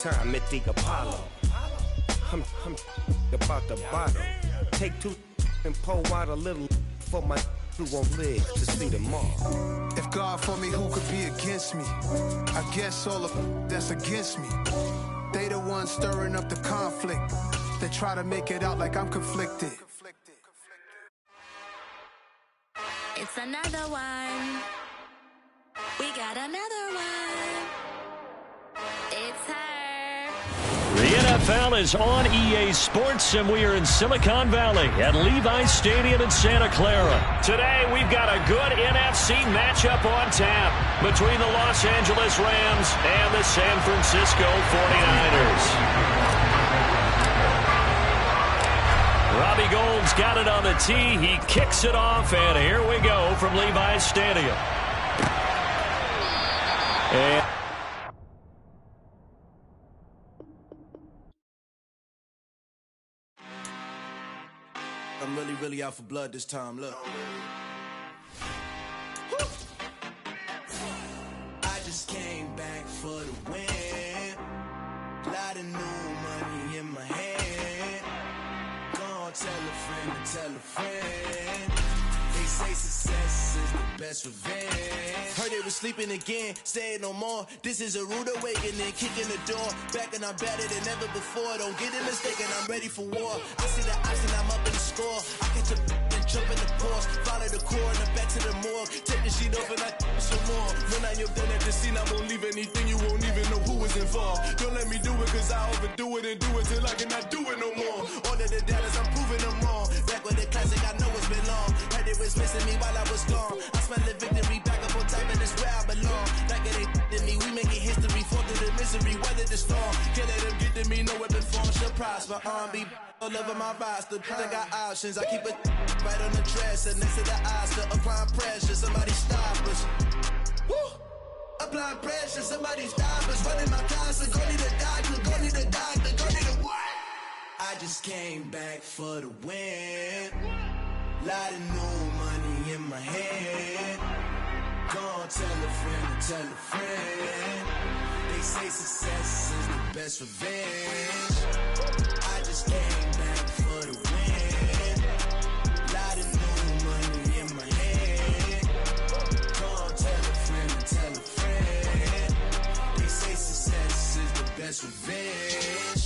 time at the Apollo. I'm about the bottle. Take two and pour out a little for my who won't live to see tomorrow. If God for me, who could be against me? I guess all of that's against me. They the ones stirring up the conflict. They try to make it out like I'm conflicted. It's another one. We got another one. It's her. The NFL is on EA Sports, and we are in Silicon Valley at Levi's Stadium in Santa Clara. Today, we've got a good NFC matchup on tap between the Los Angeles Rams and the San Francisco 49ers. Robbie Gould's got it on the tee. He kicks it off, and here we go from Levi's Stadium. And I'm really out for blood this time, look. Woo! I just came back for the win. Lot of new money in my hand. Gonna tell a friend to tell a friend. They say success is the best revenge. Heard they was sleeping again, saying no more. This is a rude awakening, kicking the door. Back and I'm better than ever before. Don't get it mistaken, I'm ready for war. I see the option, I'm up in the score. I catch a and jump in the course. Follow the core and then back to the morgue. Take the sheet off and I some more. When I am done at the scene, I won't leave anything. You won't even know who is involved. Don't let me do it, cause I overdo it and do it till I cannot do it no more. All of the doubters, I'm proving them wrong. Back with the classic, I know it's been long. Heard it was missing me while I was gone. I smell the victory back up on top, and it's where I belong. Like it ain't to me, we making history. Fall through the misery, weather the storm. Can't let them get to me, no weapon form should prosper. R&B all over my roster. They got options, I keep it right on the dresser. Next to the Oscar, applying pressure, somebody stop us. Woo! Applying pressure, somebody stop us. Running my closet, go need a doctor, go need a doctor, go need a what? I just came back for the win. Lot of new money in my hand. Gonna tell a friend to tell a friend. They say success is the best revenge. I just came back for the win. Lot of new money in my hand. Gonna tell a friend to tell a friend. They say success is the best revenge.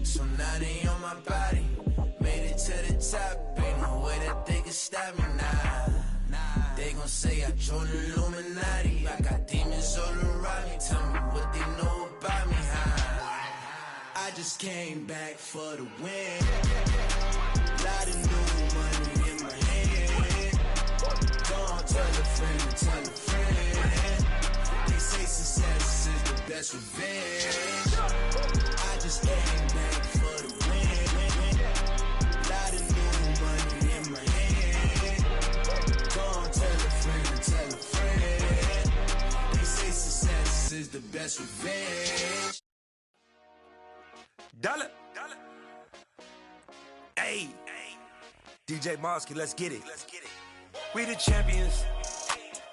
So now they on my body. Made it to the top. Ain't no way that they can stop me now. They gon' say I joined the Illuminati. I got demons all around me. Tell me what they know about me, huh? I just came back for the win. Lot of new money in my hand. Gonna tell a friend to tell a friend. They say success is the best revenge. I just came back for the win. Lot of new money in my hand. Gonna tell a friend to tell a friend. They say success is the best revenge. Dollar. Hey. DJ Mosky, let's get it. We the champions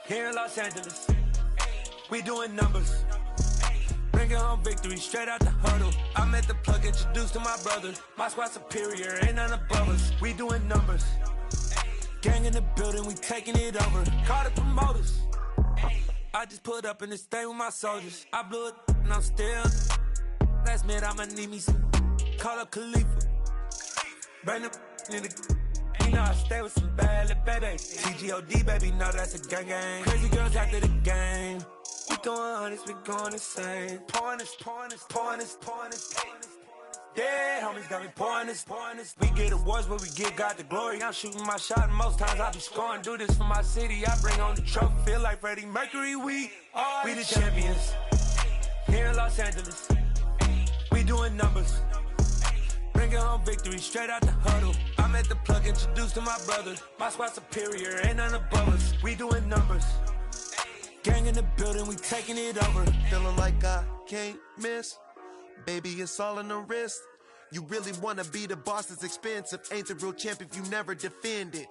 here in Los Angeles. We doing numbers. Bringing home victory straight out the huddle. I'm at the plug, introduced to my brother. My squad superior, ain't none above us. We doing numbers. Gang in the building, we taking it over. Call the promoters. I just put up in this thing with my soldiers. I blew it and I'm still. Last minute I'ma need me some. Call up Khalifa. Bring the in the. You know I stay with some bad little baby. TGOD baby, know that's a gang gang. Crazy girls after the game. We throwing hundreds, we going insane. Pouring this. Yeah, homies got me pouring this. We get awards, but we give God the glory. I'm shooting my shot, and most times I be scoring. Do this for my city, I bring on the trophy. Feel like Freddie Mercury, we the champions here in Los Angeles. We doing numbers. Bringing home victory straight out the huddle. I'm at the plug, introduced to my brother. My squad superior, ain't none above us. We doing numbers. Gang in the building, we taking it over. Feeling like I can't miss. Baby, it's all in the wrist. You really wanna be the boss, it's expensive. Ain't the real champ if you never defend it.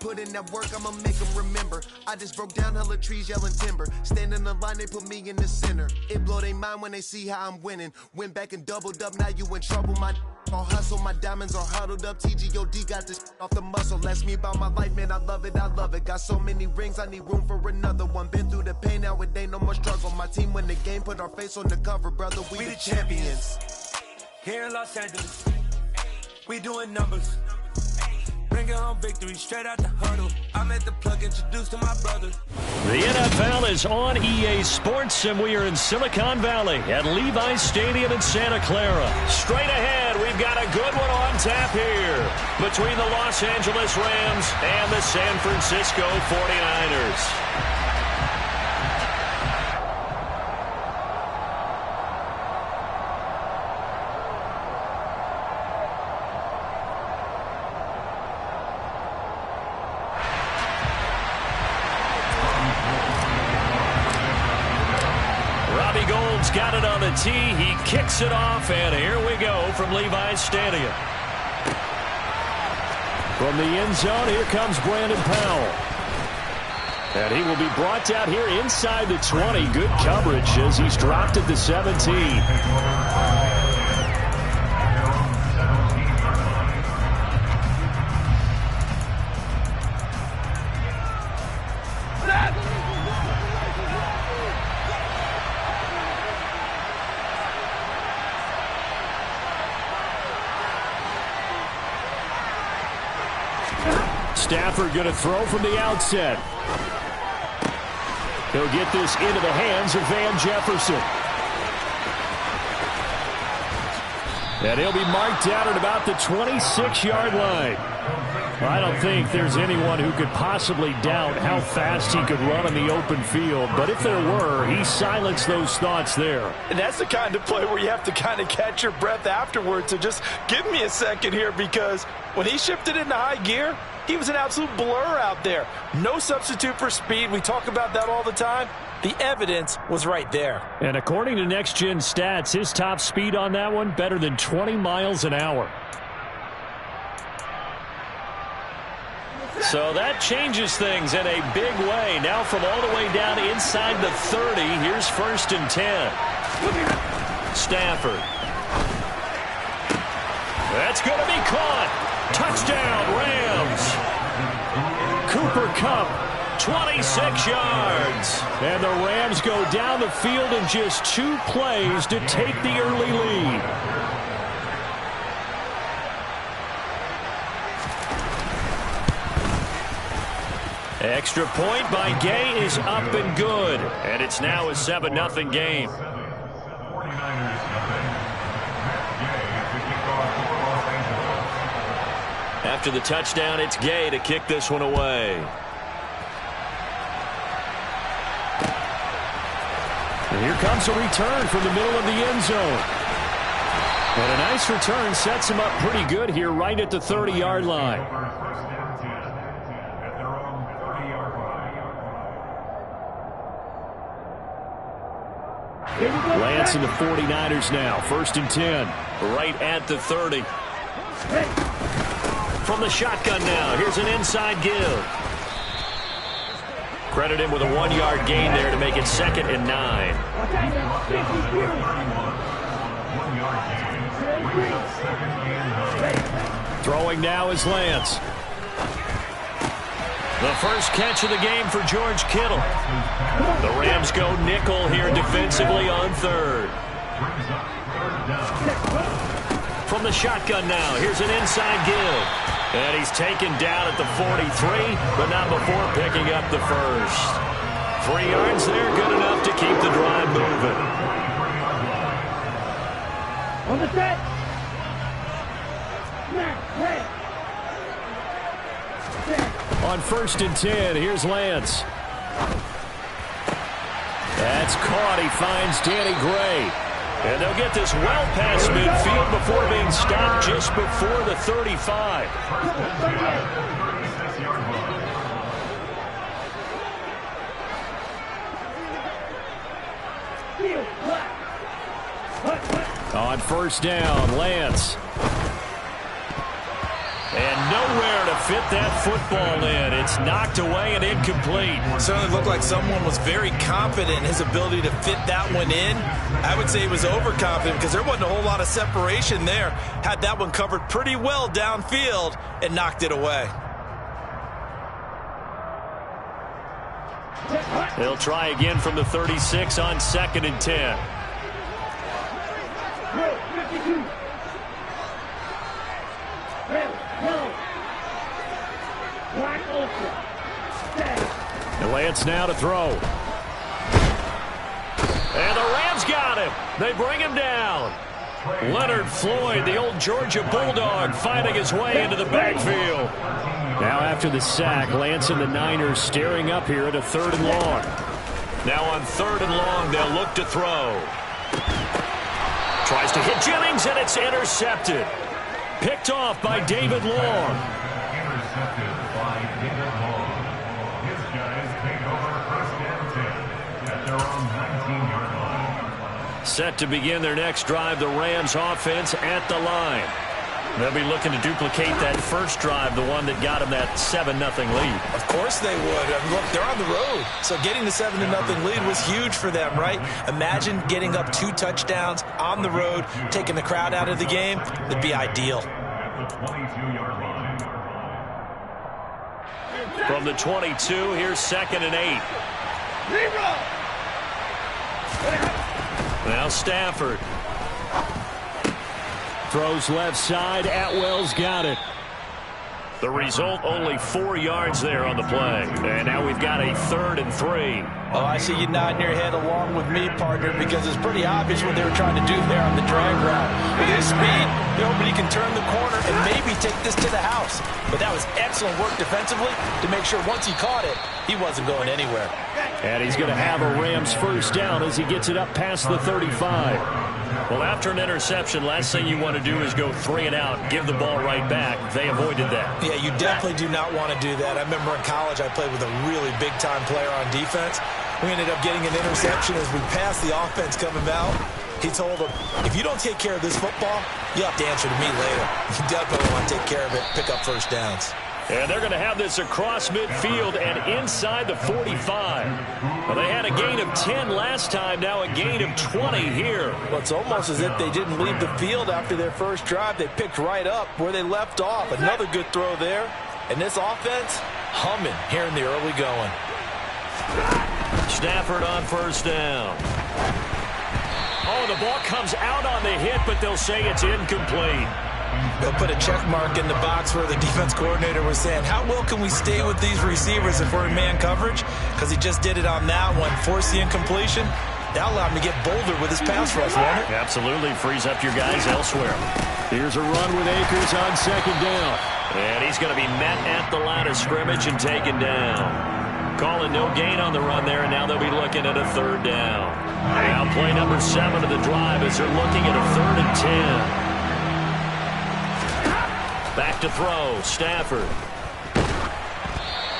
Put in that work, I'ma make them remember. I just broke down hella trees, yelling timber. Stand in the line, they put me in the center. It blow their mind when they see how I'm winning. Went back and doubled up, now you in trouble. My all hustle, my diamonds are huddled up. TGOD got this off the muscle. Ask me about my life, man, I love it, I love it. Got so many rings, I need room for another one. Been through the pain, now it ain't no more struggle. My team win the game, put our face on the cover, brother. We the champions. Here in Los Angeles, we doing numbers. Bringing home victory straight out the huddle. I'm at the plug, introduced to my brother. The NFL is on EA Sports, and we are in Silicon Valley at Levi's Stadium in Santa Clara. Straight ahead, we've got a good one on tap here between the Los Angeles Rams and the San Francisco 49ers. Got it on the tee. He kicks it off, and here we go from Levi's Stadium. From the end zone, here comes Brandon Powell. And he will be brought down here inside the 20. Good coverage as he's dropped at the 17. Stafford going to throw from the outset. He'll get this into the hands of Van Jefferson. And he'll be marked down at about the 26-yard line. I don't think there's anyone who could possibly doubt how fast he could run in the open field. But if there were, he silenced those thoughts there. And that's the kind of play where you have to kind of catch your breath afterwards. So just give me a second here, because when he shifted into high gear, he was an absolute blur out there. No substitute for speed. We talk about that all the time. The evidence was right there. And according to Next Gen Stats, his top speed on that one, better than 20 miles an hour. So that changes things in a big way. Now from all the way down inside the 30, here's 1st and 10. Stafford. That's going to be caught. Touchdown, Rams. Cooper Kupp, 26 yards. And the Rams go down the field in just 2 plays to take the early lead. Extra point by Gay is up and good. And it's now a 7-0 game. After the touchdown, it's Gay to kick this one away. And here comes a return from the middle of the end zone. And a nice return sets him up pretty good here right at the 30-yard line. Lance and the 49ers now. 1st and 10. Right at the 30. From the shotgun now. Here's an inside give. Credit him with a 1-yard gain there to make it 2nd and 9. Throwing now is Lance. The first catch of the game for George Kittle. The Rams go nickel here defensively on 3rd. From the shotgun now, here's an inside give. And he's taken down at the 43, but not before picking up the first. 3 yards there, good enough to keep the drive moving. On the set. On 1st and 10, here's Lance. That's caught. He finds Danny Gray. And they'll get this well past midfield before being stopped just before the 35. On 1st down, Lance. And nowhere to fit that football in. It's knocked away and incomplete. Certainly looked like someone was very confident in his ability to fit that one in. I would say he was overconfident because there wasn't a whole lot of separation there. Had that one covered pretty well downfield and knocked it away. They'll try again from the 36 on 2nd and 10. And Lance now to throw. And the Rams got him. They bring him down. Leonard Floyd, the old Georgia Bulldog, fighting his way into the backfield. Now after the sack, Lance and the Niners staring up here at a 3rd and long. Now on 3rd and long, they'll look to throw. Tries to hit Jennings, and it's intercepted. Picked off by David Long. Intercepted by David Long. His guys take over 1st and 10 at their own 19-yard line. Set to begin their next drive, the Rams offense at the line. They'll be looking to duplicate that first drive, the one that got them that 7-0 lead. Of course they would. I mean, look, they're on the road. So getting the 7-0 lead was huge for them, right? Imagine getting up 2 touchdowns on the road, taking the crowd out of the game. It'd be ideal. At the 22-yard line. From the 22, here's 2nd and 8. Now Stafford. Throws left side. Atwell's got it. The result, only 4 yards there on the play. And now we've got a 3rd and 3. Oh, I see you nodding your head along with me, partner, because it's pretty obvious what they were trying to do there on the drag route. With his speed, they're hoping he can turn the corner and maybe take this to the house. But that was excellent work defensively to make sure once he caught it, he wasn't going anywhere. And he's going to have a Rams first down as he gets it up past the 35. Well, after an interception, last thing you want to do is go 3 and out, give the ball right back. They avoided that. Yeah, you definitely do not want to do that. I remember in college I played with a really big-time player on defense. We ended up getting an interception as we passed the offense coming out. He told him, if you don't take care of this football, you have to answer to me later. You definitely want to take care of it, pick up first downs. And they're going to have this across midfield and inside the 45. Well, they had a gain of 10 last time, now a gain of 20 here. Well, it's almost as if they didn't leave the field after their first drive. They picked right up where they left off. Another good throw there. And this offense, humming here in the early going. Stafford on first down. Oh, the ball comes out on the hit, but they'll say it's incomplete. They'll put a check mark in the box where the defense coordinator was saying, how well can we stay with these receivers if we're in man coverage? Because he just did it on that one, forced the incompletion. That'll allow him to get bolder with his pass rush, won't it? Absolutely, frees up your guys elsewhere. Here's a run with Akers on 2nd down. And he's going to be met at the line of scrimmage and taken down. Calling no gain on the run there, and now they'll be looking at a 3rd down. Now play number 7 of the drive as they're looking at a 3rd and 10. Back to throw, Stafford.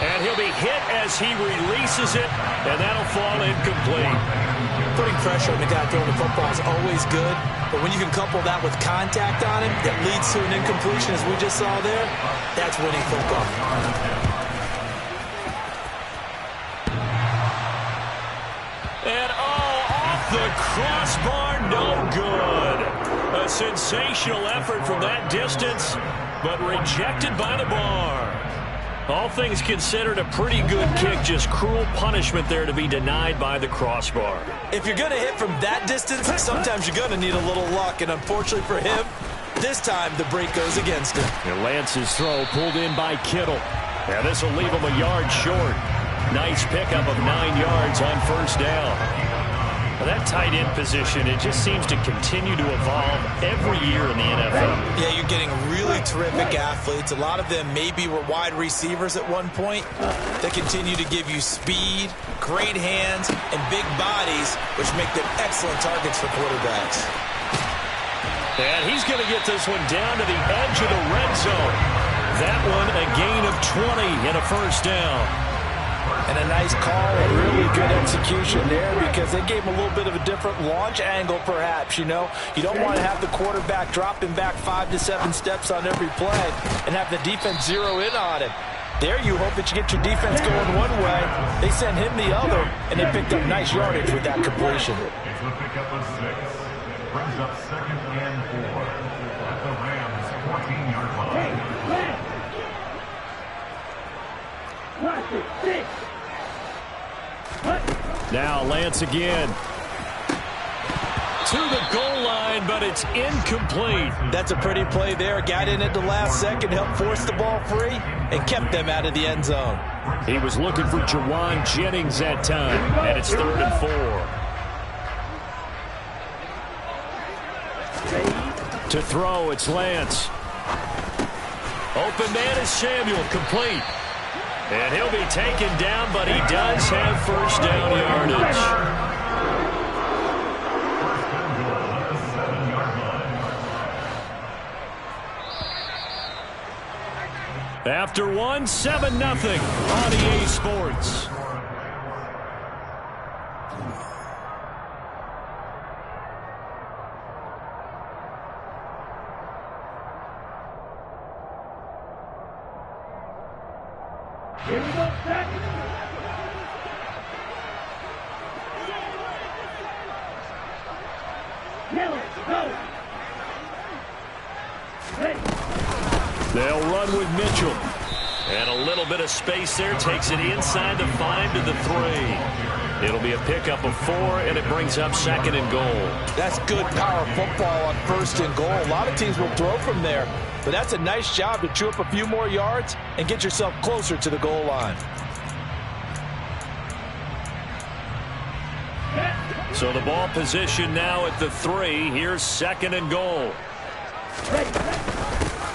And he'll be hit as he releases it, and that'll fall incomplete. Putting pressure on the guy throwing the football is always good, but when you can couple that with contact on him that leads to an incompletion, as we just saw there, that's winning football. And off the crossbar, no good. A sensational effort from that distance, but rejected by the bar. All things considered, a pretty good kick, just cruel punishment there to be denied by the crossbar. If you're going to hit from that distance, sometimes you're going to need a little luck, and unfortunately for him, this time the break goes against him. And Lance's throw pulled in by Kittle. Now this will leave him a yard short. Nice pickup of 9 yards on first down. Well, that tight end position, it just seems to continue to evolve every year in the NFL. Yeah, you're getting really terrific athletes. A lot of them maybe were wide receivers at one point. They continue to give you speed, great hands, and big bodies, which make them excellent targets for quarterbacks. And he's going to get this one down to the edge of the red zone. That one a gain of 20 and a first down. And a nice call, a really good execution there because they gave him a little bit of a different launch angle perhaps, you know. You don't want to have the quarterback dropping back 5 to 7 steps on every play and have the defense zero in on him. There you hope that you get your defense going one way. They send him the other, and they picked up nice yardage with that completion. It's a pickup of 6. Brings up 2nd and 4 at the Rams' 14-yard line. Now Lance again. To the goal line, but it's incomplete. That's a pretty play there. Got in at the last second, helped force the ball free, and kept them out of the end zone. He was looking for Jawan Jennings that time, and it's 3rd and 4. To throw, it's Lance. Open man is Samuel, complete. And he'll be taken down, but he does have first down yardage. After 1, 7-0 on EA Sports. Here we go, set. Miller, go. Ready. They'll run with Mitchell. And a little bit of space there. Takes it inside the 5 to the 3. It'll be a pickup of 4, and it brings up 2nd and goal. That's good power football on 1st and goal. A lot of teams will throw from there. But that's a nice job to chew up a few more yards and get yourself closer to the goal line. So the ball position now at the 3. Here's 2nd and goal.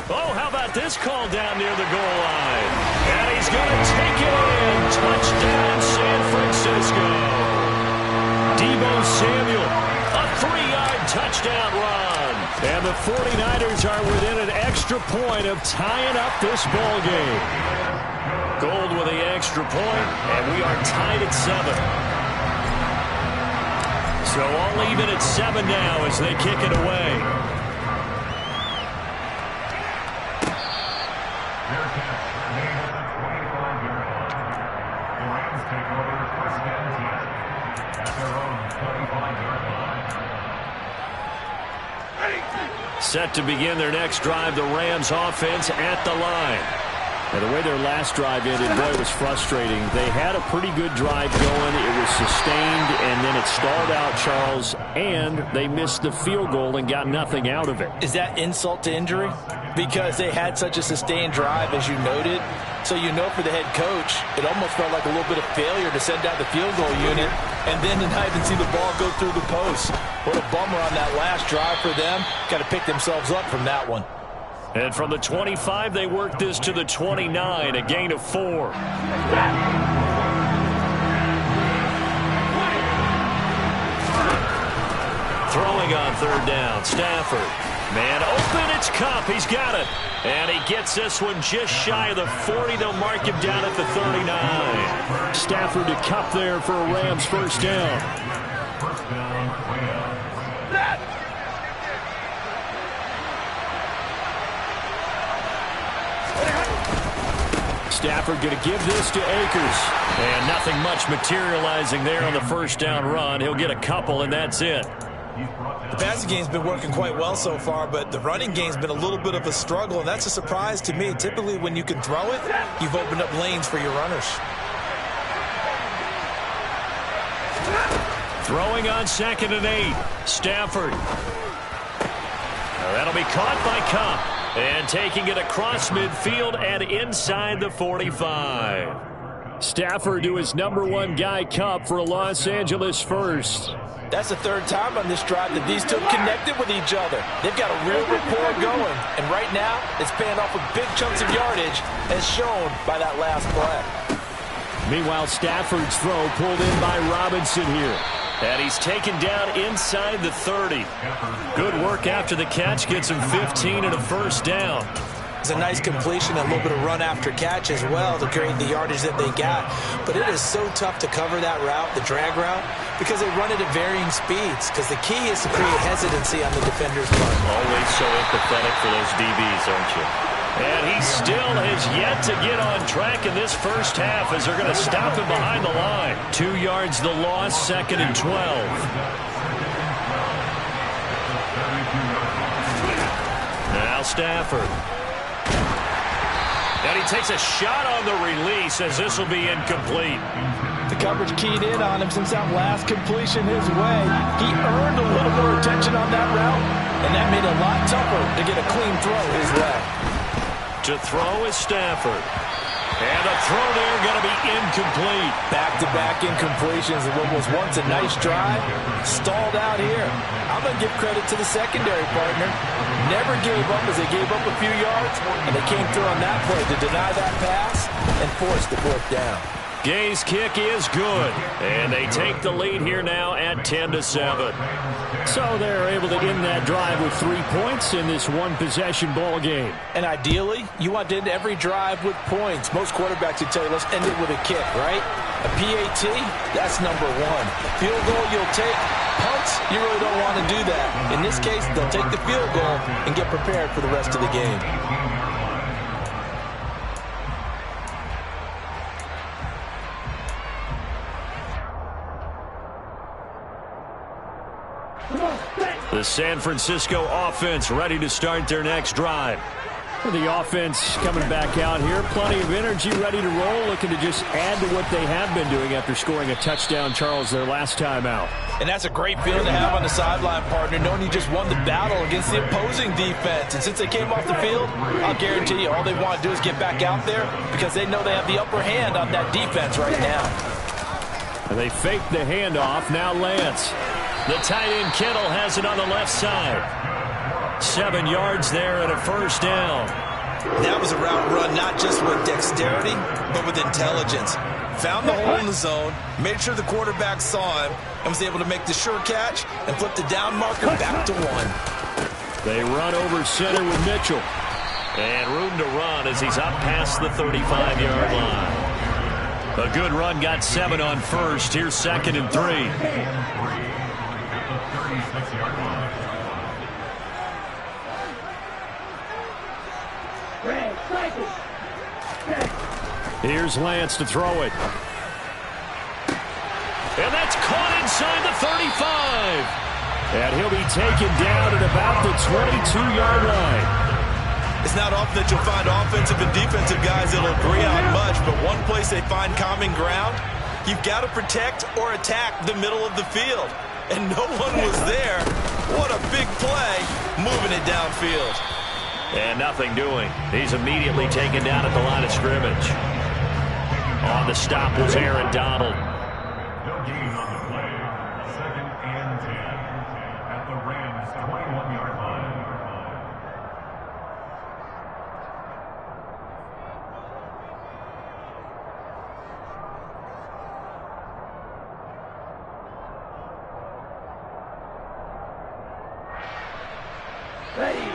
Oh, how about this call down near the goal line? And he's going to take it in. Touchdown, San Francisco. Deebo Samuel, a 3-yard touchdown run. And the 49ers are within an extra point of tying up this ball game. Gold with the extra point, and we are tied at 7. So all even at 7 now as they kick it away. Set to begin their next drive, the Rams offense at the line. And the way their last drive ended, boy, it was frustrating. They had a pretty good drive going. It was sustained, and then it stalled out, Charles, and they missed the field goal and got nothing out of it. Is that insult to injury? Because they had such a sustained drive, as you noted. So you know for the head coach, it almost felt like a little bit of failure to send out the field goal unit and then to not even see the ball go through the post. What a bummer on that last drive for them. Got to pick themselves up from that one. And from the 25, they work this to the 29, a gain of 4. Throwing on 3rd down, Stafford. Man open, it's Cup. He's got it. And he gets this one just shy of the 40. They'll mark him down at the 39. Stafford to Cup there for a Rams first down. First down, Rams. Stafford going to give this to Akers. And nothing much materializing there on the first down run. He'll get a couple, and that's it. The passing game's been working quite well so far, but the running game's been a little bit of a struggle, and that's a surprise to me. Typically, when you can throw it, you've opened up lanes for your runners. Throwing on 2nd and 8. Stafford. That'll be caught by Cup. And taking it across midfield and inside the 45. Stafford to his #1 guy, Cup, for a Los Angeles first. That's the 3rd time on this drive that these two connected with each other. They've got a real rapport going. And right now, it's paying off with big chunks of yardage, as shown by that last play. Meanwhile, Stafford's throw pulled in by Robinson here. And he's taken down inside the 30. Good work after the catch. Gets him 15 and a first down. It's a nice completion, a little bit of run after catch as well to create the yardage that they got. But it is so tough to cover that route, the drag route, because they run it at varying speeds. Because the key is to create hesitancy on the defender's part. Always so empathetic for those DBs, aren't you? And he still has yet to get on track in this first half as they're going to stop him behind the line. 2 yards the loss, 2nd and 12. Now Stafford. And he takes a shot on the release as this will be incomplete. The coverage keyed in on him since that last completion his way. He earned a little more attention on that route, and that made it a lot tougher to get a clean throw his way. To throw is Stafford. And the throw there going to be incomplete. Back-to-back incompletions of what was once a nice drive. Stalled out here. I'm going to give credit to the secondary partner. Never gave up as they gave up a few yards, and they came through on that play to deny that pass and force the 4th down. Gay's kick is good, and they take the lead here now at 10-7. So they're able to end that drive with 3 points in this one-possession ball game. And ideally, you want to end every drive with points. Most quarterbacks would tell you, let's end it with a kick, right? A PAT, that's number 1. Field goal, you'll take. Punts, you really don't want to do that. In this case, they'll take the field goal and get prepared for the rest of the game. The San Francisco offense ready to start their next drive. The offense coming back out here. Plenty of energy, ready to roll, looking to just add to what they have been doing after scoring a touchdown, Charles, their last time out. And that's a great feeling to have on the sideline, partner, knowing you just won the battle against the opposing defense. And since they came off the field, I'll guarantee you all they want to do is get back out there because they know they have the upper hand on that defense right now. And they fake the handoff. Now Lance. The tight end Kittle has it on the left side. 7 yards there and a 1st down. That was a route run not just with dexterity, but with intelligence. Found the hole in the zone, made sure the quarterback saw him, and was able to make the sure catch and flip the down marker back to 1. They run over center with Mitchell. And room to run as he's up past the 35-yard line. A good run, got 7 on 1st. Here's 2nd and 3. Here's Lance to throw it. And that's caught inside the 35. And he'll be taken down at about the 22-yard line. It's not often that you'll find offensive and defensive guys that'll agree on much, but one place they find common ground, you've got to protect or attack the middle of the field. And no one was there. What a big play, moving it downfield. And nothing doing. He's immediately taken down at the line of scrimmage. On the stop was Aaron Donald. No gain on the play. 2nd and 10 at the Rams' 21-yard line. Ready.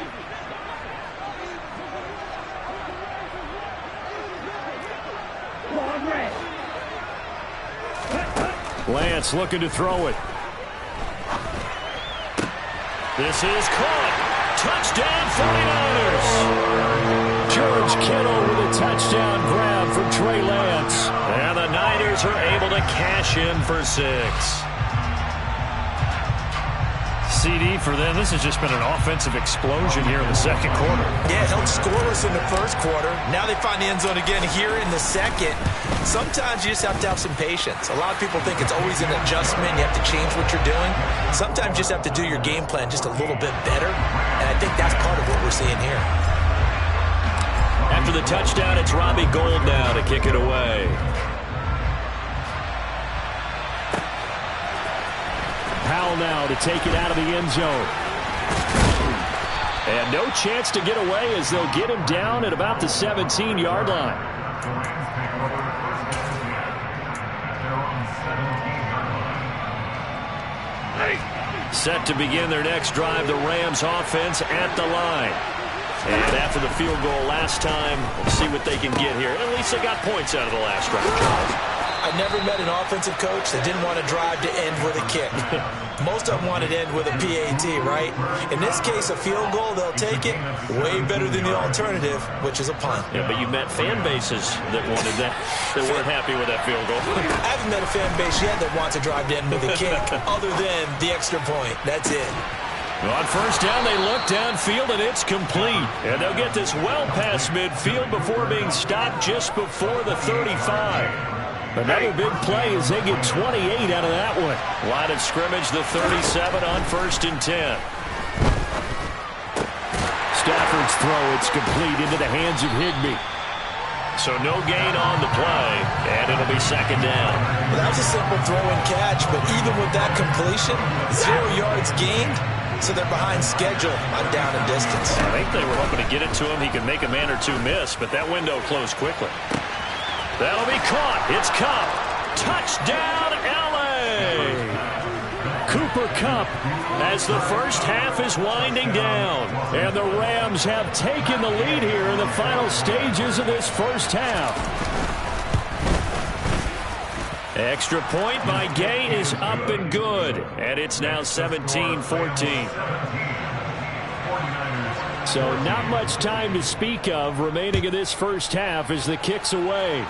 Lance looking to throw it. This is caught. Touchdown 49ers. George Kittle with a touchdown grab for Trey Lance. And the Niners are able to cash in for 6. CD for them. This has just been an offensive explosion here in the 2nd quarter. Yeah, held scoreless in the 1st quarter. Now they find the end zone again here in the 2nd. Sometimes you just have to have some patience. A lot of people think it's always an adjustment. You have to change what you're doing. Sometimes you just have to do your game plan just a little bit better. And I think that's part of what we're seeing here. After the touchdown, it's Robbie Gould now to kick it away. Powell now to take it out of the end zone. And no chance to get away as they'll get him down at about the 17-yard line. Set to begin their next drive, the Rams offense at the line. And after the field goal last time, we'll see what they can get here. At least they got points out of the last drive, Charles. I never met an offensive coach that didn't want to drive to end with a kick. Most of them wanted to end with a PAT, right? In this case, a field goal, they'll take it. Way better than the alternative, which is a punt. Yeah, but you met fan bases that wanted that. They weren't happy with that field goal. I haven't met a fan base yet that wants to drive to end with a kick, other than the extra point. That's it. On first down, they look downfield, and it's complete. And they'll get this well past midfield before being stopped just before the 35. Another big play as they get 28 out of that one. Line of scrimmage, the 37 on 1st and 10. Stafford's throw, it's complete into the hands of Higbee. So no gain on the play, and it'll be 2nd down. Well, that was a simple throw and catch, but even with that completion, 0 yards gained, so they're behind schedule on down and distance. I think they were hoping to get it to him. He could make a man or two miss, but that window closed quickly. That'll be caught. It's Kupp. Touchdown, L.A. Cooper Kupp as the first half is winding down. And the Rams have taken the lead here in the final stages of this first half. Extra point by Gay is up and good. And it's now 17-14. So not much time to speak of remaining in this first half as the kick's away.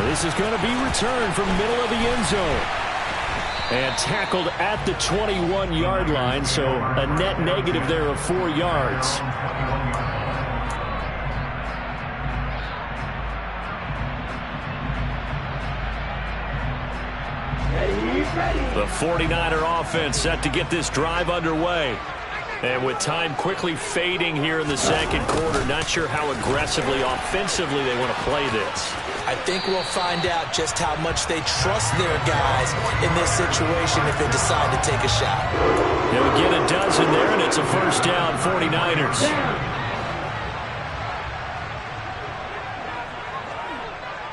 This is going to be returned from middle of the end zone. And tackled at the 21-yard line, so a net negative there of 4 yards. The 49er offense set to get this drive underway. And with time quickly fading here in the second quarter, not sure how aggressively, offensively they want to play this. I think we'll find out just how much they trust their guys in this situation if they decide to take a shot. They'll get a dozen there, and it's a first down, 49ers.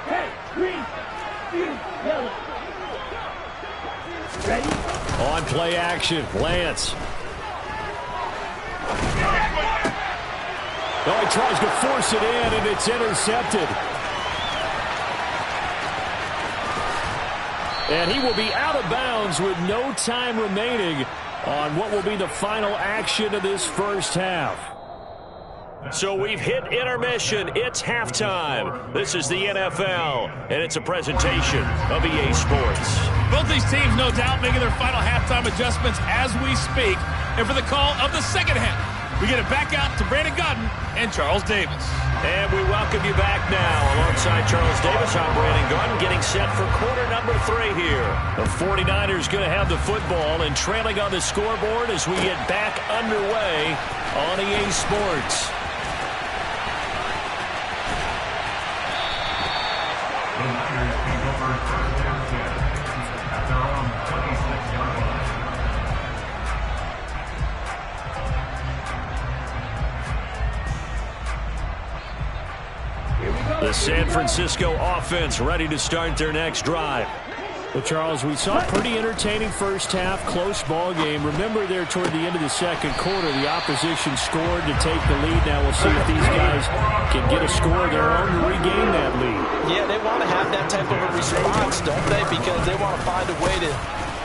Hey, green, yellow. Ready? On play action, Lance. Oh, he tries to force it in, and it's intercepted. And he will be out of bounds with no time remaining on what will be the final action of this first half. So we've hit intermission. It's halftime. This is the NFL, and it's a presentation of EA Sports. Both these teams, no doubt, making their final halftime adjustments as we speak. And for the call of the second half, we get it back out to Brandon Godden and Charles Davis. And we welcome you back now. Alongside Charles Davis, I'm Brandon Godden, getting set for quarter number 3 here. The 49ers going to have the football and trailing on the scoreboard as we get back underway on EA Sports. The Niners take over 1st and 10 at their own 26-yard line. The San Francisco offense ready to start their next drive. Well, Charles, we saw a pretty entertaining first half, close ball game. Remember there toward the end of the second quarter, the opposition scored to take the lead. Now we'll see if these guys can get a score of their own to regain that lead. Yeah, they want to have that type of a response, don't they? Because they want to find a way to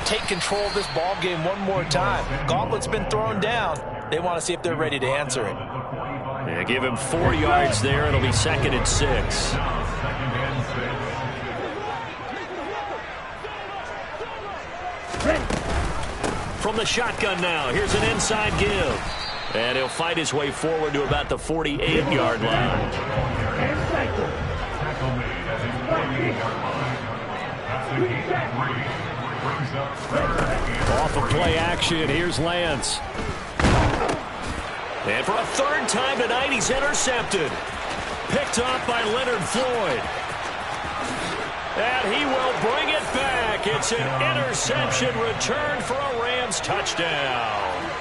take control of this ball game one more time. Gauntlet's been thrown down. They want to see if they're ready to answer it. Yeah, give him 4 yards there. It'll be 2nd and 6. From the shotgun now, here's an inside give. And he'll fight his way forward to about the 48-yard line. Off of play action, here's Lance. And for a 3rd time tonight, he's intercepted. Picked off by Leonard Floyd. And he will bring it back. It's an interception return for a Rams touchdown.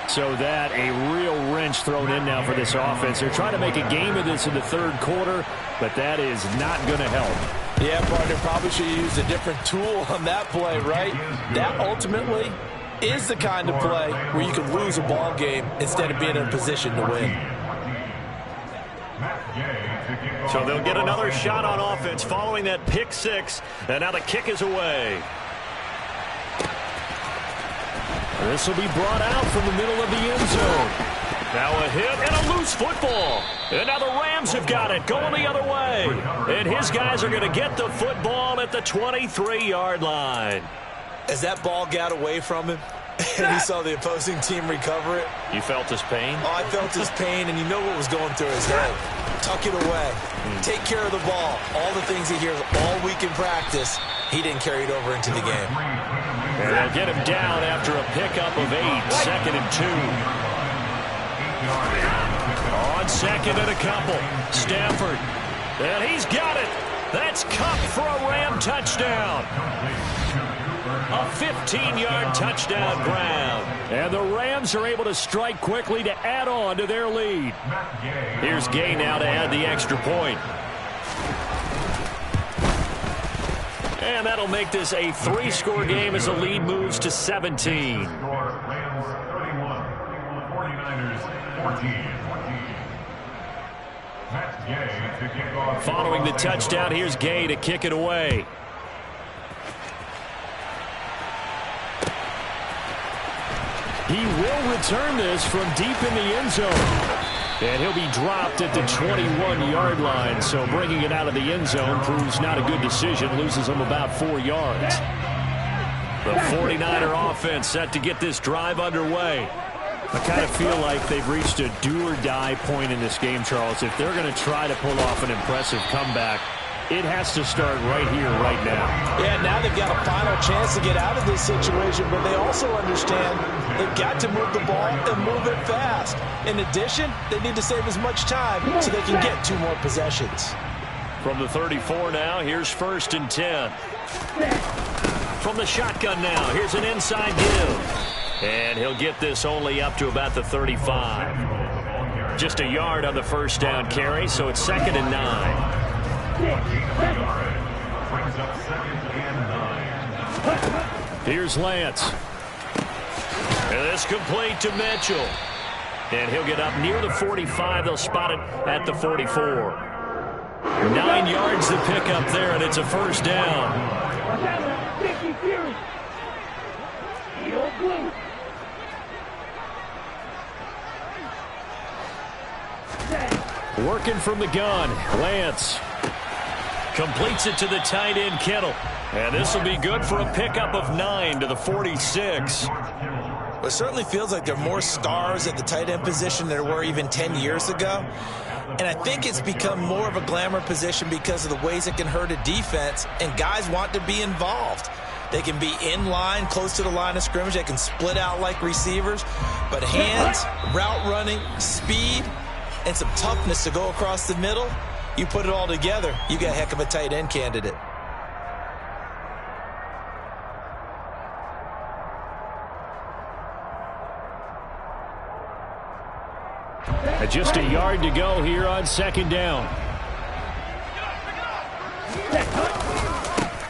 So that a real wrench thrown in now for this offense. They're trying to make a game of this in the 3rd quarter, but that is not going to help. Yeah, partner, probably should have used a different tool on that play, right? That ultimately is the kind of play where you can lose a ball game instead of being in a position to win. So they'll get another shot on offense following that pick six, and now the kick is away. This will be brought out from the middle of the end zone. Now a hit and a loose football. And now the Rams have got it, going the other way. And his guys are going to get the football at the 23-yard line. As that ball got away from him, and he saw the opposing team recover it. You felt his pain? Oh, I felt his pain, and you know what was going through his head. Tuck it away. Take care of the ball. All the things he hears all week in practice, he didn't carry it over into the game. And they'll get him down after a pickup of 8, 2nd and 2. On 2nd and a couple, Stafford. And he's got it. That's Cup for a Ram touchdown. A 15-yard touchdown grab. And the Rams are able to strike quickly to add on to their lead. Here's Gay now to add the extra point. And that'll make this a 3-score game as the lead moves to 17. Rams 31, 49ers 14. Matt Gay to kick off. Following the touchdown, here's Gay to kick it away. He will return this from deep in the end zone. And he'll be dropped at the 21-yard line. So bringing it out of the end zone proves not a good decision. Loses him about 4 yards. The 49er offense set to get this drive underway. I kind of feel like they've reached a do-or-die point in this game, Charles. If they're going to try to pull off an impressive comeback, it has to start right here, right now. Yeah, now they've got a final chance to get out of this situation, but they also understand they've got to move the ball and move it fast. In addition, they need to save as much time so they can get 2 more possessions. From the 34 now, here's 1st and 10. From the shotgun now, here's an inside give. And he'll get this only up to about the 35. Just a yard on the first down carry, so it's 2nd and 9. Here's Lance. And this complete to Mitchell. And he'll get up near the 45. They'll spot it at the 44. 9 yards to pick up there, and it's a first down. Working from the gun, Lance. Completes it to the tight end, Kittle. And this will be good for a pickup of 9 to the 46. Well, it certainly feels like there are more stars at the tight end position than there were even 10 years ago. And I think it's become more of a glamour position because of the ways it can hurt a defense, and guys want to be involved. They can be in line, close to the line of scrimmage. They can split out like receivers. But hands, route running, speed, and some toughness to go across the middle, you put it all together, you got a heck of a tight end candidate. Just a yard to go here on 2nd down.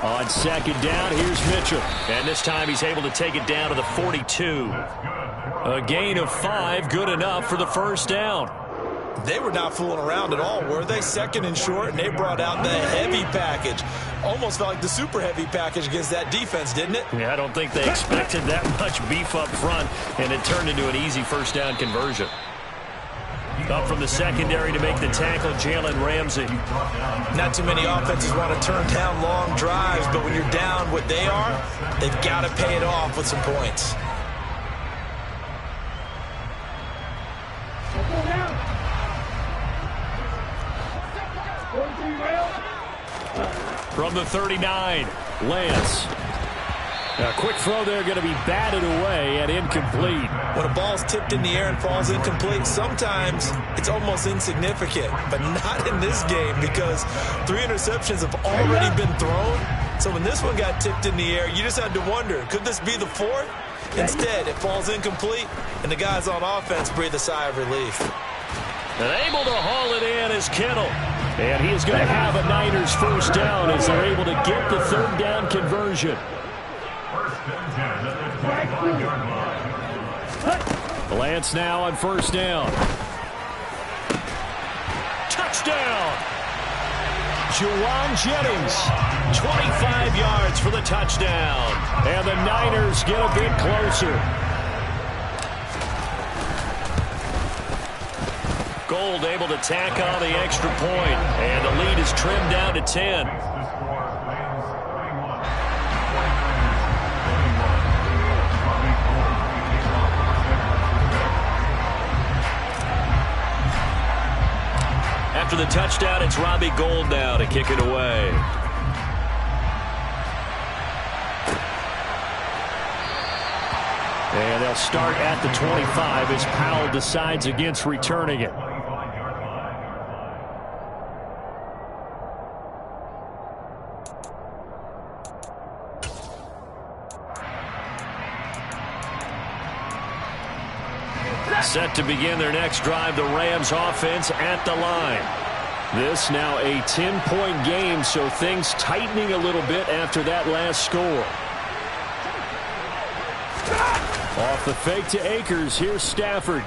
On 2nd down, here's Mitchell. And this time he's able to take it down to the 42. A gain of 5, good enough for the first down. They were not fooling around at all, were they? 2nd and short, and they brought out the heavy package. Almost felt like the super heavy package against that defense, didn't it? Yeah, I don't think they expected that much beef up front, and it turned into an easy first down conversion. Up from the secondary to make the tackle, Jalen Ramsey. Not too many offenses want to turn down long drives, but when you're down what they are, they've got to pay it off with some points. From the 39, Lance. A quick throw there, going to be batted away and incomplete. When a ball's tipped in the air and falls incomplete, sometimes it's almost insignificant, but not in this game because 3 interceptions have already been thrown. So when this one got tipped in the air, you just had to wonder, could this be the 4th? Instead, it falls incomplete, and the guys on offense breathe a sigh of relief. And able to haul it in is Kittle. And he is going to have a Niners first down as they're able to get the 3rd down conversion. First and 10 at the Lance now on first down. Touchdown! Juwan Jennings, 25 yards for the touchdown. And the Niners get a bit closer. Gold able to tack on the extra point, and the lead is trimmed down to 10. After the touchdown, it's Robbie Gould now to kick it away. And they'll start at the 25 as Powell decides against returning it. Set to begin their next drive, the Rams offense at the line. This now a 10-point game, so things tightening a little bit after that last score. Off the fake to Akers, here's Stafford.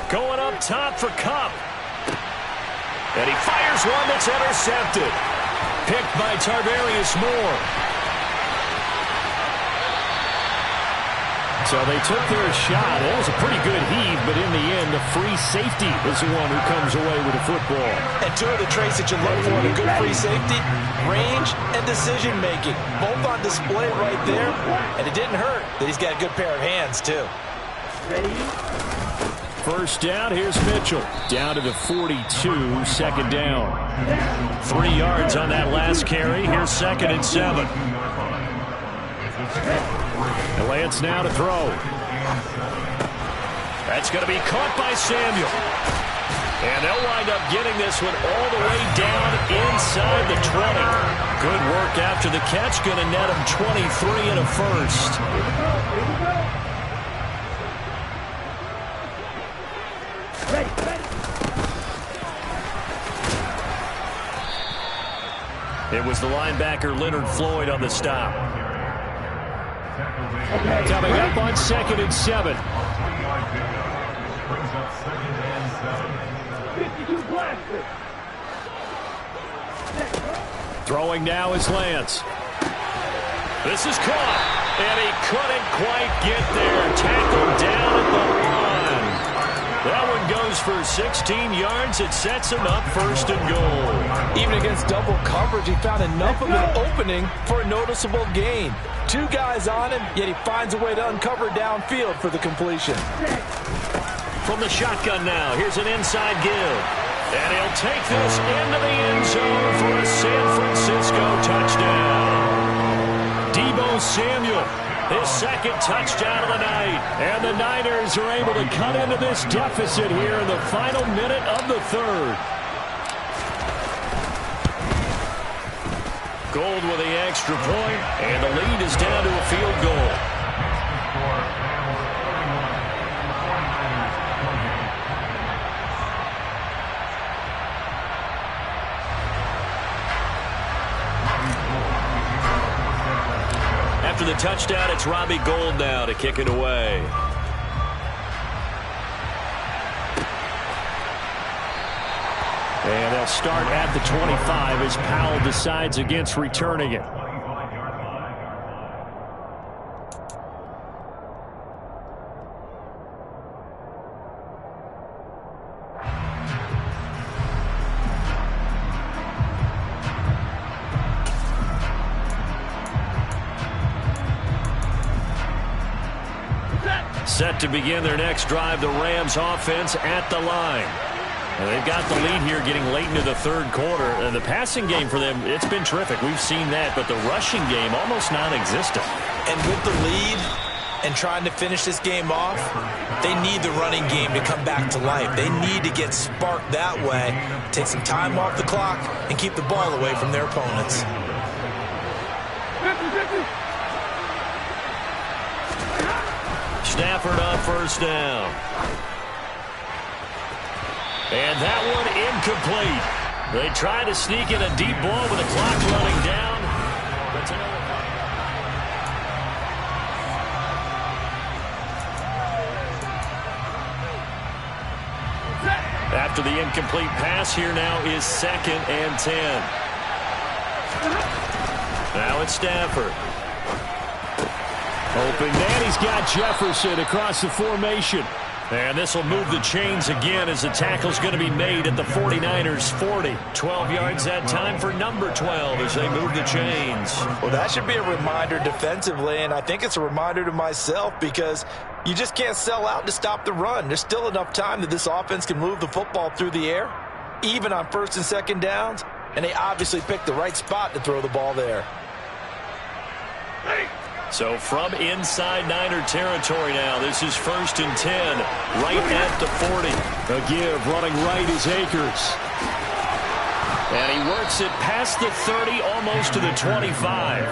Going up top for Kupp. And he fires one that's intercepted. Picked by Tarvarius Moore. So they took their shot. It was a pretty good heave, but in the end, the free safety is the one who comes away with the football. And two of the traits that you look for in a good free safety, range and decision-making. Both on display right there, and it didn't hurt that he's got a good pair of hands, too. First down, here's Mitchell. Down to the 42, second down. 3 yards on that last carry. Here's 2nd and 7. And Lance now to throw. That's going to be caught by Samuel. And they'll wind up getting this one all the way down inside the 20. Good work after the catch. Going to net him 23 and a first. It was the linebacker Leonard Floyd on the stop. Coming up on 2nd and 7. Throwing now is Lance. This is caught, and he couldn't quite get there. Tackled down at the line. That one goes for 16 yards. It sets him up 1st and goal. Even against double coverage, he found enough of an opening for a noticeable gain. 2 guys on him, yet he finds a way to uncover downfield for the completion. From the shotgun now, here's an inside give. And he'll take this into the end zone for a San Francisco touchdown. Deebo Samuel, his 2nd touchdown of the night. And the Niners are able to cut into this deficit here in the final minute of the 3rd. Gould with the extra point, and the lead is down to a field goal. After the touchdown, it's Robbie Gould now to kick it away. And they'll start at the 25 as Powell decides against returning it. Set to begin their next drive, the Rams offense at the line. And they've got the lead here getting late into the 3rd quarter. And the passing game for them, it's been terrific. We've seen that, but the rushing game almost non-existent. And with the lead and trying to finish this game off, they need the running game to come back to life. They need to get sparked that way, take some time off the clock, and keep the ball away from their opponents. Stafford on 1st down. And that one incomplete. They try to sneak in a deep ball with the clock running down. After the incomplete pass, here now is 2nd and 10. Now it's Stafford. Open man, he's got Jefferson across the formation. And this will move the chains again as the tackle's going to be made at the 49ers 40. 12 yards that time for number 12 as they move the chains. Well, that should be a reminder defensively, and I think it's a reminder to myself because you just can't sell out to stop the run. There's still enough time that this offense can move the football through the air, even on 1st and 2nd downs, and they obviously picked the right spot to throw the ball there. So from inside Niner territory now, this is 1st and 10, right at the 40. A give, running right is Akers. And he works it past the 30, almost to the 25.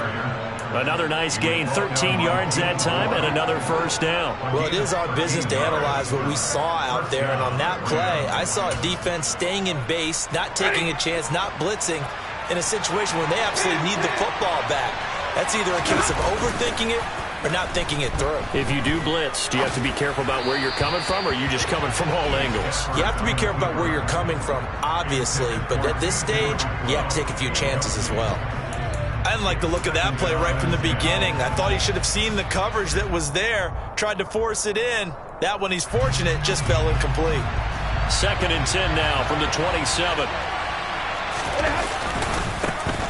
Another nice gain, 13 yards that time, and another 1st down. Well, it is our business to analyze what we saw out there, and on that play, I saw a defense staying in base, not taking a chance, not blitzing, in a situation where they absolutely need the football back. That's either a case of overthinking it or not thinking it through. If you do blitz, do you have to be careful about where you're coming from, or are you just coming from all angles? You have to be careful about where you're coming from, obviously, but at this stage, you have to take a few chances as well. I didn't like the look of that play right from the beginning. I thought he should have seen the coverage that was there, tried to force it in. That one, he's fortunate, just fell incomplete. 2nd and 10 now from the 27.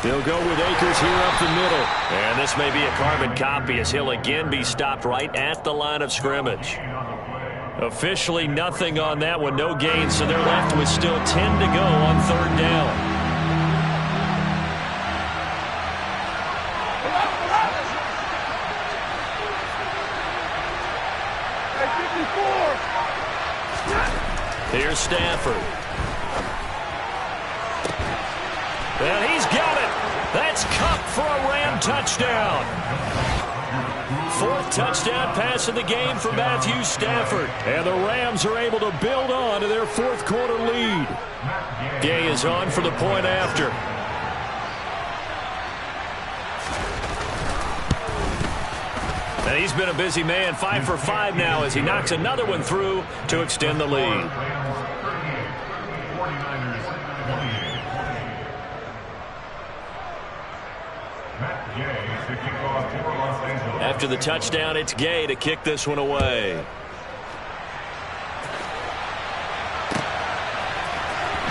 They'll go with Akers here up the middle. And this may be a carbon copy as he'll again be stopped right at the line of scrimmage. Officially nothing on that one, no gain, so they're left with still 10 to go on 3rd down. Here's Stafford. And he's got it. That's Cup for a Ram touchdown. 4th touchdown pass of the game for Matthew Stafford. And the Rams are able to build on to their 4th quarter lead. Gay is on for the point after. And he's been a busy man, 5 for 5 now as he knocks another one through to extend the lead. After the touchdown, it's Gay to kick this one away.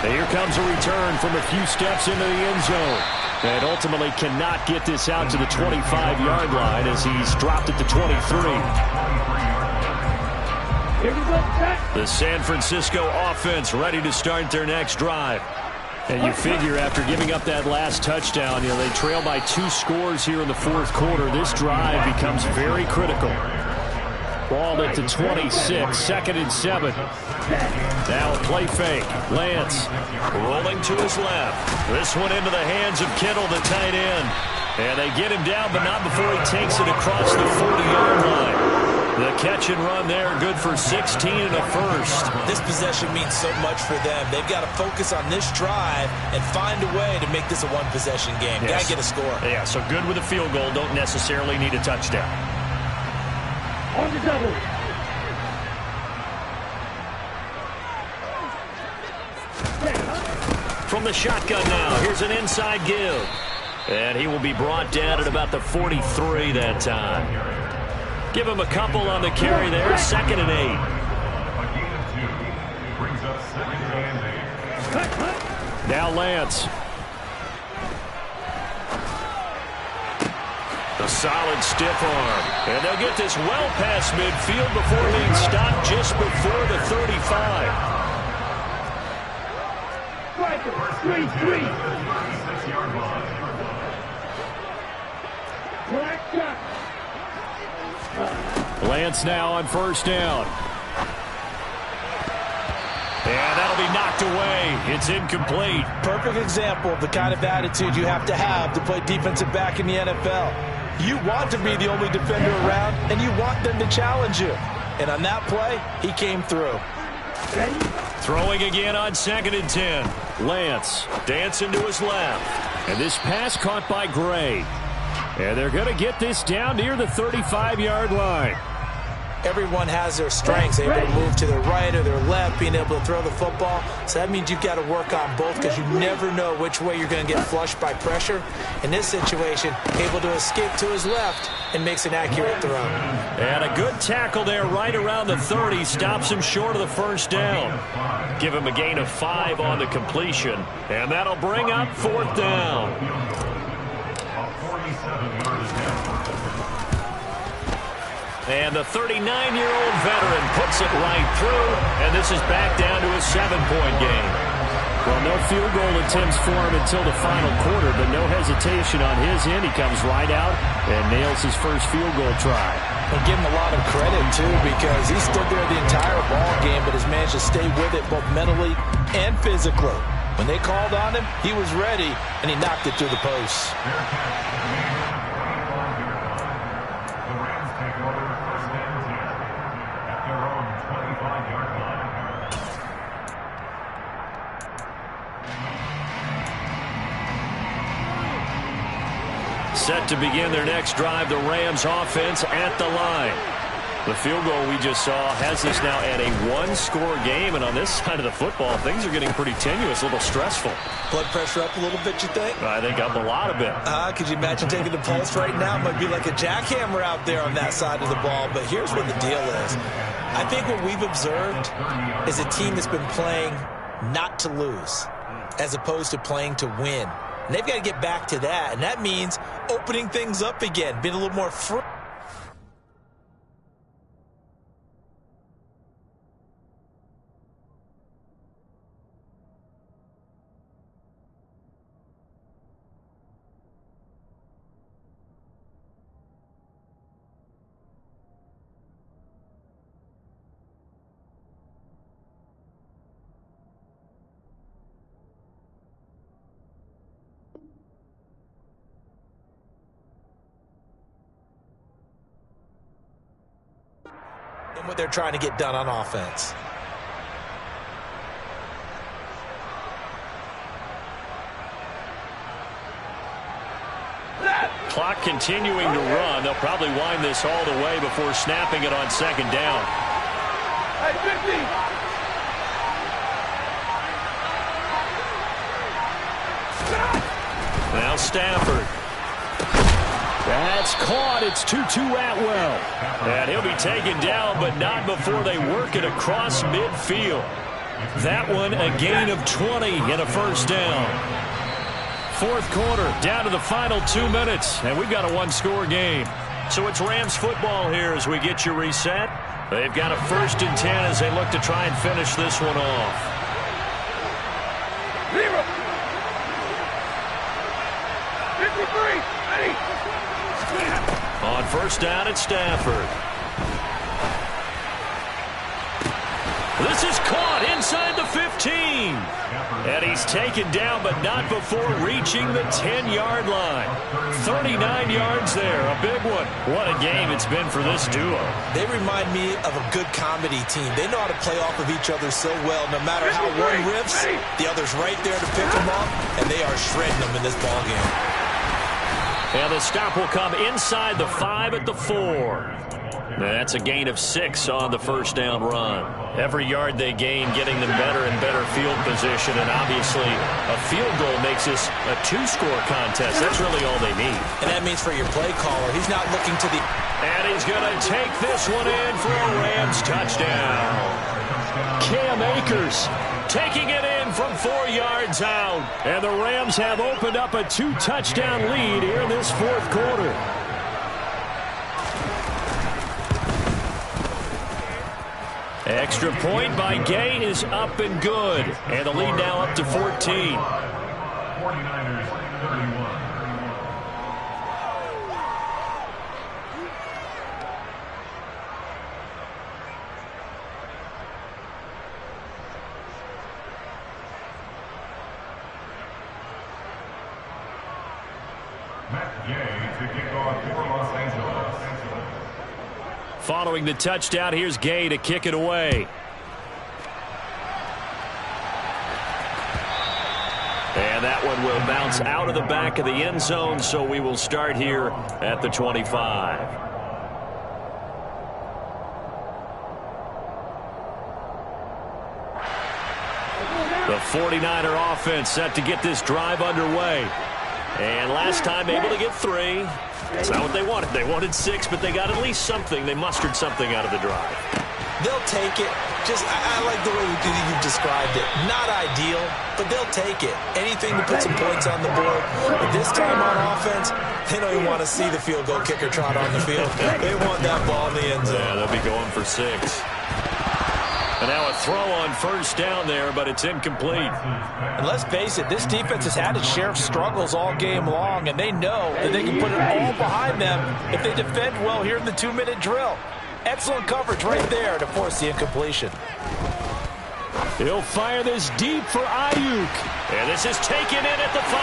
And here comes a return from a few steps into the end zone. And ultimately cannot get this out to the 25-yard line as he's dropped it to 23. The San Francisco offense ready to start their next drive. And you figure after giving up that last touchdown, they trail by 2 scores here in the 4th quarter. This drive becomes very critical. Ball at the 26, 2nd and 7. Now a play fake. Lance rolling to his left. This one into the hands of Kittle, the tight end. And they get him down, but not before he takes it across the 40-yard line. The catch and run there, good for 16 and a 1st. This possession means so much for them. They've got to focus on this drive and find a way to make this a one-possession game. Yes. Got to get a score. Yeah, so good with a field goal. Don't necessarily need a touchdown. On the double. From the shotgun now, here's an inside give. And he will be brought down at about the 43 that time. Give him a couple on the carry there, 2nd and 8. Now Lance. A solid stiff arm. And they'll get this well past midfield before being stopped just before the 35. 3-3. Lance now on 1st down. And that'll be knocked away. It's incomplete. Perfect example of the kind of attitude you have to play defensive back in the NFL. You want to be the only defender around, and you want them to challenge you. And on that play, he came through. Throwing again on 2nd and 10. Lance dancing to his left. And this pass caught by Gray. And they're going to get this down near the 35-yard line. everyone has their strengths. They're able to move to their right or their left, being able to throw the football. So that means you've got to work on both because you never know which way you're going to get flushed by pressure. In this situation, able to escape to his left and makes an accurate throw. And a good tackle there right around the 30. Stops him short of the first down. Give him a gain of 5 on the completion. And that'll bring up 4th down. And the 39-year-old veteran puts it right through, and this is back down to a 7-point game. Well, no field goal attempts for him until the final quarter, but no hesitation on his end. He comes right out and nails his first field goal try. And give him a lot of credit, too, because he stood there the entire ball game, but has managed to stay with it both mentally and physically. When they called on him, he was ready, and he knocked it through the posts. Set to begin their next drive, the Rams offense at the line. The field goal we just saw has us now at a 1-score game, and on this side of the football, things are getting pretty tenuous, a little stressful. Blood pressure up a little bit, you think? I think up a lot of it. Could you imagine taking the pulse right now? It might be like a jackhammer out there on that side of the ball, but here's what the deal is. I think what we've observed is a team that's been playing not to lose as opposed to playing to win. And they've got to get back to that, and that means opening things up again, being a little more free. And what they're trying to get done on offense. Clock continuing to run. They'll probably wind this all the way before snapping it on 2nd down. Hey, 50. Now Stafford. That's caught. It's Tutu Atwell. And he'll be taken down, but not before they work it across midfield. That one a gain of 20 and a first down. 4th quarter, down to the final 2 minutes, and we've got a 1-score game. So it's Rams football here as we get you reset. They've got a 1st and 10 as they look to try and finish this one off. 53. Ready. On 1st down, it's Stafford. This is caught inside the 15. And he's taken down, but not before reaching the 10-yard line. 39 yards there, a big one. What a game it's been for this duo. They remind me of a good comedy team. They know how to play off of each other so well. No matter how one riffs, the other's right there to pick them up, and they are shredding them in this ballgame. And the stop will come inside the 5 at the 4. That's a gain of 6 on the 1st down run. Every yard they gain getting them better and better field position, and obviously a field goal makes this a 2-score contest. That's really all they need. And that means for your play caller, he's not looking to the... And he's going to take this one in for a Rams touchdown. Cam Akers taking it in from 4 yards out. And the Rams have opened up a 2-touchdown lead here in this 4th quarter. Extra point by Gay is up and good. And the lead now up to 14. 49ers 31. Matt Gay to kick off for Los Angeles. Following the touchdown, here's Gay to kick it away. And that one will bounce out of the back of the end zone, so we will start here at the 25. 49er offense set to get this drive underway. And last time able to get 3. That's not what they wanted. They wanted 6, but they got at least something. They mustered something out of the drive. They'll take it. I like the way you've described it. Not ideal, but they'll take it. Anything to put some points on the board. But this time on offense, they don't even want to see the field goal kicker trot on the field. They want that ball in the end zone. Yeah, they'll be going for 6. And now a throw on first down there, but it's incomplete. And let's face it, this defense has had its share of struggles all game long, and they know that they can put it all behind them if they defend well here in the 2-minute drill. Excellent coverage right there to force the incompletion. He'll fire this deep for Ayuk. And this is taken in at the 5.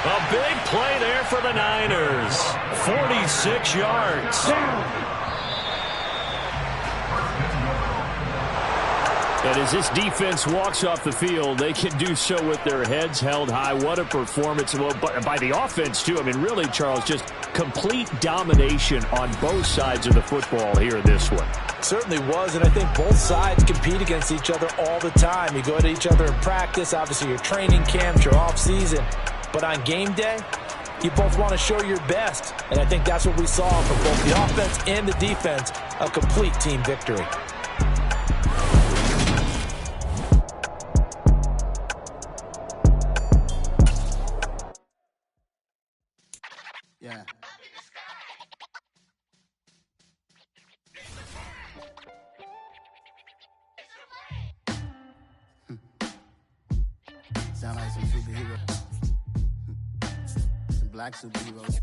A big play there for the Niners. 46 yards. And as this defense walks off the field, they can do so with their heads held high. What a performance. Well, by the offense, too. I mean, really, Charles, just complete domination on both sides of the football here in this one. Certainly was, and I think both sides compete against each other all the time. You go to each other in practice, obviously your training camps, your off-season. But on game day, you both want to show your best. And I think that's what we saw from both the offense and the defense, a complete team victory. Yeah. Sound like some superheroes. Some black superheroes.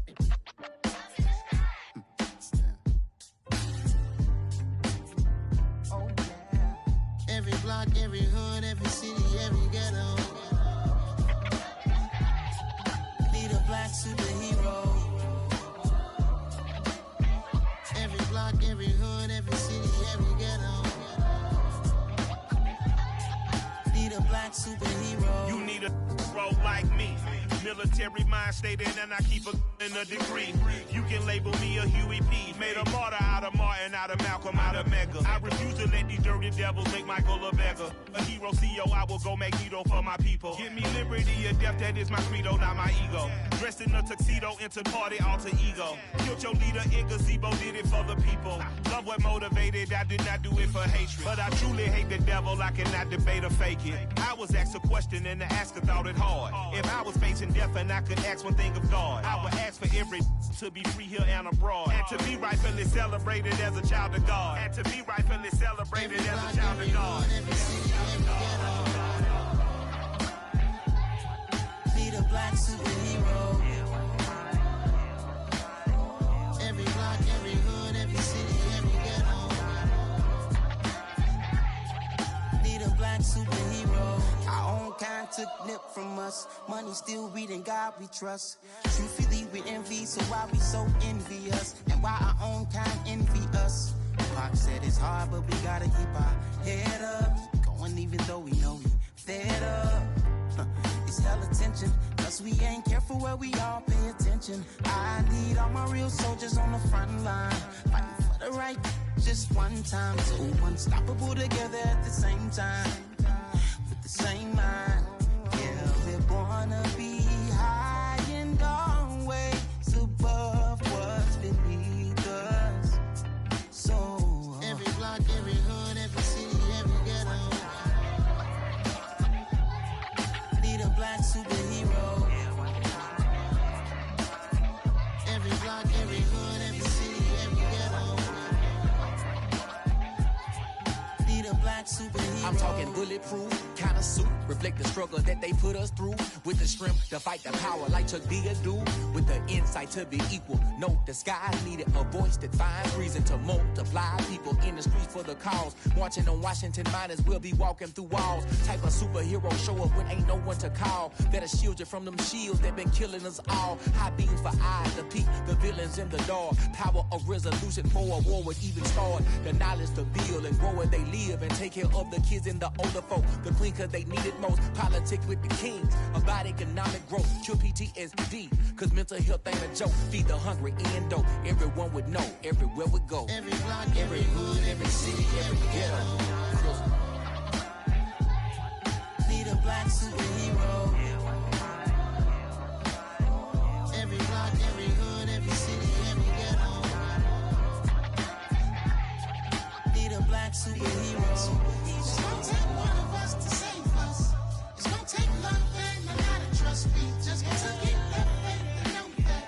Oh, yeah. Every block, every hood, every city, every ghetto. Need a black superhero. Every block, every hood, every city, every ghetto. Need a black superhero. You need a role like me. Military mind stated, and I keep in a degree. You can label me a Huey P. Made a martyr out of Martin, out of Malcolm, out of Mega. I refuse to let these dirty devils make Michael a beggar. A hero CEO, I will go Magneto for my people. Give me liberty or death, that is my credo, not my ego. Dressed in a tuxedo, into party, alter ego. Killed your leader in gazebo, did it for the people. Love what motivated, I did not do it for hatred. But I truly hate the devil, I cannot debate or fake it. I was asked a question and the asker thought it hard. If I was facing death and I could ask one thing of God, I would ask for every to be free here and abroad. And to be rightfully celebrated as a child of God. And to be rightfully celebrated as a child of God. Need a black superhero. Every block, every hood, every city, every ghetto. Need a black superhero. Our own kind took nip from us. Money still reading God we trust. Truthfully we envy, so why we so envious? And why our own kind envy us? Pac said it's hard, but we gotta keep our head up. Going even though we know we fed up. It's hella tension, cause we ain't careful where we all pay attention. I need all my real soldiers on the front line, fighting for the right just one time. So unstoppable together at the same time, with the same mind. Yeah, we're born to be high and always above what's beneath us. So every block, every hood, every city, every ghetto. Need a black superhero. Every block, every hood, every city, every ghetto. Need a black superhero. I'm talking bulletproof kind of suit, reflect the struggle that they put us through. With the strength to fight the power like Chuck D do. With the insight to be equal. No disguise needed, a voice that finds reason to multiply. People in the streets for the cause. Marching on Washington miners, we'll be walking through walls. Type of superhero show up when ain't no one to call. That'll shield you from them shields that been killing us all. High beams for eyes to peek the villains in the dark. Power of resolution for a war would even start. The knowledge to build and grow where they live and take care of the kids and the older folk. The clean cause they need it most. Politics with the kings. About economic growth. Cure PTSD. Cause mental health ain't a joke. Feed the hungry and dope. Everyone would know. Everywhere we go. Every block, every hood, every city, every ghetto. superhero. Every block, every hood, every city, every ghetto. Need a black superhero. It's gonna take one of us to save us. It's gonna take love and a lot of trust. We just got to get that faith and know that.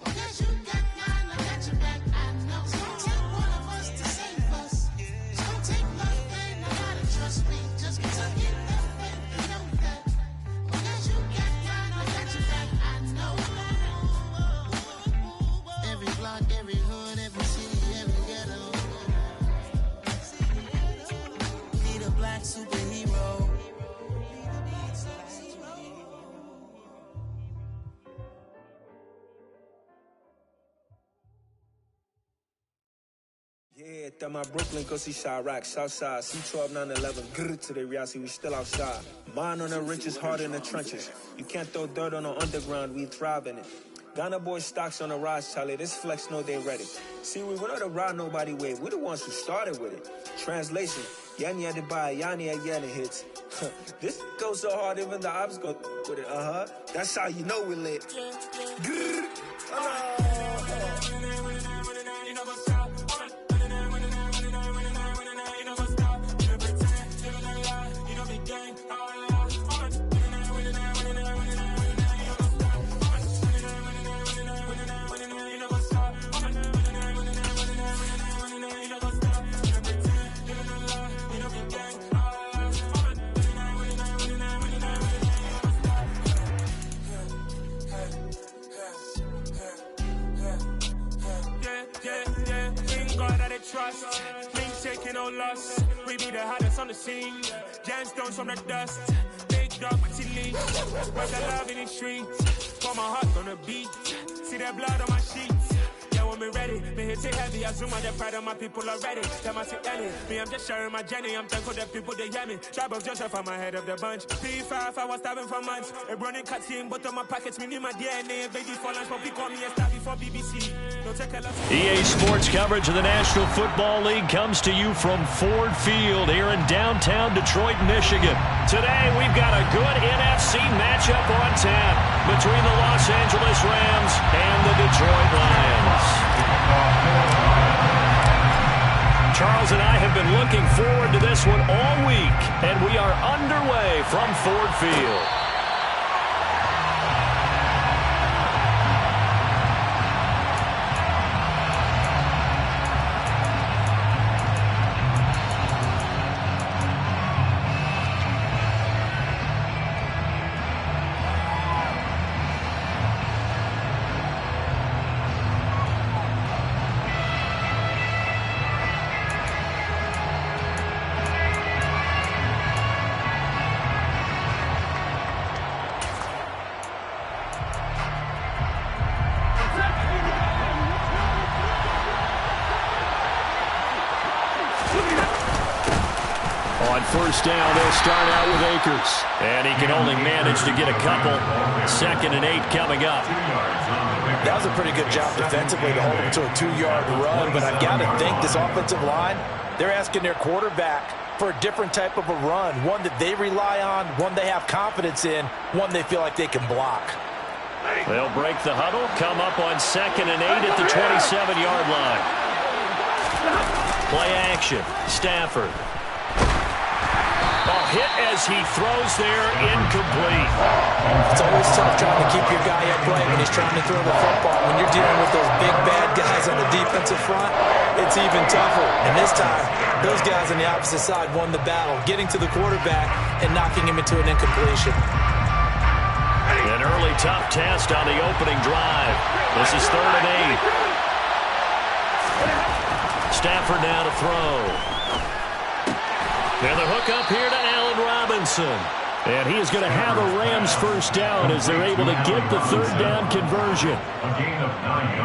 Oh, yes, you got mine, I got your back, I know. It's gonna take one of us to save us. It's gonna take love and a lot of trust. We just got to get that faith and know that. Oh, yes, you got mine, I got your back, I know. Every block, every hood, every city, every ghetto. Need a black superhero. Yeah, that my Brooklyn, go see Chirac, Southside, C12, 911, grr to the reality, we still outside. Mine on the riches, hard in the trenches. You can't throw dirt on the underground, we thrive in it. Ghana boys stocks on the rise, Charlie, this flex know they ready. See, we not a ride nobody wave, we the ones who started with it. Translation, Yanni had to buy, Yanni had Yanni hits. This goes so hard, even the ops go with it, That's how you know we lit. Grr. Trust, ain't taking no loss. We be the hottest on the scene. Gemstones from the dust. Big dog, leash. Where's the love in the streets? Put my heart on the beat. See that blood on my sheets. Yeah, when me ready, me hit it heavy. I zoom on the pride of my people already. Tell my Ellie, me I'm just sharing my journey. I'm thankful that people they hear me. Tribe of Joseph, I'm ahead of the bunch. P5, I was starving for months. A running cut in both of my pockets. Me need my DNA. Baby for lunch, but call me a star before BBC. Don't take a lot. EA Sports coverage of the National Football League comes to you from Ford Field here in downtown Detroit, Michigan. Today, we've got a good NFC matchup on tap between the Los Angeles Rams and the Detroit Lions. Charles and I have been looking forward to this one all week, and we are underway from Ford Field. First down, they'll start out with Akers. And he can only manage to get a couple. 2nd and 8 coming up. That was a pretty good job defensively to hold him to a 2-yard run, but I've got to think this offensive line, they're asking their quarterback for a different type of a run, one that they rely on, one they have confidence in, one they feel like they can block. They'll break the huddle, come up on 2nd and 8 at the 27-yard line. Play action, Stafford. Hit as he throws there, incomplete. It's always tough trying to keep your guy upright when he's trying to throw the football. When you're dealing with those big, bad guys on the defensive front, it's even tougher. And this time, those guys on the opposite side won the battle, getting to the quarterback and knocking him into an incompletion. An early tough test on the opening drive. This is 3rd and 8. Stafford now to throw. And the hook up here to Allen Robinson. And he is going to have a Rams first down as they're able to get the 3rd down conversion.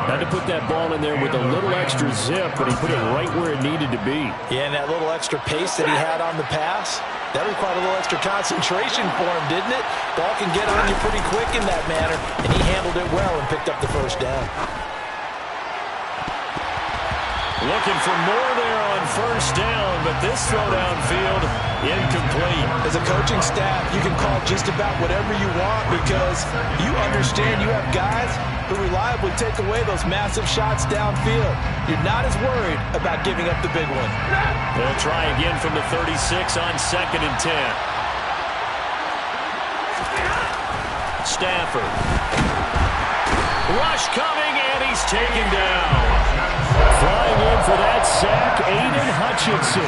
Had to put that ball in there with a little extra zip, but he put it right where it needed to be. Yeah, and that little extra pace that he had on the pass, that required a little extra concentration for him, didn't it? Ball can get on you pretty quick in that manner, and he handled it well and picked up the first down. Looking for more there on first down, but this throw downfield incomplete. As a coaching staff, you can call just about whatever you want because you understand you have guys who reliably take away those massive shots downfield. You're not as worried about giving up the big one. They'll try again from the 36 on 2nd and 10. Stafford. Rush coming, and he's taken down. Flying in for that sack, Aiden Hutchinson.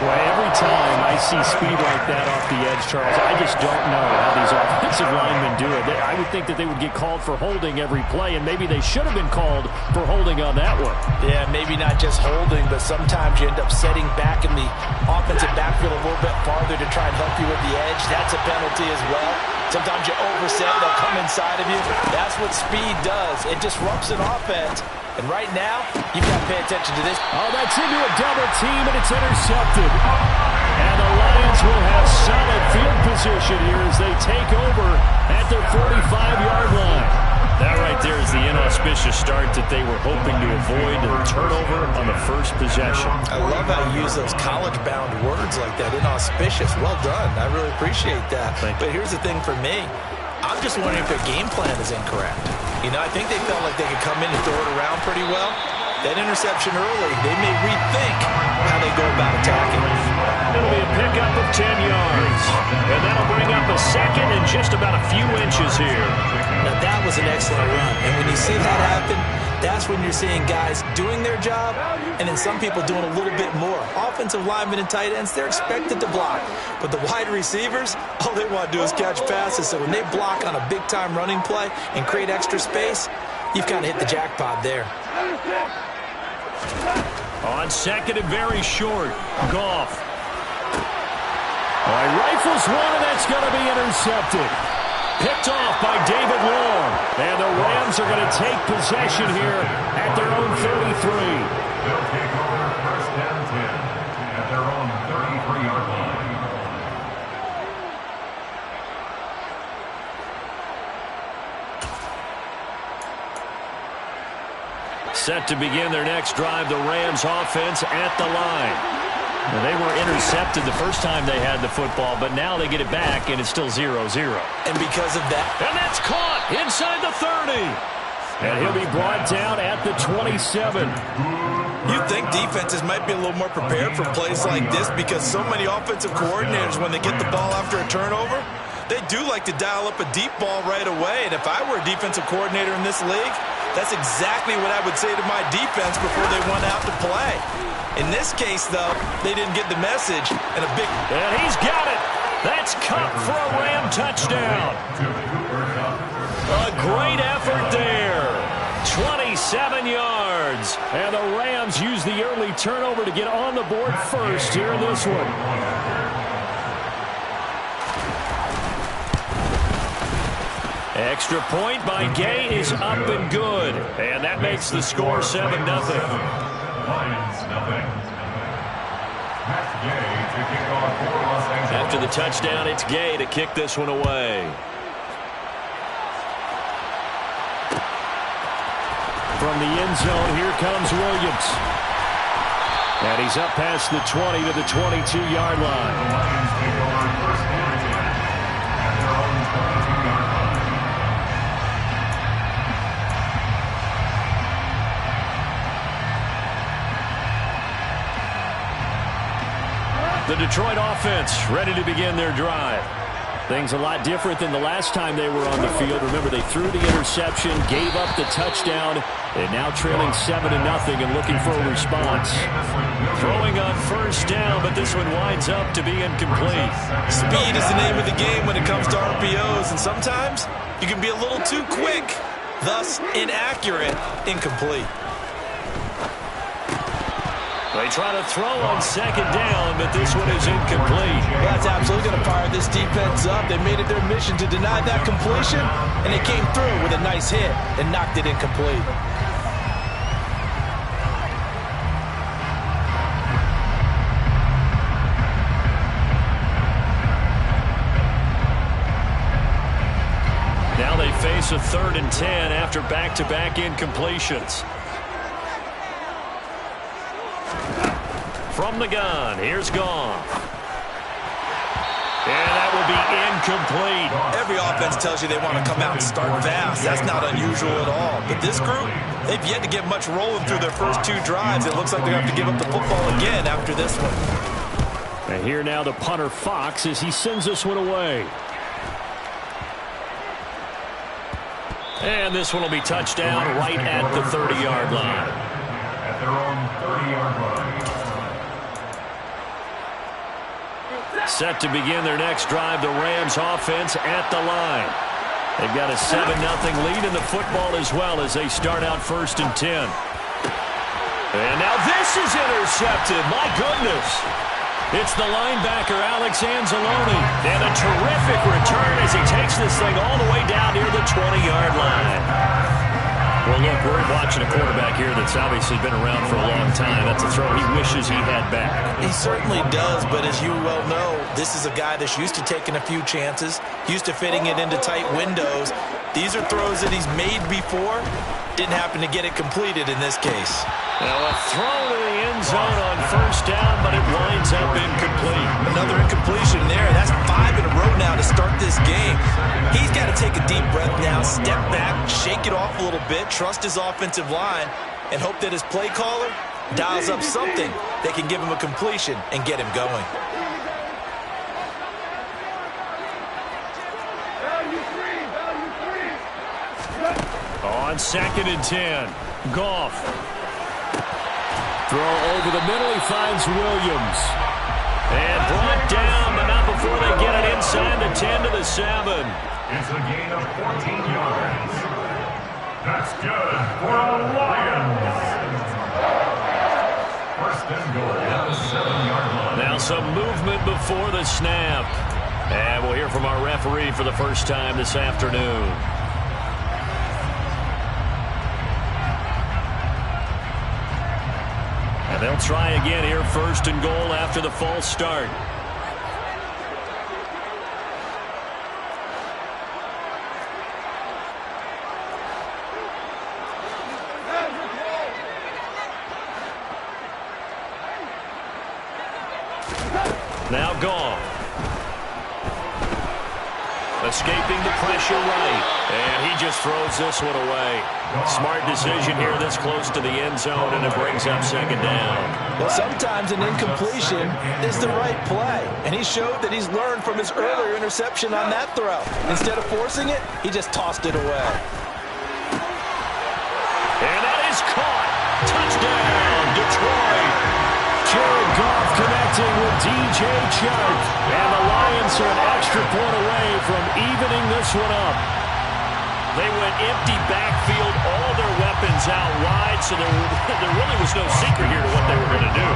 Well, every time I see speed like that off the edge, Charles, I just don't know how these offensive linemen do it. I would think that they would get called for holding every play, and maybe they should have been called for holding on that one. Yeah, maybe not just holding, but sometimes you end up setting back in the offensive backfield a little bit farther to try and help you with the edge. That's a penalty as well. Sometimes you overset, they'll come inside of you. That's what speed does. It disrupts an offense. And right now, you've got to pay attention to this. Oh, that's into a double team, and it's intercepted. And the Lions will have solid field position here as they take over at their 45-yard line. That right there is the inauspicious start that they were hoping to avoid, the turnover on the first possession. I love how you use those college-bound words like that, inauspicious. Well done. I really appreciate that. But here's the thing for me. I'm just wondering if their game plan is incorrect. You know, I think they felt like they could come in and throw it around pretty well. That interception early, they may rethink how they go about attacking. It'll be a pickup of 10 yards. And that'll bring up a second and just about a few inches here. Now, that was an excellent run. And when you see that happen, that's when you're seeing guys doing their job and then some people doing a little bit more. Offensive linemen and tight ends, they're expected to block. But the wide receivers, all they want to do is catch passes. So when they block on a big-time running play and create extra space, you've kind of hit the jackpot there. On 2nd and very short, Goff. All right, rifles one, and that's going to be intercepted. Picked off by David Long. And the Rams are going to take possession here at their own 33. They'll take over first and 10 at their own 33-yard line. Set to begin their next drive, the Rams offense at the line. Well, they were intercepted the first time they had the football, but now they get it back, and it's still 0-0. And because of that... And that's caught inside the 30. And he'll be brought down at the 27. You'd think defenses might be a little more prepared for plays like this because so many offensive coordinators, when they get the ball after a turnover, they do like to dial up a deep ball right away. And if I were a defensive coordinator in this league, that's exactly what I would say to my defense before they went out to play. In this case, though, they didn't get the message, and a big... And he's got it. That's Cup for a Ram touchdown. A great effort there. 27 yards. And the Rams use the early turnover to get on the board first here in this one. Extra point by Gay is up and good. And that makes the score 7-0. Lions, nothing. That's Gay to kick off for Los Angeles. After the touchdown, it's Gay to kick this one away. From the end zone, here comes Williams. And he's up past the 20 to the 22-yard line. The Lions take over first and 10 at their own 22-yard line. The Detroit offense ready to begin their drive. Things a lot different than the last time they were on the field. Remember, they threw the interception, gave up the touchdown, and now trailing 7-0 and looking for a response. Throwing on first down, but this one winds up to be incomplete. Speed is the name of the game when it comes to RPOs, and sometimes you can be a little too quick, thus inaccurate, incomplete. They try to throw on second down, but this one is incomplete. Well, that's absolutely going to fire this defense up. They made it their mission to deny that completion, and they came through with a nice hit and knocked it incomplete. Now they face a 3rd and 10 after back-to-back incompletions. From the gun, here's Goff. And that will be incomplete. Every offense tells you they want to come out and start fast. That's not unusual at all. But this group, they've yet to get much rolling through their first 2 drives. It looks like they're going to have to give up the football again after this one. And here now the punter Fox as he sends this one away. And this one will be touchdown right at the 30-yard line. At their own 30-yard line. Set to begin their next drive, the Rams offense at the line. They've got a 7-0 lead in the football as well as they start out 1st and 10. And now this is intercepted. My goodness. It's the linebacker, Alex Anzalone. And a terrific return as he takes this thing all the way down near the 20-yard line. Well, look, we're watching a quarterback here that's obviously been around for a long time. That's a throw he wishes he had back. He certainly does, but as you well know, this is a guy that's used to taking a few chances, used to fitting it into tight windows. These are throws that he's made before. Didn't happen to get it completed in this case. Now a throw to the end zone on 1st down, but it winds up incomplete. Another incompletion there. That's 5 in a row now to start this game. He's got to take a deep breath now, step back, shake it off a little bit, trust his offensive line, and hope that his play caller dials up something that can give him a completion and get him going. On 2nd and 10, Goff. Throw over the middle, he finds Williams. And brought down, but not before they get it inside the 10 to the 7. It's a gain of 14 yards. That's good for the Lions. 1st and goal at the 7-yard line. Now some movement before the snap. And we'll hear from our referee for the first time this afternoon. And they'll try again here, 1st and goal after the false start. Now Goff. Escaping the pressure right. And he just throws this one away. Smart decision here this close to the end zone, and it brings up 2nd down. Well, sometimes an incompletion is the right play. And he showed that he's learned from his earlier interception on that throw. Instead of forcing it, he just tossed it away. And that is caught. Touchdown, Detroit. Jared Goff connecting with DJ Chark. And the Lions are an extra point away from evening this one up. They went empty backfield, all their weapons out wide, so there really was no secret here to what they were going to do.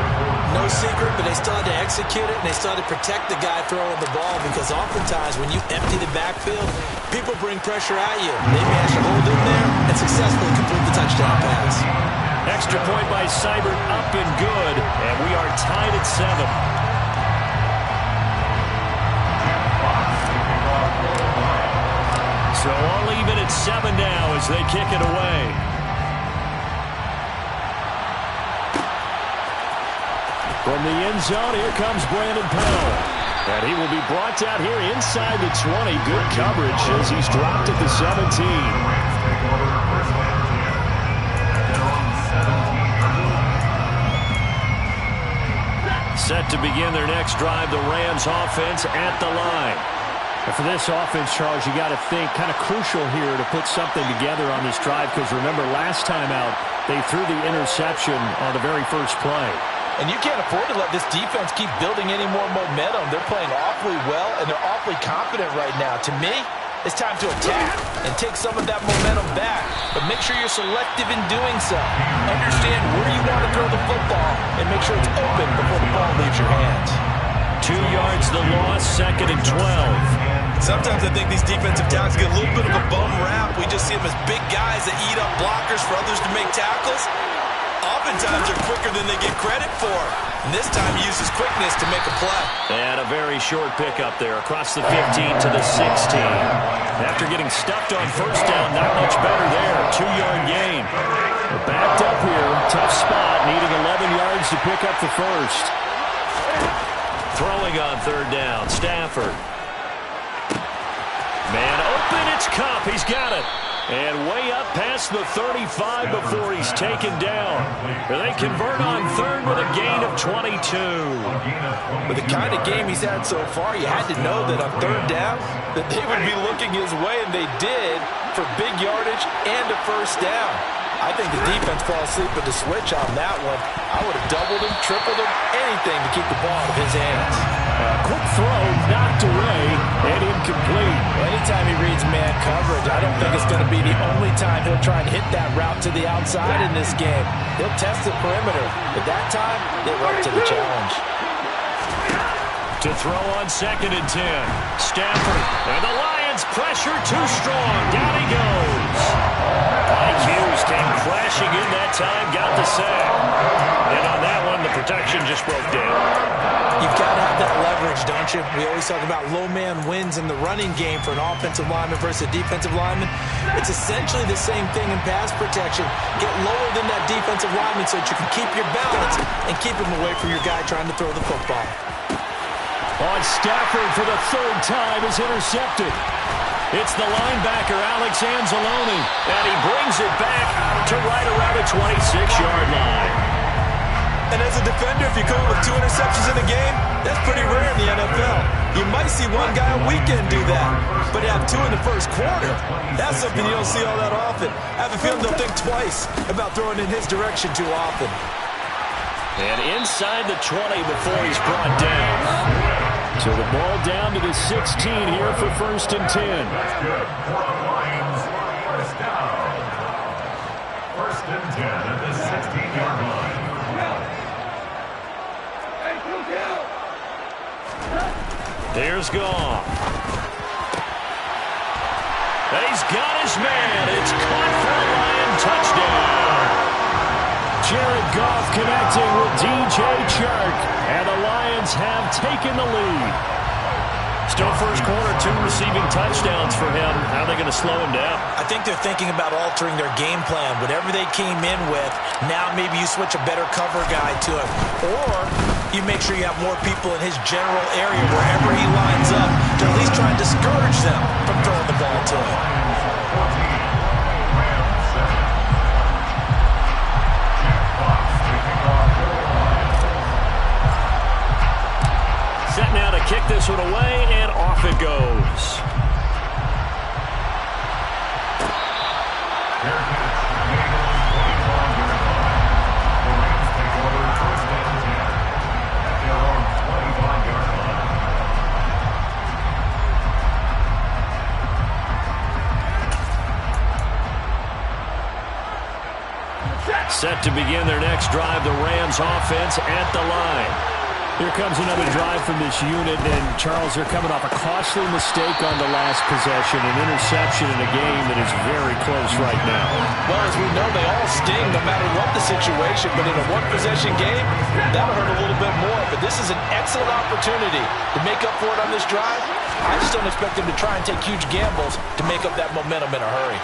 No secret, but they still had to execute it, and they still had to protect the guy throwing the ball, because oftentimes when you empty the backfield, people bring pressure at you. They managed to hold in there and successfully complete the touchdown pass. Extra point by Seibert, up and good, and we are tied at 7. So all even at 7 now as they kick it away. From the end zone, here comes Brandon Powell. And he will be brought down here inside the 20. Good coverage as he's dropped at the 17. Set to begin their next drive, the Rams offense at the line. And for this offense, Charles, you got to think kind of crucial here to put something together on this drive, because remember last time out they threw the interception on the very first play. And you can't afford to let this defense keep building any more momentum. They're playing awfully well, and they're awfully confident right now. To me, it's time to attack and take some of that momentum back. But make sure you're selective in doing so. Understand where you want to throw the football and make sure it's open before the ball leaves your hands. 2 yards the loss, 2nd and 12. Sometimes I think these defensive tackles get a little bit of a bum rap. We just see them as big guys that eat up blockers for others to make tackles. Oftentimes they're quicker than they get credit for. And this time he uses quickness to make a play. And a very short pickup there across the 15 to the 16. After getting stuffed on 1st down, not much better there. 2-yard gain. They're backed up here. Tough spot, needing 11 yards to pick up the first. Throwing on third down, Stafford. Man open, it's Kupp. He's got it. And way up past the 35 before he's taken down. They convert on third with a gain of 22. With the kind of game he's had so far, you had to know that on third down that they would be looking his way, and they did, for big yardage and a first down. I think the defense fell asleep with the switch on that one. I would have doubled him, tripled him, anything to keep the ball out of his hands. Quick throw, knocked away, and incomplete. Anytime he reads man coverage, I don't think it's going to be the only time he'll try and hit that route to the outside in this game. He'll test the perimeter, but that time, they went to the challenge. To throw on 2nd and 10. Stafford, and the Lions pressure too strong. Down he goes. Mike Hughes came crashing in that time, got the sack. And on that one, the protection just broke down. You've got to have that leverage, don't you? We always talk about low man wins in the running game for an offensive lineman versus a defensive lineman. It's essentially the same thing in pass protection. Get lower than that defensive lineman so that you can keep your balance and keep him away from your guy trying to throw the football. On Stafford for the third time is intercepted. It's the linebacker, Alex Anzalone, and he brings it back to right around the 26-yard line. And as a defender, if you come with 2 interceptions in a game, that's pretty rare in the NFL. You might see one guy a weekend do that, but to have 2 in the first quarter, that's something you don't see all that often. I have a feeling they'll think twice about throwing in his direction too often. And inside the 20 before he's brought down. So the ball down to the 16 here for 1st and 10. That's good. For the Lions, first down. 1st and 10 at the 16-yard line. There's Goff. He's got his man. It's caught for a Lion touchdown. Jared Goff connecting with DJ Chark, and the Lions have taken the lead. Still first quarter, 2 receiving touchdowns for him. How are they going to slow him down? I think they're thinking about altering their game plan. Whatever they came in with, now maybe you switch a better cover guy to him. Or you make sure you have more people in his general area wherever he lines up to at least try and discourage them from throwing the ball to him. Set now to kick this one away, and off it goes. Set to begin their next drive, the Rams offense at the line. Here comes another drive from this unit, and Charles, they're coming off a costly mistake on the last possession, an interception in a game that is very close right now. Well, as we know, they all sting no matter what the situation, but in a one-possession game, that'll hurt a little bit more. But this is an excellent opportunity to make up for it on this drive. I just don't expect them to try and take huge gambles to make up that momentum in a hurry.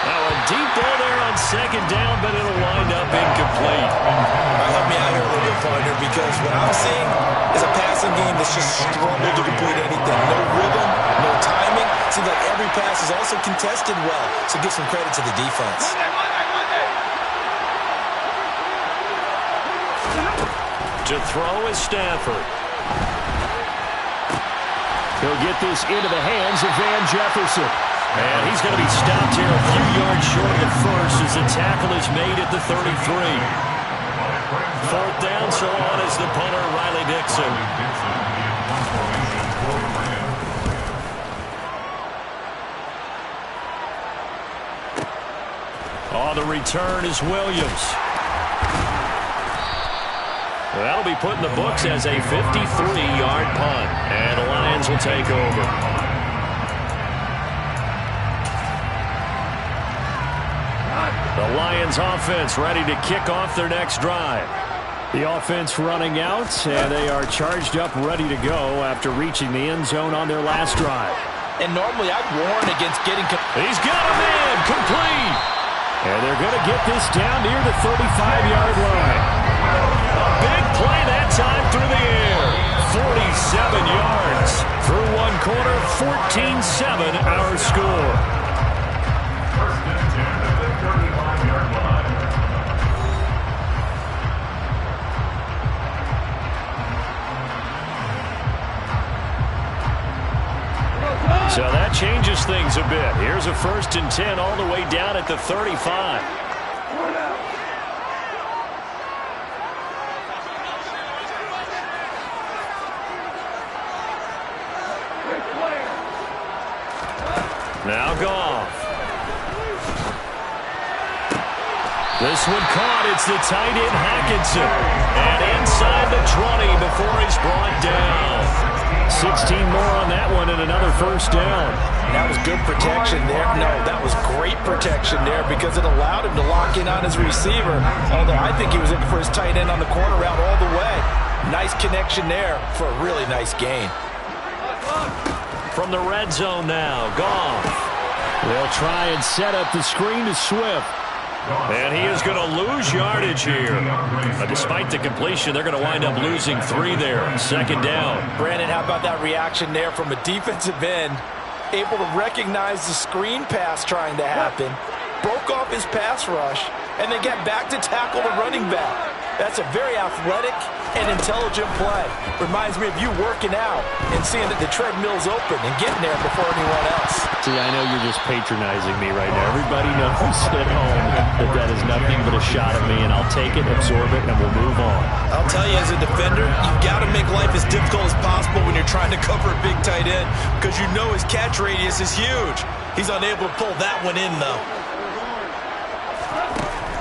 Now a deep ball there on 2nd down, but it'll wind up incomplete. Help me out here a little bit, partner, because what I'm seeing is a passing game that's just struggled to complete anything. No rhythm, no timing. Seems like every pass is also contested well, so give some credit to the defense. To throw is Stafford. He'll get this into the hands of Van Jefferson. And he's going to be stopped here a few yards short of the first as the tackle is made at the 33. 4th down, so on is the punter, Riley Dixon. On the return is Williams. That'll be put in the books as a 53-yard punt. And the Lions will take over. The Lions offense ready to kick off their next drive. The offense running out, and they are charged up, ready to go after reaching the end zone on their last drive. And normally I'd warn against getting... He's got a man, complete. And they're going to get this down near the 35-yard line. 14-7 our score. First and 10 at the 35-yard line. So that changes things a bit. Here's a 1st and 10 all the way down at the 35. Now Goff. This one caught. It's the tight end Hackinson. And inside the 20 before he's brought down. 16 more on that one and another 1st down. That was good protection there. No, that was great protection there because it allowed him to lock in on his receiver. Although I think he was looking for his tight end on the corner route all the way. Nice connection there for a really nice gain. From the red zone now, Goff. They'll try and set up the screen to Swift. And he is going to lose yardage here. Despite the completion, they're going to wind up losing 3 there. 2nd down. Brandon, how about that reaction there from a defensive end? Able to recognize the screen pass trying to happen. Broke off his pass rush. And then get back to tackle the running back. That's a very athletic and intelligent play. Reminds me of you working out and seeing that the treadmill's open and getting there before anyone else. See, I know you're just patronizing me right now. Everybody knows at home that is nothing but a shot at me, and I'll take it, absorb it, and we'll move on. I'll tell you, as a defender, you've got to make life as difficult as possible when you're trying to cover a big tight end because you know his catch radius is huge. He's unable to pull that one in, though.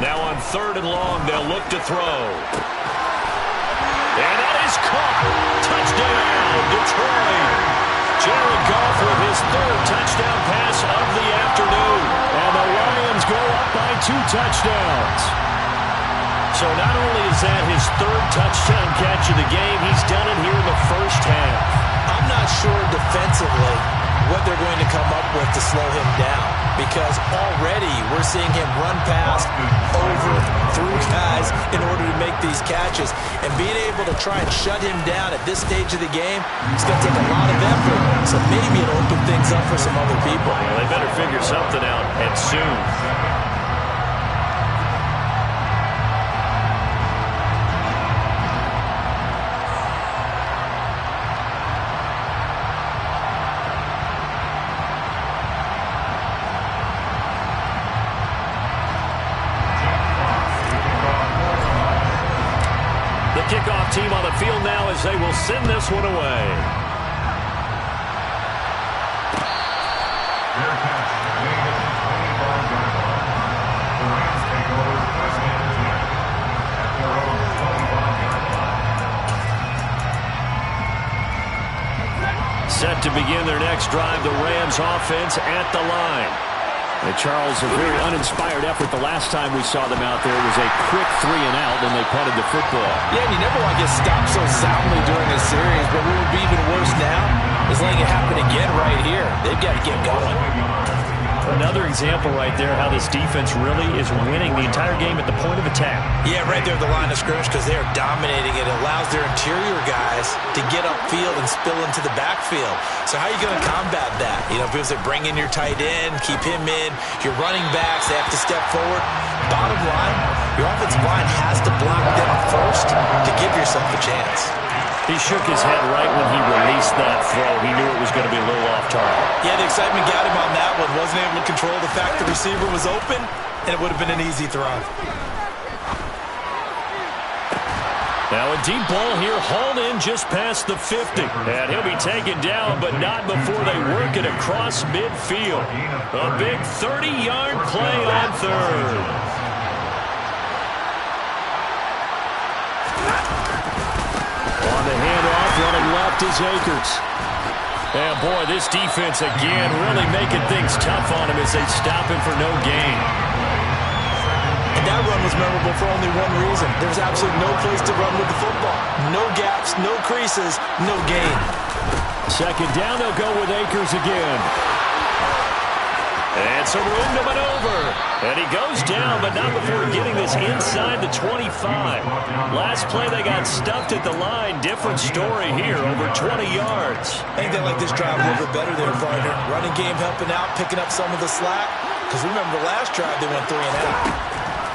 Now on 3rd and long, they'll look to throw. And that is caught. Touchdown, Detroit. Jared Goff with his 3rd touchdown pass of the afternoon. And the Lions go up by 2 touchdowns. So not only is that his 3rd touchdown catch of the game, he's done it here in the 1st half. I'm not sure defensively what they're going to come up with to slow him down because already we're seeing him run past, over, through guys in order to make these catches. And being able to try and shut him down at this stage of the game, it's going to take a lot of effort. So maybe it'll open things up for some other people. Well, they better figure something out, and soon. Kickoff team on the field now as they will send this one away. Set to begin their next drive, the Rams offense at the line. And Charles, a very uninspired effort the last time we saw them out there. It was a quick 3 and out, and they punted the football. Yeah, and you never want to get stopped so soundly during a series, but what would be even worse now is letting it happen again right here. They've got to get going. Another example right there how this defense really is winning the entire game at the point of attack. Yeah, right there at the line of scrimmage because they are dominating it. It allows their interior guys to get upfield and spill into the backfield. So how are you going to combat that? You know, because they bring in your tight end, keep him in. Your running backs, they have to step forward. Bottom line, your offensive line has to block them first to give yourself a chance. He shook his head right when he released that throw. He knew it was going to be a little off target. Yeah, the excitement got him on that one. Wasn't able to control the fact the receiver was open, and it would have been an easy throw. Now a deep ball here, hauled in just past the 50. And he'll be taken down, but not before they work it across midfield. A big 30-yard play on 3rd. On the handoff, running left is Akers. And boy, this defense again really making things tough on him as they stop him for no gain. And that run was memorable for only one reason. There's absolutely no place to run with the football. No gaps, no creases, no gain. 2nd down, they'll go with Akers again. And some room to maneuver. And he goes down, but not before getting this inside the 25. Last play, they got stuffed at the line. Different story here, over 20 yards. I think they like this drive a little bit better there, partner. Running game helping out, picking up some of the slack. Because remember, the last drive, they went 3 and out.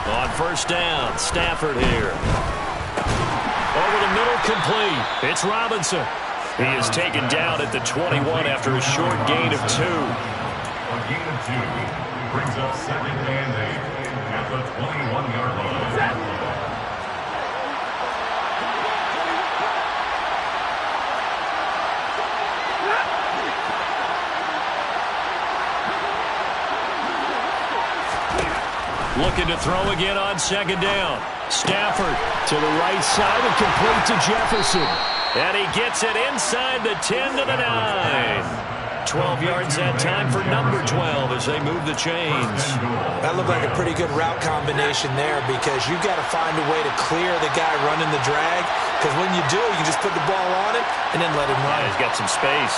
On first down, Stafford here. Over the middle, complete. It's Robinson. He is taken down at the 21 after a short gain of 2. A gain of 2 brings up 2nd and 8 at the 21-yard line. Looking to throw again on 2nd down. Stafford to the right side and complete to Jefferson. And he gets it inside the 10 to the 9. 12 yards that time for number 12 as they move the chains. That looked like a pretty good route combination there because you've got to find a way to clear the guy running the drag. Because when you do, you just put the ball on him and then let him run. He's got some space.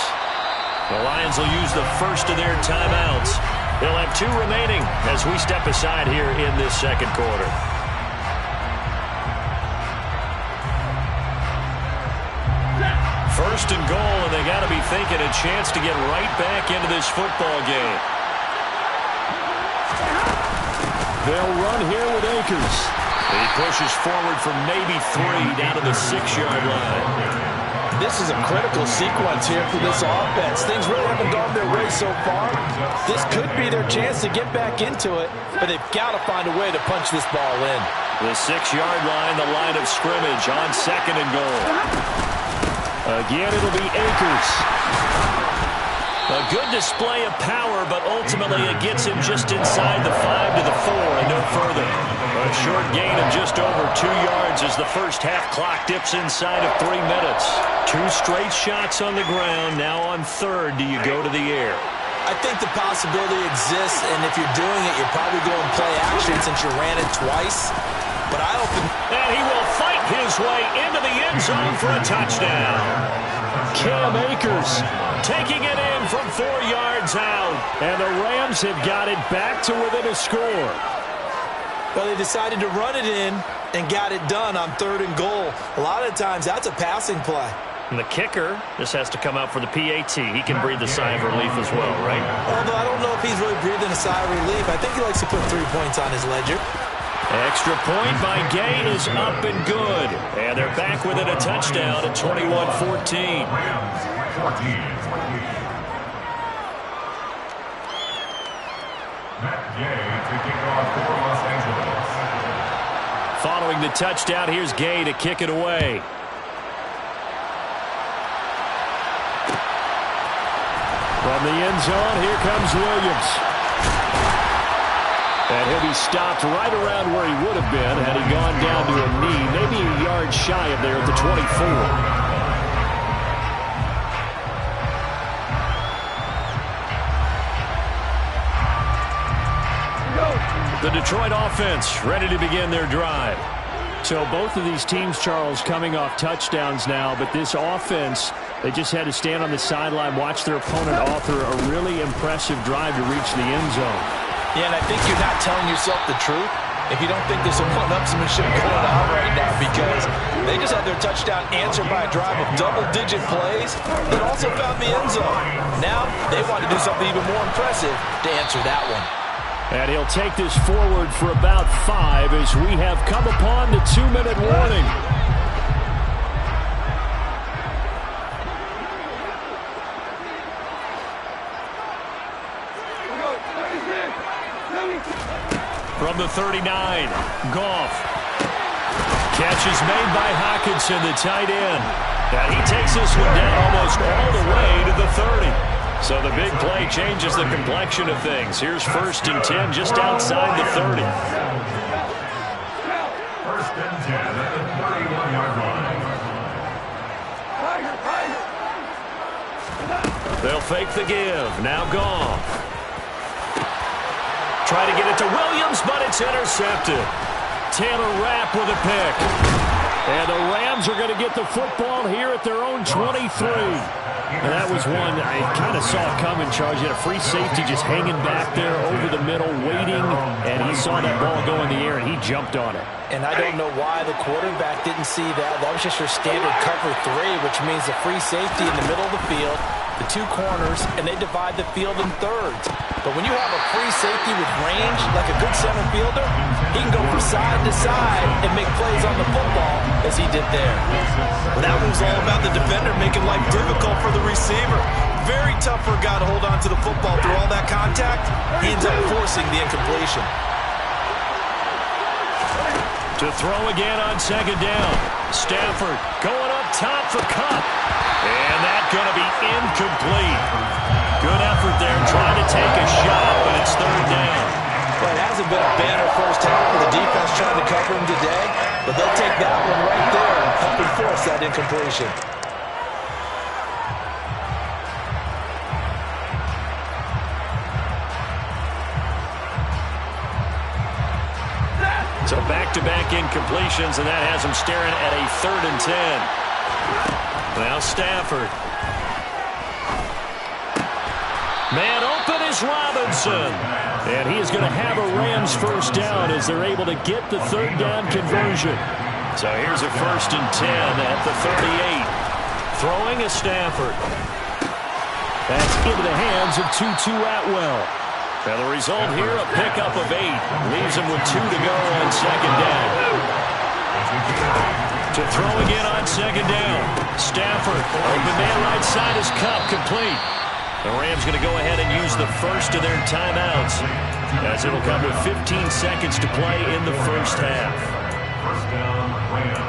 The Lions will use the first of their timeouts. They'll have 2 remaining as we step aside here in this second quarter. First and goal, and they got to be thinking a chance to get right back into this football game. They'll run here with Akers. He pushes forward from maybe 3 down to the 6-yard line. This is a critical sequence here for this offense. Things really haven't gone their way so far. This could be their chance to get back into it, but they've got to find a way to punch this ball in. The 6-yard line, the line of scrimmage on 2nd and goal. Again, it'll be Akers. A good display of power, but ultimately it gets him just inside the 5 to the 4 and no further. A short gain of just over 2 yards as the first half clock dips inside of 3 minutes. 2 straight shots on the ground. Now on 3rd, do you go to the air? I think the possibility exists, and if you're doing it, you're probably going to play action since you ran it twice. But and he will fight his way into the end zone for a touchdown. Cam Akers taking it in from 4 yards out. And the Rams have got it back to within a score. Well, they decided to run it in and got it done on 3rd and goal. A lot of times, that's a passing play. And the kicker just has to come out for the PAT. He can breathe a sigh of relief as well, right? Although I don't know if he's really breathing a sigh of relief. I think he likes to put 3 points on his ledger. Extra point by Gain is up and good. And they're back within a touchdown at 21-14. Following the touchdown, here's Gay to kick it away. From the end zone, here comes Williams. And he'll be stopped right around where he would have been had he gone down to a knee, maybe a yard shy of there at the 24. The Detroit offense ready to begin their drive. So both of these teams, Charles, coming off touchdowns now, but this offense, they just had to stand on the sideline, watch their opponent author a really impressive drive to reach the end zone. Yeah, and I think you're not telling yourself the truth if you don't think there's some one-upsmanship going on right now, because they just had their touchdown answered by a drive of double-digit plays that also found the end zone. Now they want to do something even more impressive to answer that one. And he'll take this forward for about 5 as we have come upon the 2-minute warning. From the 39, Goff. Catch is made by Hockenson, the tight end. And he takes this one down almost all the way to the 30. So the big play changes the complexion of things. Here's 1st and 10 just outside the 30. 1st and 10 at the 31-yard line. They'll fake the give. Now Goff. Try to get it to Williams, but it's intercepted. Taylor Rapp with a pick. And the Rams are going to get the football here at their own 23. And that was one I kind of saw coming, Charles. You had a free safety just hanging back there over the middle, waiting, and he saw that ball go in the air, and he jumped on it. And I don't know why the quarterback didn't see that. That was just your standard cover 3, which means the free safety in the middle of the field, the 2 corners, and they divide the field in thirds. But when you have a free safety with range, like a good center fielder, he can go from side to side and make plays on the football as he did there. Well, that was all about the defender making life difficult for the receiver. Very tough for a guy to hold on to the football through all that contact. He ends up forcing the incompletion. To throw again on second down. Stafford going up top for Cup. And that's going to be incomplete. Good effort there trying to take a shot, but it's third down. Well, it hasn't been a banner first half for the defense trying to cover him today, but they'll take that one right there and help him force that incompletion. So back-to-back incompletions, and that has him staring at a 3rd and 10. Now Stafford. Man open is Robinson. And he is going to have a Rams first down as they're able to get the 3rd down conversion. So here's a 1st and 10 at the 38. Throwing is Stafford. That's into the hands of Tutu Atwell. And the result here, a pickup of 8. Leaves him with 2 to go on second down. To throw again on second down. Stafford, open man right side is Cup, complete. The Rams going to go ahead and use the first of their timeouts, as it'll come with 15 seconds to play in the first half. First down, Rams.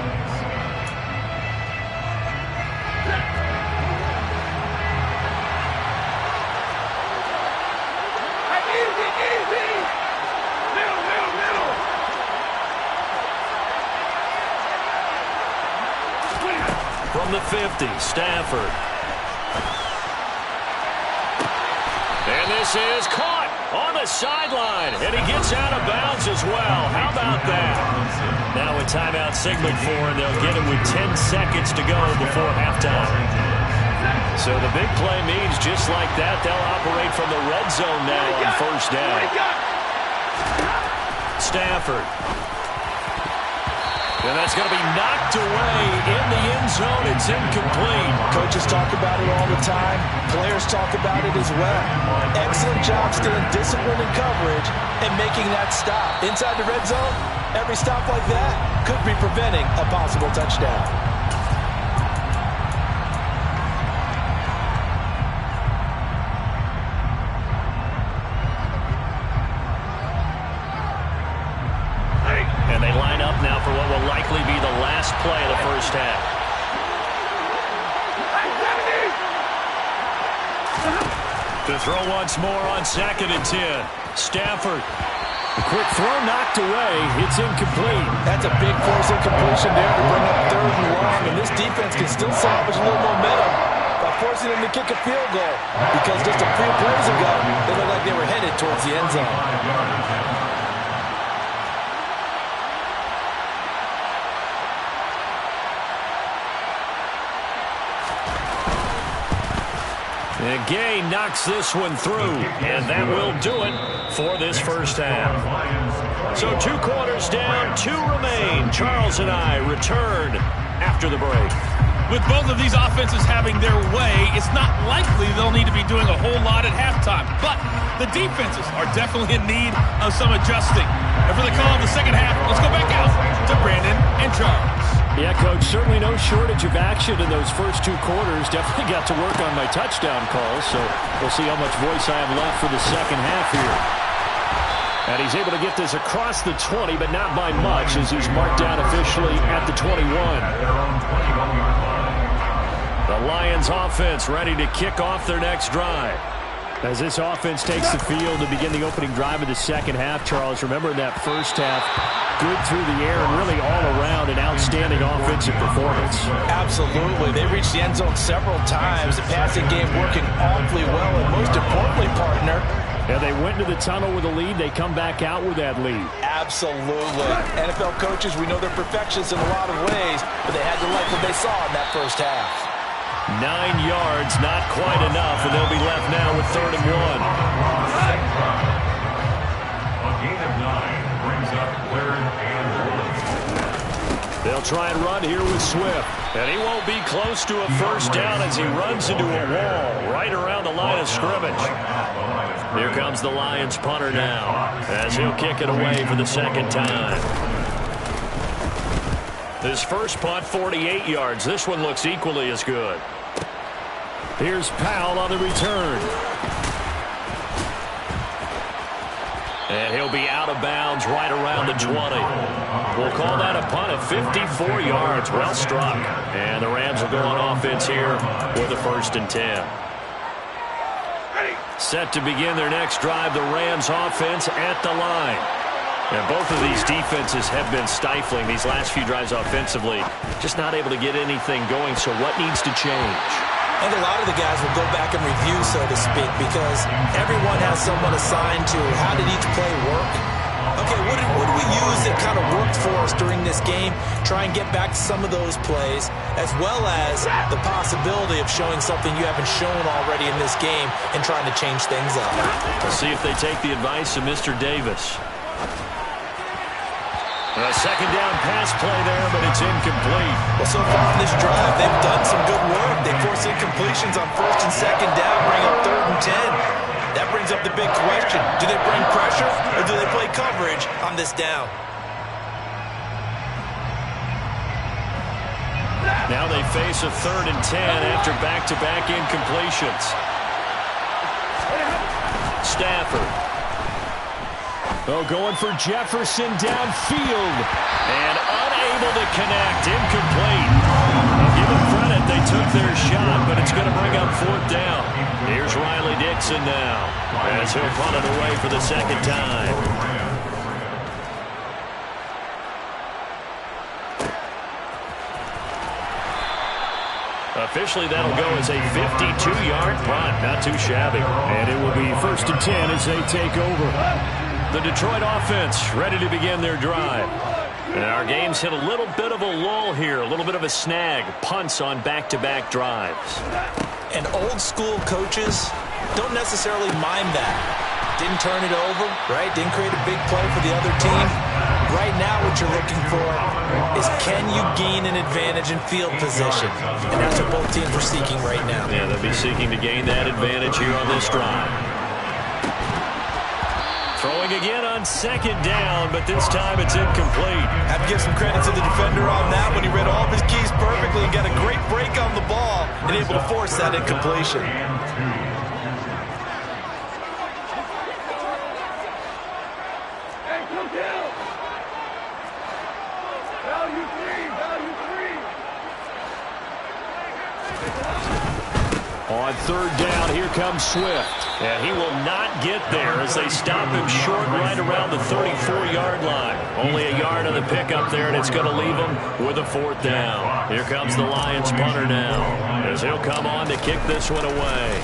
From the 50, Stafford. And this is caught on the sideline, and he gets out of bounds as well. How about that? Now a timeout signaled for, and they'll get him with 10 seconds to go before halftime. So the big play means just like that, they'll operate from the red zone now on first down. Stafford. And that's going to be knocked away in the end zone. It's incomplete. Coaches talk about it all the time. Players talk about it as well. Excellent job staying disciplined in coverage and making that stop. Inside the red zone, every stop like that could be preventing a possible touchdown. And they line up now for what will likely be the last play of the first half. To throw once more on second and 10. Stafford. A quick throw knocked away. It's incomplete. That's a big force incompletion there to bring up 3rd and long. And this defense can still salvage a little momentum by forcing them to kick a field goal. Because just a few plays ago, they looked like they were headed towards the end zone. And Gay knocks this one through, and that will do it for this first half. So 2 quarters down, 2 remain. Charles and I return after the break. With both of these offenses having their way, it's not likely they'll need to be doing a whole lot at halftime. But the defenses are definitely in need of some adjusting. And for the call of the second half, let's go back out to Brandon and Charles. Yeah, Coach, certainly no shortage of action in those first 2 quarters. Definitely got to work on my touchdown calls, so we'll see how much voice I have left for the second half here. And he's able to get this across the 20, but not by much, as he's marked down officially at the 21. The Lions offense ready to kick off their next drive. As this offense takes the field to begin the opening drive of the second half, Charles, remember in that first half, good through the air and really all around an outstanding offensive performance. Absolutely. They reached the end zone several times. The passing game working awfully well. And most importantly, partner, And they went into the tunnel with a lead. They come back out with that lead. Absolutely. NFL coaches, we know they're perfectionists in a lot of ways, but they had to like what they saw in that first half. 9 yards, not quite enough, and they'll be left now with 3rd and 1. A gain of 9 brings up 3rd and 1. They'll try and run here with Swift. And he won't be close to a first down as he runs into a wall right around the line of scrimmage. Here comes the Lions punter now as he'll kick it away for the second time. His first punt, 48 yards. This one looks equally as good. Here's Powell on the return. And he'll be out of bounds right around the 20. We'll call that a punt of 54 yards. Well struck. And the Rams will go on offense here with a 1st and 10. Set to begin their next drive, the Rams offense at the line. And both of these defenses have been stifling these last few drives offensively. Just not able to get anything going, so what needs to change? I think a lot of the guys will go back and review, so to speak, because everyone has someone assigned to how did each play work. Okay, what did we use that kind of worked for us during this game? Try and get back to some of those plays, as well as the possibility of showing something you haven't shown already in this game and trying to change things up. Let's see if they take the advice of Mr. Davis. A second down pass play there, but it's incomplete. Well, so far in this drive, they've done some good work. They force incompletions on 1st and 2nd down, bring up 3rd and 10. That brings up the big question. Do they bring pressure or do they play coverage on this down? Now they face a 3rd and 10 after back-to-back incompletions. Stafford. Oh, going for Jefferson downfield. And unable to connect. Incomplete. I'll give them credit. They took their shot, but it's going to bring up 4th down. Here's Riley Dixon now as he'll punt it away for the second time. Officially, that'll go as a 52-yard punt. Not too shabby. And it will be 1st and 10 as they take over. The Detroit offense ready to begin their drive. And our game's hit a little bit of a lull here, a little bit of a snag. Punts on back-to-back drives. And old-school coaches don't necessarily mind that. Didn't turn it over, right? Didn't create a big play for the other team. Right now what you're looking for is can you gain an advantage in field position? And that's what both teams are seeking right now. Yeah, they'll be seeking to gain that advantage here on this drive. Throwing again on 2nd down, but this time it's incomplete. Have to give some credit to the defender on that when he read all of his keys perfectly and got a great break on the ball and able to force that incompletion. On 3rd down, here comes Swift. And he will not get there as they stop him short right around the 34-yard line. Only a yard on the pickup there, and it's going to leave him with a 4th down. Here comes the Lions punter now as he'll come on to kick this one away.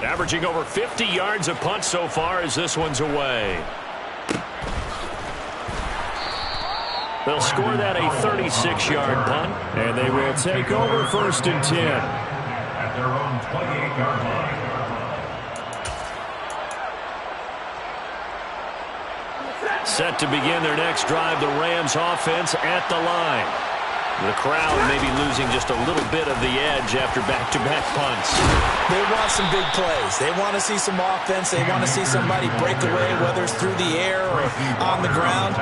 Averaging over 50 yards a punt so far as this one's away. They'll score that a 36-yard punt. And they will take over 1st and 10. At their own 28-yard line. Set to begin their next drive, the Rams offense at the line. The crowd may be losing just a little bit of the edge after back-to-back punts. They want some big plays. They want to see some offense. They want to see somebody break away, whether it's through the air or on the ground.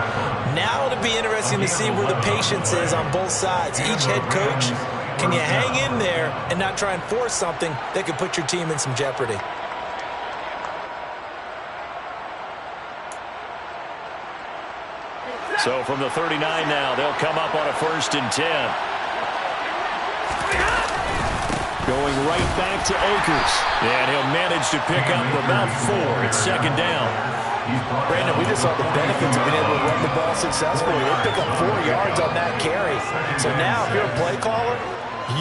Now it'll be interesting to see where the patience is on both sides. Each head coach, can you hang in there and not try and force something that could put your team in some jeopardy? So from the 39 now, they'll come up on a 1st and 10. Going right back to Akers. And he'll manage to pick up about 4. It's 2nd down. Brandon, we just saw the benefits of being able to run the ball successfully. They pick up 4 yards on that carry. So now, if you're a play caller,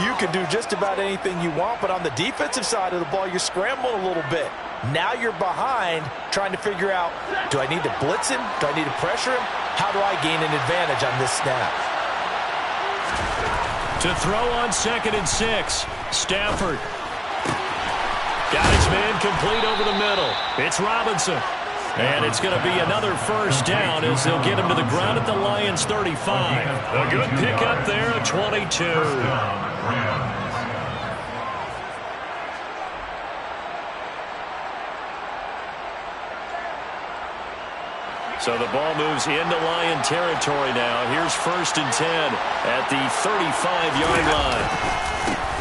You can do just about anything you want, but on the defensive side of the ball, you're scrambling a little bit. Now you're behind, trying to figure out, do I need to blitz him? Do I need to pressure him? How do I gain an advantage on this snap? To throw on 2nd and 6, Stafford. Got his man complete over the middle. It's Robinson. And it's going to be another first down as they'll get him to the ground at the Lions' 35. A good pickup there at 22. So the ball moves into Lion territory now. Here's 1st and 10 at the 35-yard line.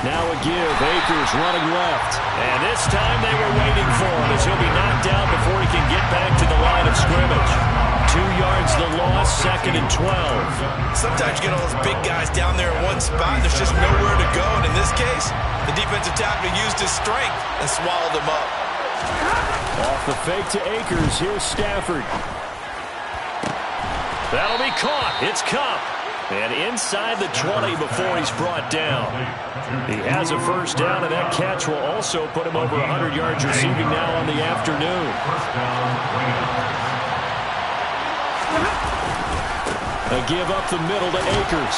Now a give. Akers running left. And this time they were waiting for him as he'll be knocked down before he can get back to the line of scrimmage. 2 yards the loss, 2nd and 12. Sometimes you get all those big guys down there in one spot, and there's just nowhere to go. And in this case, the defensive tackle used his strength and swallowed him up. Off the fake to Akers. Here's Stafford. That'll be caught. It's Kupp. And inside the 20 before he's brought down. He has a first down, and that catch will also put him over 100 yards receiving now on the afternoon. A give up the middle to Akers.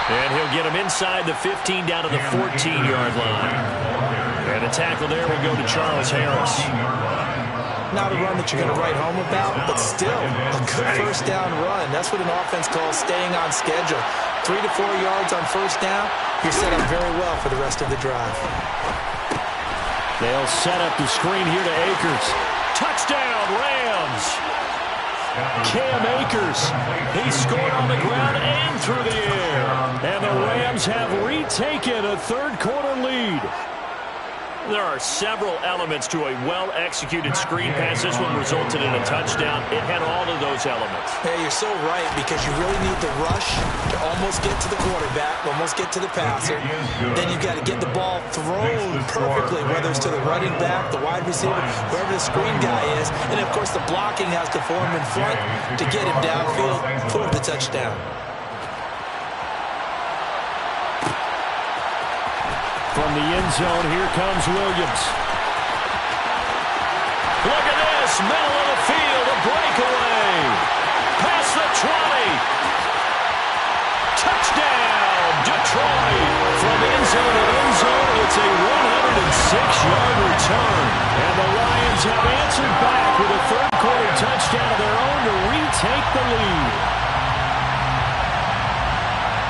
And he'll get him inside the 15 down to the 14-yard line. And a tackle there will go to Charles Harris. Not a run that you're going to write home about, but still a good first down run. That's what an offense calls staying on schedule. 3 to 4 yards on first down, you're set up very well for the rest of the drive. They'll set up the screen here to Akers. Touchdown, Rams! Cam Akers, he scored on the ground and through the air. And the Rams have retaken a third-quarter lead. There are several elements to a well-executed screen pass. This one resulted in a touchdown. It had all of those elements. Hey, you're so right, because you really need the rush to almost get to the quarterback, almost get to the passer. Then you've got to get the ball thrown perfectly, whether it's to the running back, the wide receiver, wherever the screen guy is. And, of course, the blocking has to form in front to get him downfield for the touchdown. From the end zone, here comes Williams. Look at this, middle of the field, a breakaway. Past the 20. Touchdown, Detroit. From end zone to end zone, it's a 106-yard return. And the Lions have answered back with a third-quarter touchdown of their own to retake the lead.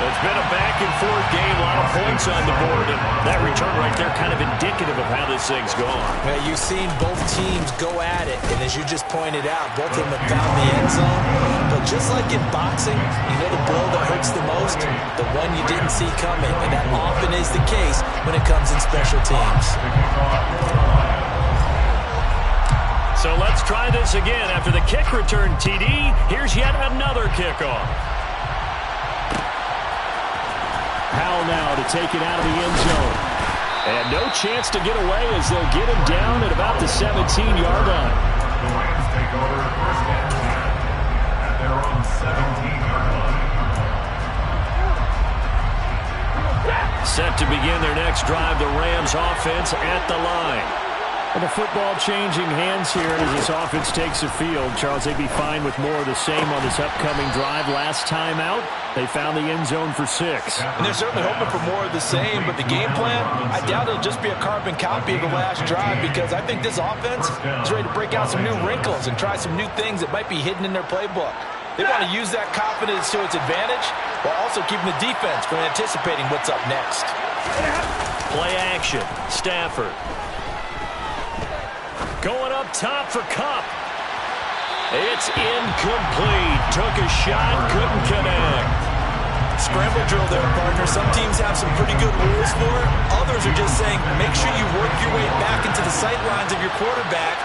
It's been a back-and-forth game, a lot of points on the board, and that return right there kind of indicative of how this thing's gone. Well, you've seen both teams go at it, and as you just pointed out, both of them have found the end zone. But just like in boxing, you know the blow that hurts the most? The one you didn't see coming, and that often is the case when it comes in special teams. So let's try this again. After the kick return, TD, here's yet another kickoff. Powell now to take it out of the end zone. And no chance to get away as they'll get him down at about the 17-yard line. The Lions take over first and 10 at their own 17-yard line. Set to begin their next drive, the Rams offense at the line. And the football changing hands here as this offense takes the field. Charles, they'd be fine with more of the same on this upcoming drive. Last time out, they found the end zone for 6. And they're certainly hoping for more of the same, but the game plan, I doubt it'll just be a carbon copy of the last drive, because I think this offense is ready to break out some new wrinkles and try some new things that might be hidden in their playbook. They want to use that confidence to its advantage while also keeping the defense from anticipating what's up next. Play action. Stafford. Going up top for Kupp. It's incomplete. Took a shot, couldn't connect. Scramble drill there, partner. Some teams have some pretty good rules for it. Others are just saying, make sure you work your way back into the sight lines of your quarterback,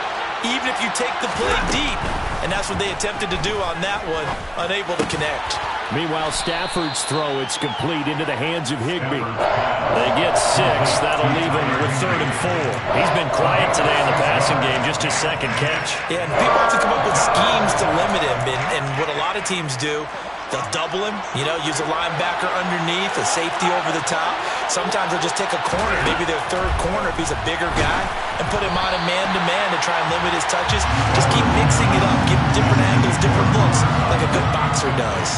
even if you take the play deep. And that's what they attempted to do on that one, unable to connect. Meanwhile, Stafford's throw, it's complete into the hands of Higbee. They get 6. That'll leave him with 3rd and 4. He's been quiet today in the passing game, just his second catch. Yeah, and people have to come up with schemes to limit him. And what a lot of teams do They'll double him, use a linebacker underneath, a safety over the top. Sometimes they'll just take a corner, maybe their third corner if he's a bigger guy, and put him on a man-to-man to try and limit his touches. Just keep mixing it up, give him different angles, different looks, like a good boxer does.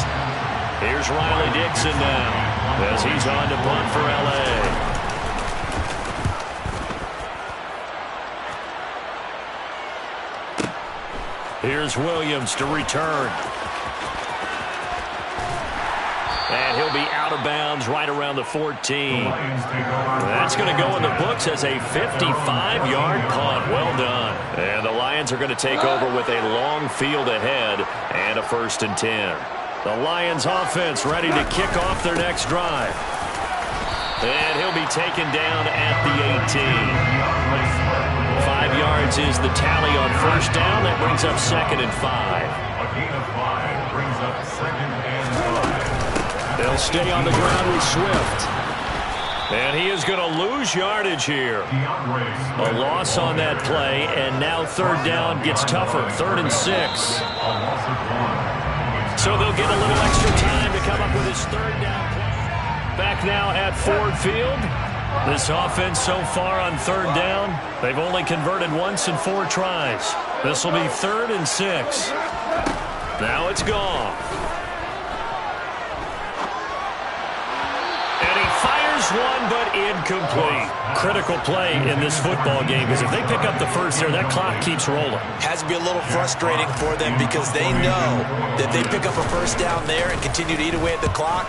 Here's Riley Dixon now as he's on to punt for L.A. Here's Williams to return. And he'll be out of bounds right around the 14. That's going to go in the books as a 55-yard punt. Well done. And the Lions are going to take over with a long field ahead and a 1st and 10. The Lions offense ready to kick off their next drive. And he'll be taken down at the 18. 5 yards is the tally on 1st down. That brings up 2nd and 5. A gain of 5 brings up 2nd and 5. They'll stay on the ground with Swift. And he is going to lose yardage here. A loss on that play, and now 3rd down gets tougher. 3rd and 6. So they'll get a little extra time to come up with his 3rd down play. Back now at Ford Field. This offense so far on 3rd down, they've only converted once in 4 tries. This will be 3rd and 6. Now it's gone. One, but incomplete. Critical play in this football game because if they pick up the first there, that clock keeps rolling. Has to be a little frustrating for them because they know that they pick up a 1st down there and continue to eat away at the clock,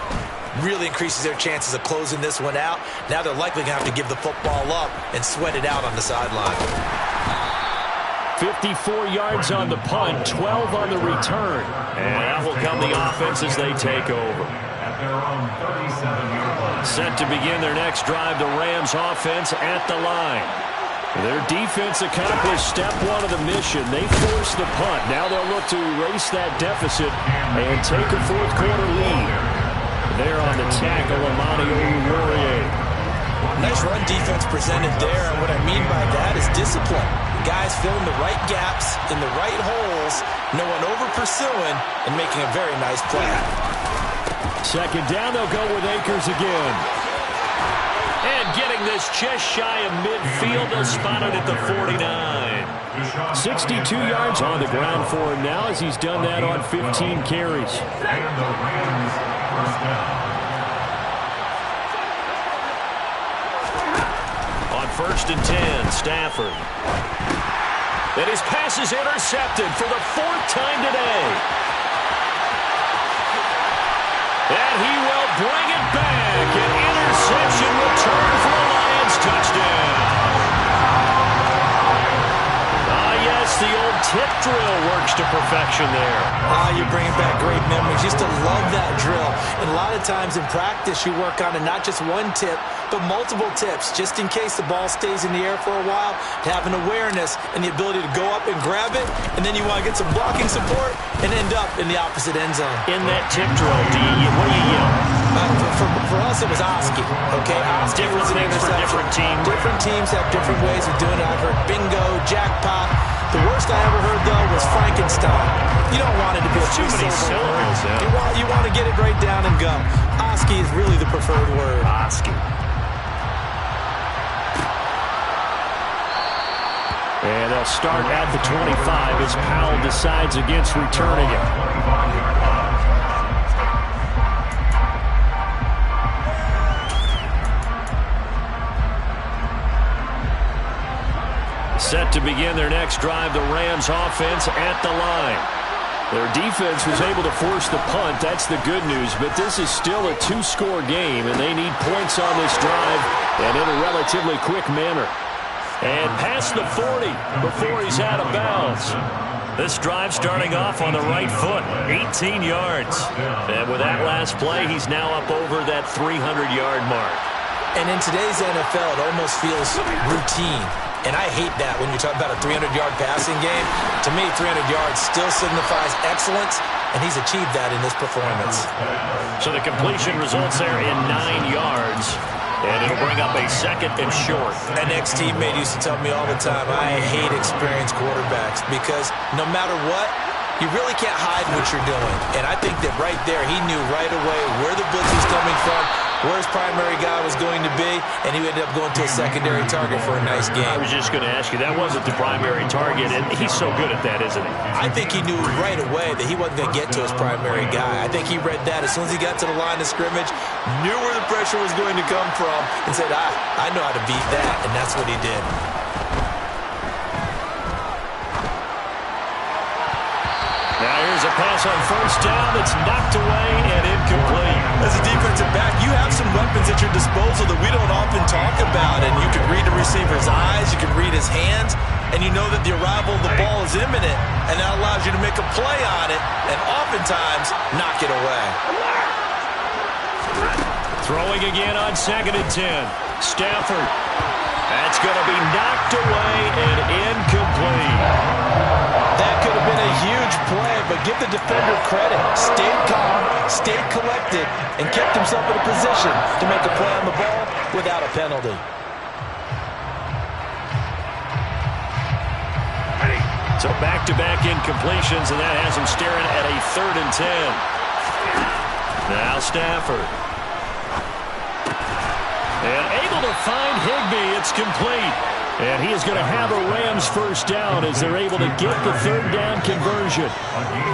really increases their chances of closing this one out. Now they're likely going to have to give the football up and sweat it out on the sideline. 54 yards on the punt, 12 on the return. And that will come the offense as they take over. At their own 37-yard line. Set to begin their next drive, the Rams offense at the line. Their defense accomplished step 1 of the mission. They forced the punt. Now they'll look to erase that deficit and take a 4th quarter lead. There on the tackle, Amani Oruwariye. Nice run defense presented there, and what I mean by that is discipline. Guys filling the right gaps in the right holes, no one over-pursuing, and making a very nice play. 2nd down, they'll go with Akers again. And getting this just shy of midfield, they'll spot it at the 49. 62 yards on the ground for him now as he's done that on 15 carries. And the Rams 1st down. On 1st and 10, Stafford. And his pass is intercepted for the 4th time today. And he will bring it back. An interception return for a Lions touchdown. Yes, the old tip drill works to perfection there. You're bringing back great memories. Used to love that drill. And a lot of times in practice, you work on it, not just one tip, but multiple tips, just in case the ball stays in the air for a while, to have an awareness and the ability to go up and grab it, and then you want to get some blocking support and end up in the opposite end zone. In that tip drill, what do you yell? For us, it was Oski. Okay, Oski different was an things for different teams. Different teams have different ways of doing it. I've heard bingo, jackpot. The worst I ever heard, though, was Frankenstein. You don't want it to be too many syllables. Yeah. You want to get it right down and go. Oski is really the preferred word. Oski. And they'll start at the 25 as Powell decides against returning it. Set to begin their next drive, the Rams offense at the line. Their defense was able to force the punt. That's the good news, but this is still a 2-score game, and they need points on this drive and in a relatively quick manner. And past the 40 before he's out of bounds. This drive starting off on the right foot, 18 yards. And with that last play, he's now up over that 300-yard mark. And in today's NFL, it almost feels routine. And I hate that when you're talking about a 300-yard passing game. To me, 300 yards still signifies excellence, and he's achieved that in this performance. So the completion results there in 9 yards. And it'll bring up a 2nd and short. An ex-teammate used to tell me all the time, I hate experienced quarterbacks because no matter what, you really can't hide what you're doing. And I think that right there, he knew right away where the blitz was coming from, where his primary guy was going to be, and he ended up going to a secondary target for a nice game. I was just going to ask you, that wasn't the primary target, and he's so good at that, isn't he? I think he knew right away that he wasn't going to get to his primary guy. I think he read that as soon as he got to the line of scrimmage, knew where the pressure was going to come from, and said, I know how to beat that, and that's what he did. Now here's a pass on first down that's knocked away and incomplete. As a defensive back, you have some weapons at your disposal that we don't often talk about, and you can read the receiver's eyes, you can read his hands, and you know that the arrival of the ball is imminent, and that allows you to make a play on it, and oftentimes knock it away. Throwing again on 2nd and 10. Stafford. That's going to be knocked away and incomplete. That could have been a huge play, but give the defender credit. Stayed calm, stayed collected, and kept himself in a position to make a play on the ball without a penalty. So back-to-back incompletions, and that has him staring at a 3rd and 10. Now Stafford. And able to find Higbee. It's complete. And he is going to have a Rams first down as they're able to get the 3rd down conversion.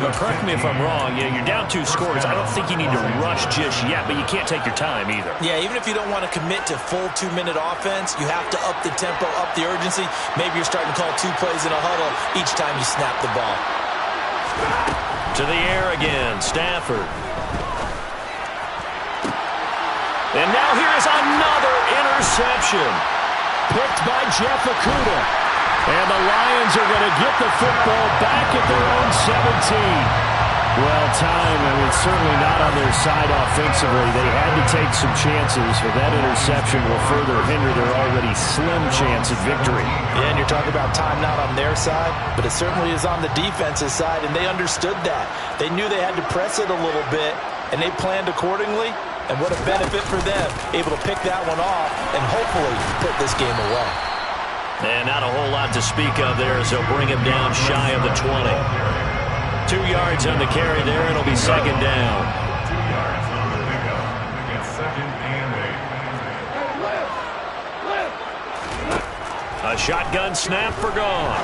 Now, correct me if I'm wrong. You're down 2 scores. I don't think you need to rush just yet, but you can't take your time either. Yeah, even if you don't want to commit to full 2-minute offense, you have to up the tempo, up the urgency. Maybe you're starting to call 2 plays in a huddle each time you snap the ball. To the air again, Stafford. And now here is another interception. Picked by Jeff Okudah. And the Lions are going to get the football back at their own 17. Well, time, certainly not on their side offensively. They had to take some chances, but that interception will further hinder their already slim chance at victory. Yeah, and you're talking about time not on their side, but it certainly is on the defense's side, and they understood that. They knew they had to press it a little bit, and they planned accordingly. And what a benefit for them, able to pick that one off and hopefully put this game away. And not a whole lot to speak of there as they'll bring him down shy of the 20. 2 yards on the carry there, and it'll be 2nd down. 2 yards on the pickup. It's 2nd and 8. A shotgun snap for Goff.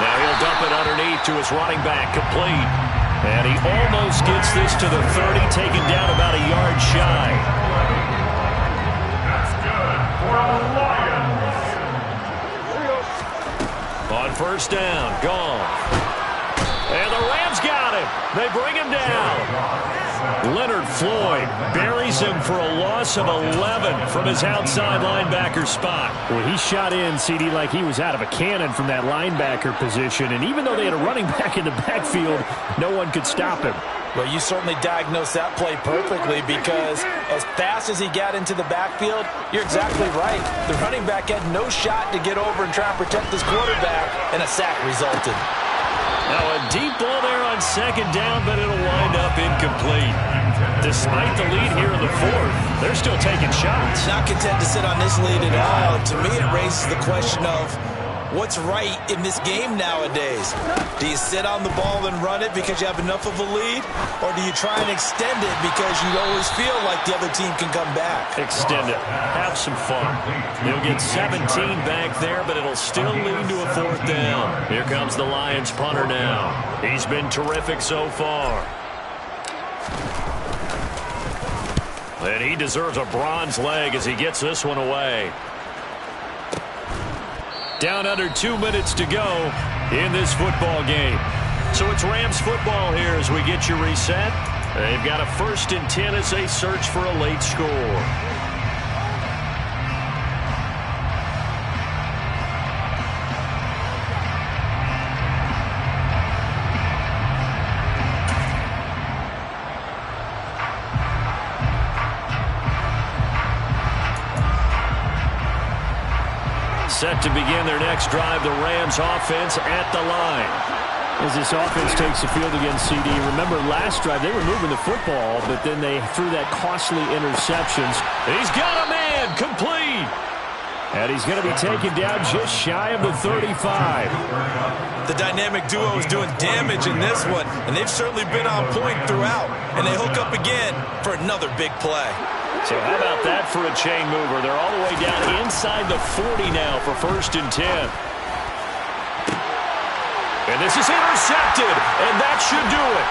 Now he'll dump it underneath to his running back, complete. And he almost gets this to the 30, taken down about a yard shy. That's good for the Lions. On first down, Goff. And the Rams got him. They bring him down. Leonard Floyd buries him for a loss of 11 from his outside linebacker spot. Well, he shot in, CD, like he was out of a cannon from that linebacker position. And even though they had a running back in the backfield, no one could stop him. Well, you certainly diagnosed that play perfectly because as fast as he got into the backfield, you're exactly right. The running back had no shot to get over and try and protect his quarterback, and a sack resulted. Now a deep ball there on 2nd down, but it'll wind up incomplete. Despite the lead here in the 4th, they're still taking shots. Not content to sit on this lead at all. To me, it raises the question of what's right in this game nowadays. Do you sit on the ball and run it because you have enough of a lead? Or do you try and extend it because you always feel like the other team can come back? Extend it. Have some fun. They'll get 17 back there, but it'll still lead to a 4th down. Here comes the Lions punter now. He's been terrific so far. And he deserves a bronze leg as he gets this one away. Down under 2 minutes to go in this football game. So it's Rams football here as we get you reset. They've got a 1st and 10 as they search for a late score. Set to begin their next drive, the Rams offense at the line. As this offense takes the field against CD, remember last drive they were moving the football, but then they threw that costly interceptions. He's got a man, complete. And he's going to be taken down just shy of the 35. The dynamic duo is doing damage in this one, and they've certainly been on point throughout. And they hook up again for another big play. So how about that for a chain mover? They're all the way down inside the 40 now for 1st and 10. And this is intercepted, and that should do it.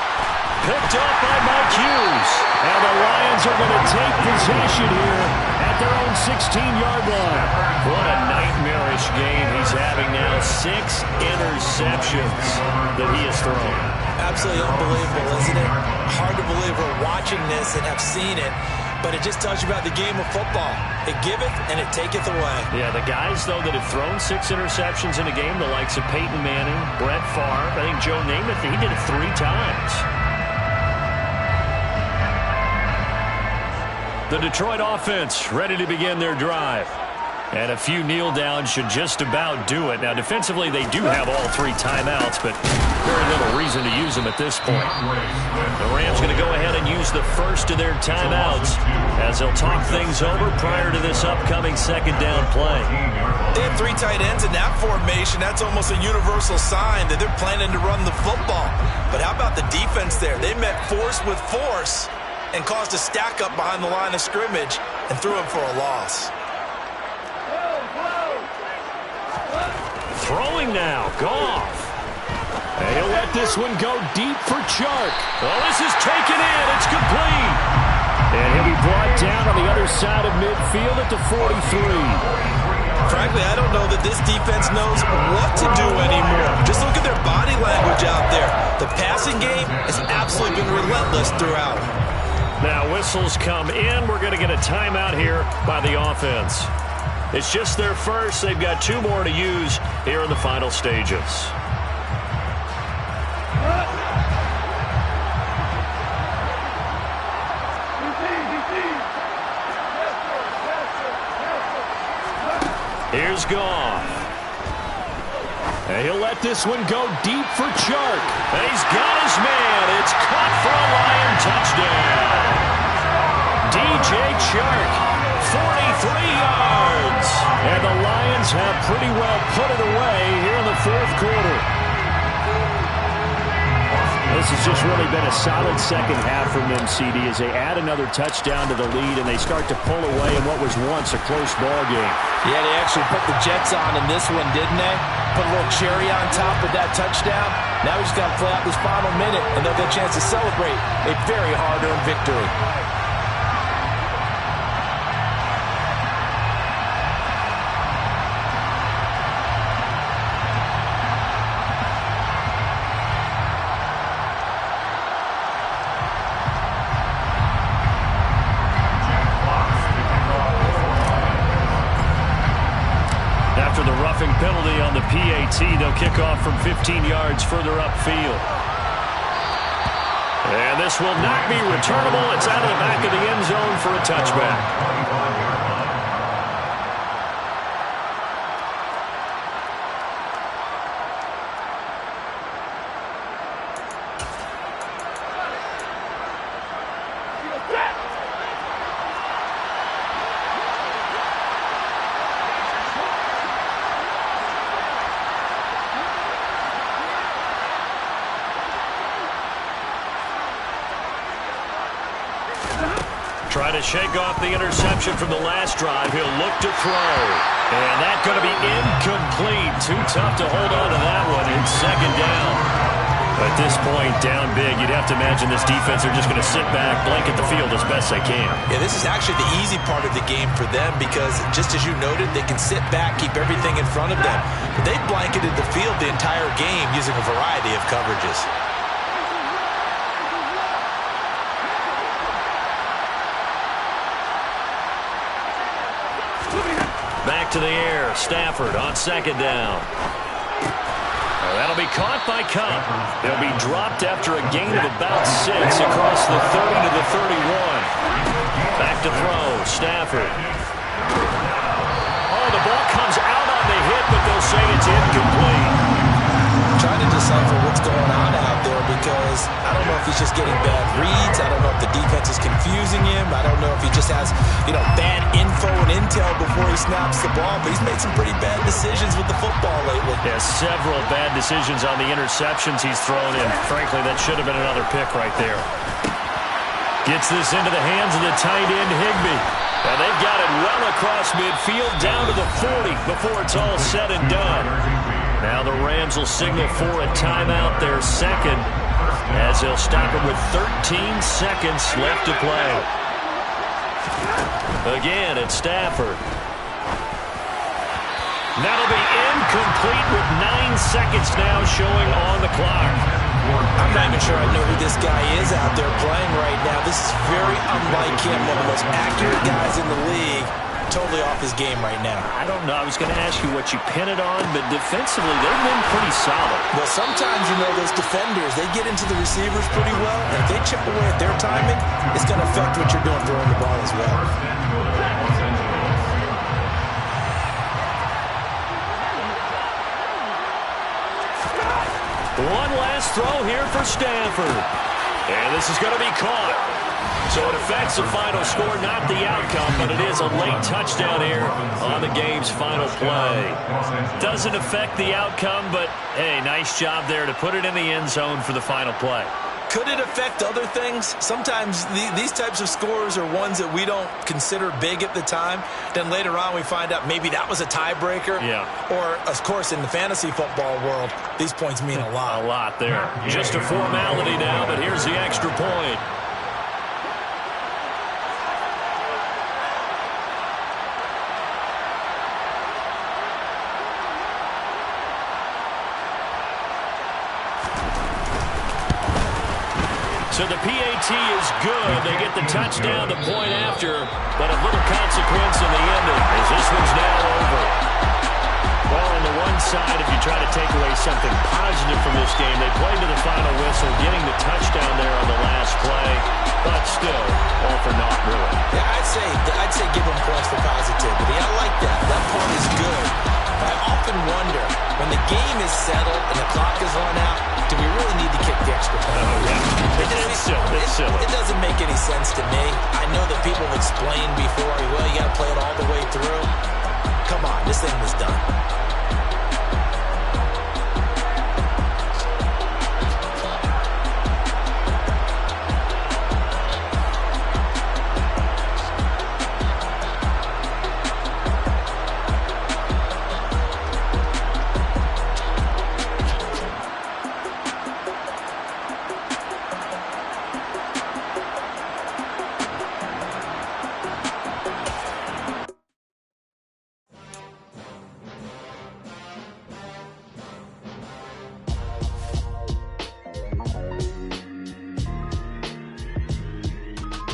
Picked up by Mike Hughes. And the Lions are going to take possession here at their own 16-yard line. What a nightmarish game he's having now. 6 interceptions that he has thrown. Absolutely unbelievable, isn't it? Hard to believe we're watching this and have seen it. But it just tells you about the game of football. It giveth and it taketh away. Yeah, the guys, though, that have thrown 6 interceptions in a game, the likes of Peyton Manning, Brett Favre, I think Joe Namath, he did it 3 times. The Detroit offense ready to begin their drive. And a few kneel downs should just about do it. Now, defensively, they do have all 3 timeouts, but very little reason to use them at this point. The Rams going to go ahead and use the first of their timeouts as they'll talk things over prior to this upcoming 2nd down play. They have 3 tight ends in that formation. That's almost a universal sign that they're planning to run the football. But how about the defense there? They met force with force and caused a stack up behind the line of scrimmage and threw him for a loss. Throwing now, Goff. And he'll let this one go deep for Chark. Oh, this is taken in. It's complete. And he'll be brought down on the other side of midfield at the 43. Frankly, I don't know that this defense knows what to do anymore. Just look at their body language out there. The passing game has absolutely been relentless throughout. Now whistles come in. We're going to get a timeout here by the offense. It's just their first. They've got 2 more to use here in the final stages. Here's Goff. And he'll let this one go deep for Chark. And he's got his man. It's caught for a Lion touchdown. DJ Chark, 43 yards. And the Lions have pretty well put it away here in the 4th quarter. This has just really been a solid 2nd half from them, CD, as they add another touchdown to the lead and they start to pull away in what was once a close ball game. Yeah, they actually put the Jets on in this one, didn't they? Put a little cherry on top of that touchdown. Now we just got to play out this final minute, and they'll get a chance to celebrate a very hard-earned victory. Penalty on the PAT. They'll kick off from 15 yards further upfield. And this will not be returnable. It's out of the back of the end zone for a touchback. Try to shake off the interception from the last drive. He'll look to throw. And that's going to be incomplete. Too tough to hold on to that one. It's 2nd down. At this point, down big, you'd have to imagine this defense are just going to sit back, blanket the field as best they can. Yeah, this is actually the easy part of the game for them because, just as you noted, they can sit back, keep everything in front of them. But they blanketed the field the entire game using a variety of coverages. Back to the air. Stafford on 2nd down. That'll be caught by Cup. They'll be dropped after a gain of about 6 across the 30 to the 31. Back to throw. Stafford. Oh, the ball comes out on the hit, but they'll say it's incomplete. Trying to decipher what's going on out there because I don't know if he's just getting bad reads. I don't know if the defense is confusing him. I don't know if he just has, bad info and intel before he snaps the ball. But he's made some pretty bad decisions with the football lately. Yeah, several bad decisions on the interceptions he's thrown in. Frankly, that should have been another pick right there. Gets this into the hands of the tight end, Higbee. And they've got it well across midfield, down to the 40 before it's all said and done. Now the Rams will signal for a timeout, their second, as they'll stop it with 13 seconds left to play. Again, it's Stafford. That'll be incomplete with 9 seconds now showing on the clock. I'm not even sure I know who this guy is out there playing right now. This is very unlike him, one of the most accurate guys in the league. Totally off his game right now. I don't know. I was going to ask you what you pin it on, but defensively, they've been pretty solid. Well, sometimes, those defenders, they get into the receivers pretty well, and if they chip away at their timing, it's going to affect what you're doing throwing the ball as well. One last throw here for Stafford. And this is going to be caught. So it affects the final score, not the outcome, but it is a late touchdown here on the game's final play. Doesn't affect the outcome, but, hey, nice job there to put it in the end zone for the final play. Could it affect other things? Sometimes these types of scores are ones that we don't consider big at the time. Then later on we find out maybe that was a tiebreaker. Yeah. Or, of course, in the fantasy football world, these points mean a lot. A lot there. Just a formality now, but here's the extra point. So the PAT is good. They get the touchdown the point after, but of little consequence in the ending as this one's now over. Well, on the one side, if you try to take away something positive from this game, they played to the final whistle, getting the touchdown there on the last play, but still, all for naught, really. Yeah, I'd say give them points for positivity. I like that. That part is good. I often wonder, when the game is settled and the clock is run out, do we really need to kick the extra point? Oh, yeah. It's silly. It doesn't make any sense to me. I know that people have explained before, well, you got to play it all the way through. Come on, this thing was done.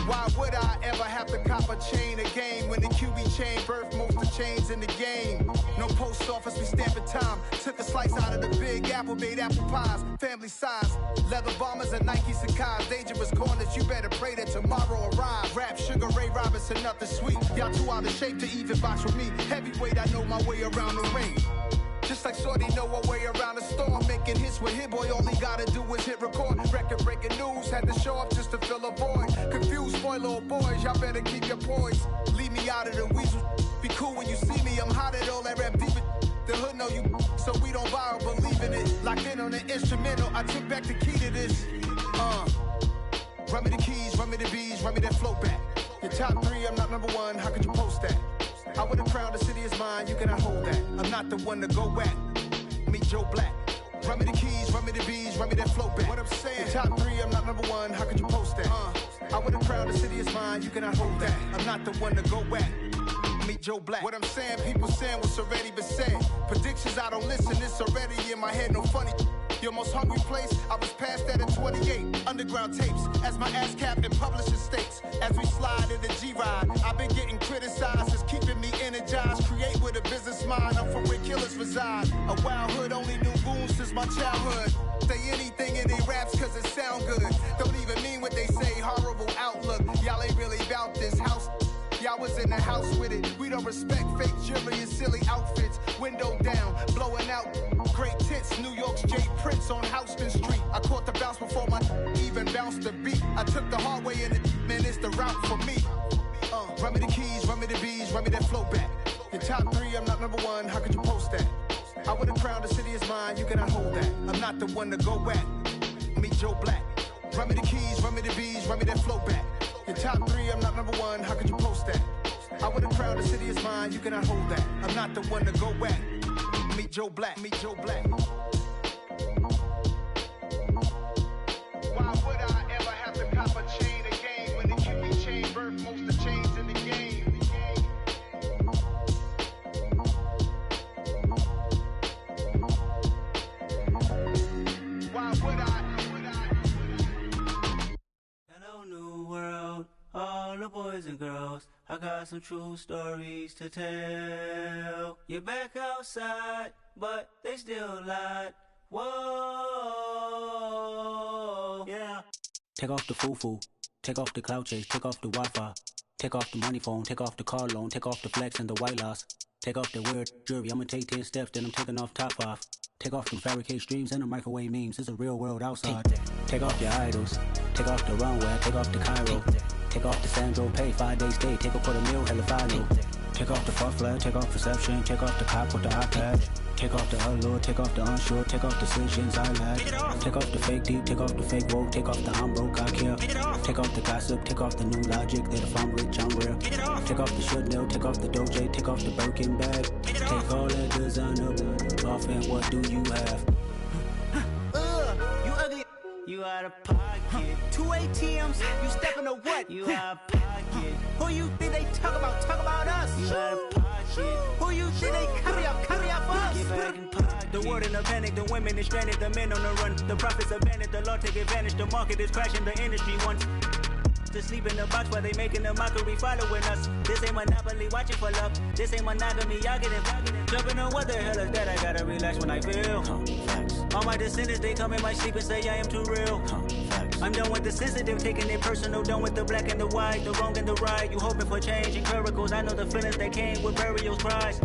Why would I ever have to cop a chain a game when the QB chain birthed most of chains in the game? No post office, we stamping time. Took a slice out of the big apple, made apple pies, family size. Leather bombers and Nike Sacai's. Dangerous corners, you better pray that tomorrow arrive. Rap, Sugar Ray Robinson, nothing sweet. Y'all too out of shape to even box with me. Heavyweight, I know my way around the ring. Just like Shorty know her way around the storm. Making hits with Hit Boy, all he gotta do is hit record. Record-breaking news, had to show up just to fill a void. Confused, spoiled little boys, y'all better keep your poise. Leave me out of the weasel. Be cool when you see me, I'm hot at all that rap deep. The hood know you, so we don't borrow, believe in it. Locked in on the instrumental, I took back the key to this. Run me the keys, run me the bees, run me that flow back. Your top 3, I'm not number 1, how could you post that? I would have crowned the city is mine, you cannot hold that. I'm not the one to go back. Meet Joe Black. Run me the keys, run me the bees, run me that flow back. What I'm saying, your top 3, I'm not number 1, how could you post that? I would have crowned the city is mine, you cannot hold that. I'm not the one to go back. Meet Joe Black. What I'm saying, people saying what's already been said. Predictions, I don't listen, it's already in my head, no funny. Your most hungry place, I was past that at 28. Underground tapes, as my ass capped in publishing states. As we slide in the G-Ride, I've been getting criticized, it's keeping me energized. Create with a business mind, I'm from where killers reside. A wild hood, only knew goons since my childhood. Say anything in they raps cause it sound good. Don't even mean what they say, horrible outlook. Y'all ain't really about this house. Y'all I was in the house with it. We don't respect fake jewelry and silly outfits. Window down, blowing out great tits. New York's J. Prince on Houston Street. I caught the bounce before my even bounced the beat. I took the hard way in it, man, it's the route for me. Run me the keys, run me the bees, run me that flow back. Your top 3, I'm not number 1, how could you post that? I would've crowned the city is mine, you cannot hold that. I'm not the one to go back. Meet Joe Black. Run me the keys, run me the bees, run me that flow back. Your top 3, I'm not number 1, how could you post that? I would've crowned the city is mine, you cannot hold that. I'm not the one to go back. Meet Joe Black, meet Joe Black. Why would I ever have to cop a chain again when the QB chain birthed most of chains in the game? Why would I? Hello, new world, all the boys and girls. I got some true stories to tell. You're back outside, but they still lied. Whoa, yeah. Take off the foo-foo, take off the cloud chase, take off the Wi-Fi, take off the money phone, take off the car loan, take off the flex and the white loss, take off the weird jewelry. I'ma take 10 steps, then I'm taking off top off. Take off the fabricate streams and the microwave memes. It's a real world outside. Take off your idols, take off the runway, take off the Cairo, take off the Sandro pay, 5-day stay, take off for the meal, hella follow. Take off the fuck flag, take off perception, take off the cop with the iPad. Take off the allure, take off the unsure, take off decisions I lack. Take off the fake deep, take off the fake woke, take off the I'm broke, I care. Take off the gossip, take off the new logic that if I'm rich, I'm real. Take off the Chanel, take off the Doja, take off the Birkin bag. Take all that designer off and what do you have? You ugly. You out of pocket. 2 ATMs, you stepping to what? You out of pocket. Who you think they talk about? Talk about us. You out of pocket. Who you think they carry up for us? Get back in pocket. The world in a panic, the women is stranded, the men on the run. The profits abandoned, the law take advantage. The market is crashing, the industry wants to sleep in the box while they making a mockery following us. This ain't Monopoly, watching for love. This ain't monogamy, y'all get it. Jumping on what the hell is that? I gotta relax when I feel. All my descendants, they come in my sleep and say I am too real. I'm done with the sensitive, taking it personal. Done with the black and the white, the wrong and the right. You hoping for change and miracles. I know the feelings that came with burial cries.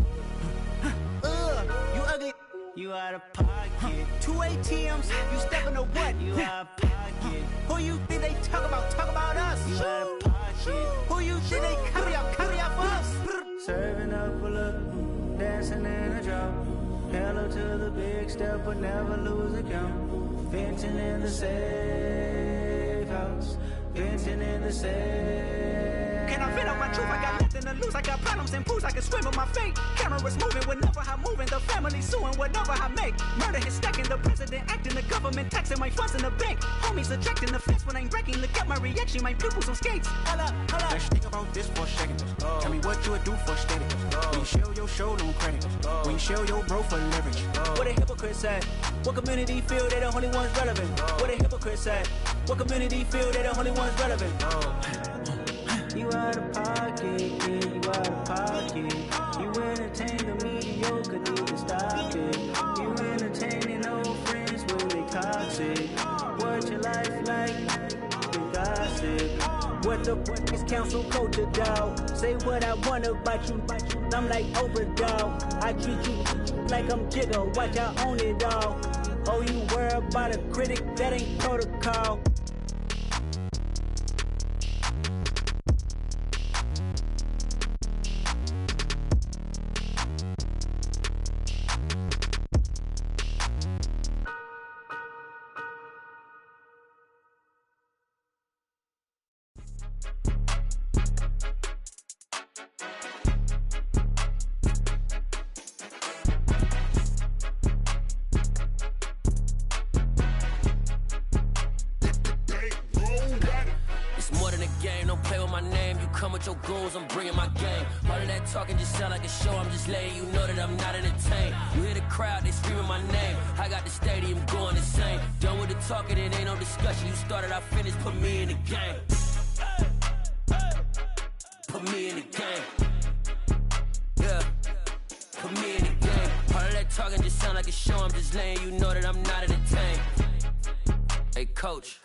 You ugly. You out of pocket. 2 ATMs, you stepping to what? You out of pocket. Who you think they talk about? Talk about us. You out of pocket. Who you think they carry up for us? Serving up a look, dancing in a drop. Hello to the big step, but never lose a count. Venting in the safe house. Venting in the safe. Can I vent out my truth? I got nothing to lose. I got problems and pools. I can swim with my fate. Cameras moving whenever I'm moving. The family suing whatever I make. Murder is stacking. The president acting. The government taxing my funds in the bank. Homies ejecting the fence when I'm breaking. Look at my reaction. My pupils on skates. Hold up. Let's think about this for a second. Tell me what you would do for status. When you show your show, no credit. When you show your bro for leverage. What a hypocrite said. What community feel they the only ones relevant? What a hypocrite said. What community feel they the only ones relevant? You out of pocket, yeah, you out of pocket. You entertain the mediocre, need to stop it. You entertaining old friends when they toxic. What's your life like? The gossip. What the fuck is council culture, dog? Say what I want about you, I'm like overdog. I treat you like I'm Jigga, watch I own it all. Oh, you worry about a critic, that ain't protocol. Your goals, I'm bringing my game. All of that talking just sound like a show. I'm just letting you know that I'm not entertained. You hear the crowd, they screaming my name. I got the stadium going insane. Done with the talking, it ain't no discussion. You started, I finished, put me in the game. Put me in the game. Yeah, put me in the game. All of that talking just sound like a show. I'm just letting you know that I'm not entertained. Hey, coach,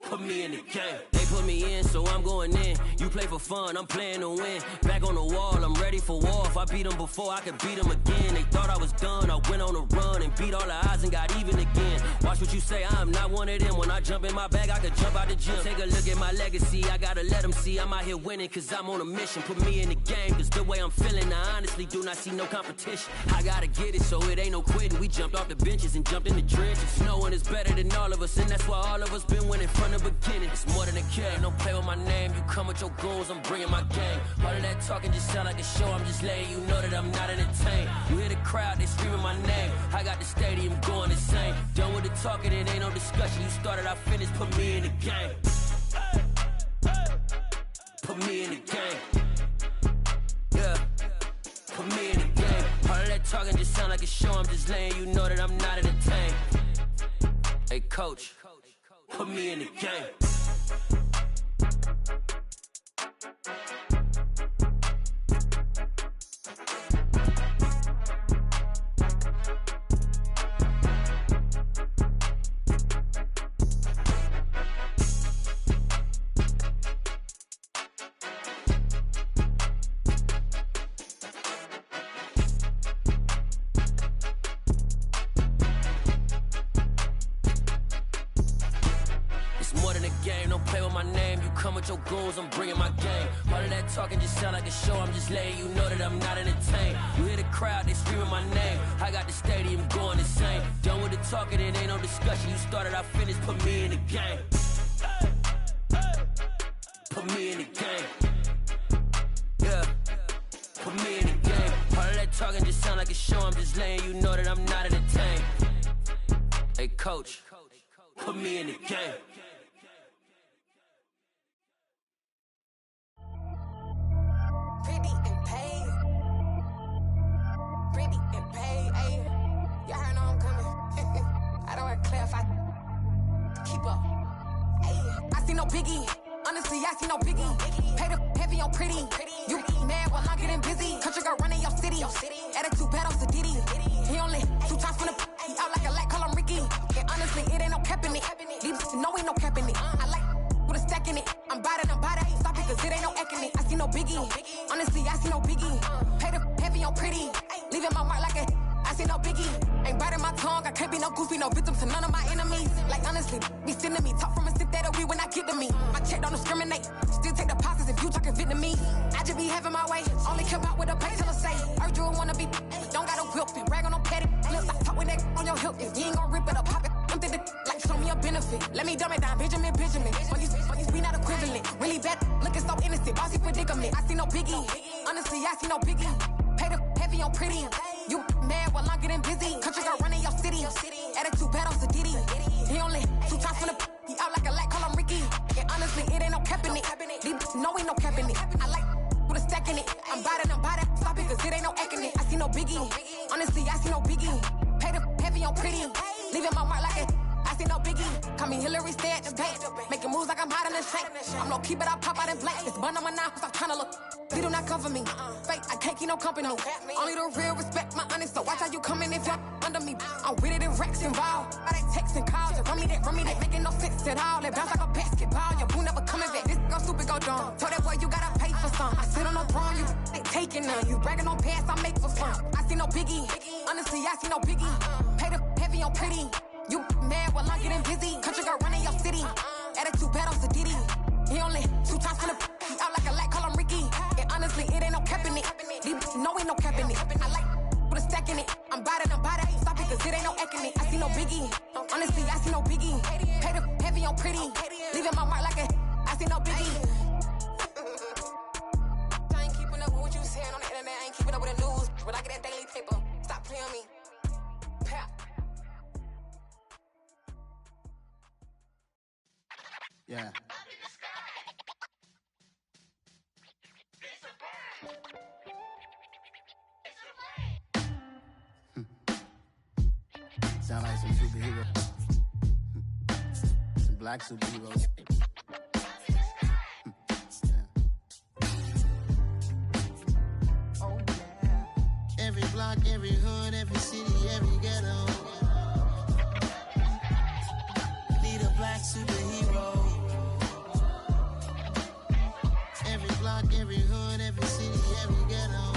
put me in the game. Hey, They put me in, so I'm going in. You play for fun, I'm playing to win. Back on the wall, I'm ready for war. If I beat them before, I could beat them again. They thought I was done, I went on a run and beat all the odds and got even again. Watch what you say, I'm not one of them. When I jump in my bag, I could jump out the gym. Take a look at my legacy, I gotta let them see I'm out here winning, cause I'm on a mission. Put me in the game, cause the way I'm feeling, I honestly do not see no competition. I gotta get it, so it ain't no quitting. We jumped off the benches and jumped in the trenches. No one is better than all of us, and that's why all of us been winning from the beginning. It's more than a game, don't play with my name. You come with your goons, I'm bringing my game. All of that talking just sound like a show, I'm just letting you know that I'm not entertained. You hear the crowd, they screaming my name. I got the stadium going insane. Done with the talking, it ain't no discussion. You started, I finished, put me in the game. Put me in the game. Yeah, put me in the game. All of that talking just sound like a show, I'm just letting you know that I'm not entertained. Hey coach, put me in the game. Your goons, I'm bringing my game. All of that talking just sound like a show, I'm just letting you know that I'm not entertained. You hear the crowd, they screaming my name. I got the stadium going insane. Done with the talking, it ain't no discussion. You started, I finished, put me in the game. Put me in the game. Yeah, put me in the game. All of that talking just sound like a show, I'm just letting you know that I'm not entertained. Hey coach, put me in the game. Biggie, honestly, I see no biggie. Pay the heavy on pretty. You mad while I'm getting busy. Country girl running your city. Attitude bad on Diddy. He only 2 times from the he out like a light, call him Ricky. And honestly, it ain't no cap in it. These know ain't no cap in it. I like with a stack in it. I'm bad. Stop it, cause it ain't no acting it. I see no biggie. Honestly, I see no biggie. Pay the heavy on pretty. Leaving my mark like a I see no biggie. Ain't biting my tongue, I can't be no goofy, no victim to none of my enemies. Like honestly, be sending me talk from a stick that'll be when I get to me. My check don't discriminate, still take deposits if you talking Vietnamese. I just be having my way, only come out with a pay till I say. Heard you wanna be, don't got a whip, and brag on no petty. Flips, I talk with that on your hip. If you ain't gon' rip it up, pop it. I'm thinking like show me a benefit. Let me dumb it down, Benjamin. When we not equivalent, really bad, looking so innocent, bossy predicament. I see no biggie, honestly, I see no biggie. Pay the heavy on pretty. You mad while I'm getting busy. Country girl running your city. Attitude bad on Diddy. He only 2 times from the he out like a light, call him Ricky. And honestly, it ain't no cap in it. These know ain't no cap in it. I like with a stack in it. I'm bad. Stop it, cause it ain't no acting it. I see no biggie. Honestly, I see no biggie. Pay the heavy on pretty. Leaving my mark like it. I see no biggie. Call me Hillary, stay at the bank. Making moves like I'm hot in the shank. I'm low key, but I pop out in blank. It's bun on my knife, I'm tryna look. They do not cover me. Fake, I can't keep no company. Only the real respect my honest. So watch how you coming if you're under me. I'm with it in Rex involved. All that text and calls. Run me that making no sense at all. They bounce like a basketball. Your boo never coming back. This go stupid, go dumb. Told that boy you gotta pay for some. I sit on no throne, you ain't taking none. You bragging on past, I make for fun. I see no biggie. Honestly, I see no biggie. Pay the heavy on pretty. You mad while I'm getting busy. Country girl running your city. Attitude bad on Diddy. He only 2 times from the he out like a light, call him Ricky. And honestly, it ain't no cap in it. These know ain't no cap in it. I like with a stack in it. I'm bad. Stop it, cause it ain't no acting it. I see no biggie. Honestly, I see no biggie. Pay the heavy on pretty. Leaving my mark like a I see no biggie. I ain't keeping up with what you saying on the internet. I ain't keeping up with the news. But I get that daily paper. Stop playing me. Yeah. Sound like some superheroes. Some black superheroes. Oh, yeah. Every block, every hood, every city, every ghetto. Need a black superhero. every hood, every city, every ghetto.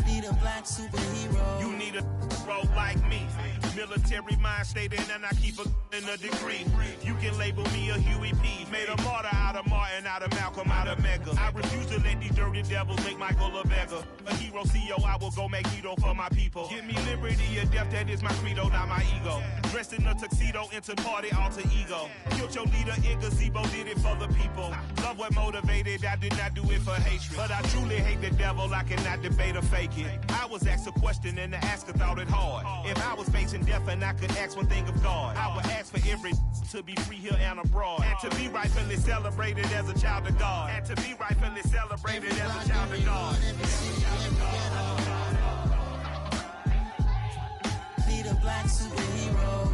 Need a black superhero. You need a bro like me. Military mind state and I keep in a degree. You can label me a Huey P. Made a martyr out of Martin, out of Malcolm, out of Mega. I refuse to let these dirty devils make Michael a beggar. A hero CEO, I will go Magneto for my people. Give me liberty or death, that is my credo, not my ego. Dressed in a tuxedo, into party alter ego. Killed your leader in gazebo, did it for the people. Love what motivated, I did not do it for hatred. But I truly hate the devil, I cannot debate or fake it. I was asked a question and the asker thought it hard. If I was facing death and I could ask one thing of God, I would ask for every to be free here and abroad, and to be rightfully celebrated as a child of God, and to be rightfully celebrated as a child of God. Need a black superhero.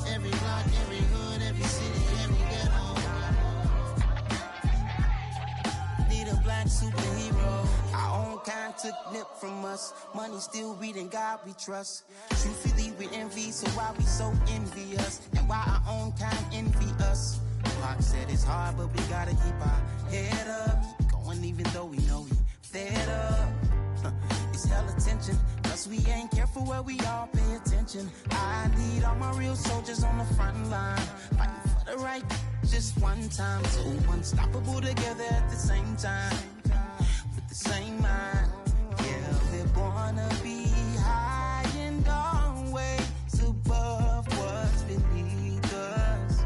Every block, every hood, every city, every ghetto. Need a black superhero. Our own kind took nip from us. Money still reading God we trust. Truthfully we envy, so why we so envious? And why our own kind envy us? Pac said it's hard, but we gotta keep our head up. Going even though we know we fed up. It's hella tension, cause we ain't careful where we all pay attention. I need all my real soldiers on the front line, fighting for the right just one time. So unstoppable together at the same time, with the same mind. Yeah, we're gonna be high and always above what's beneath us.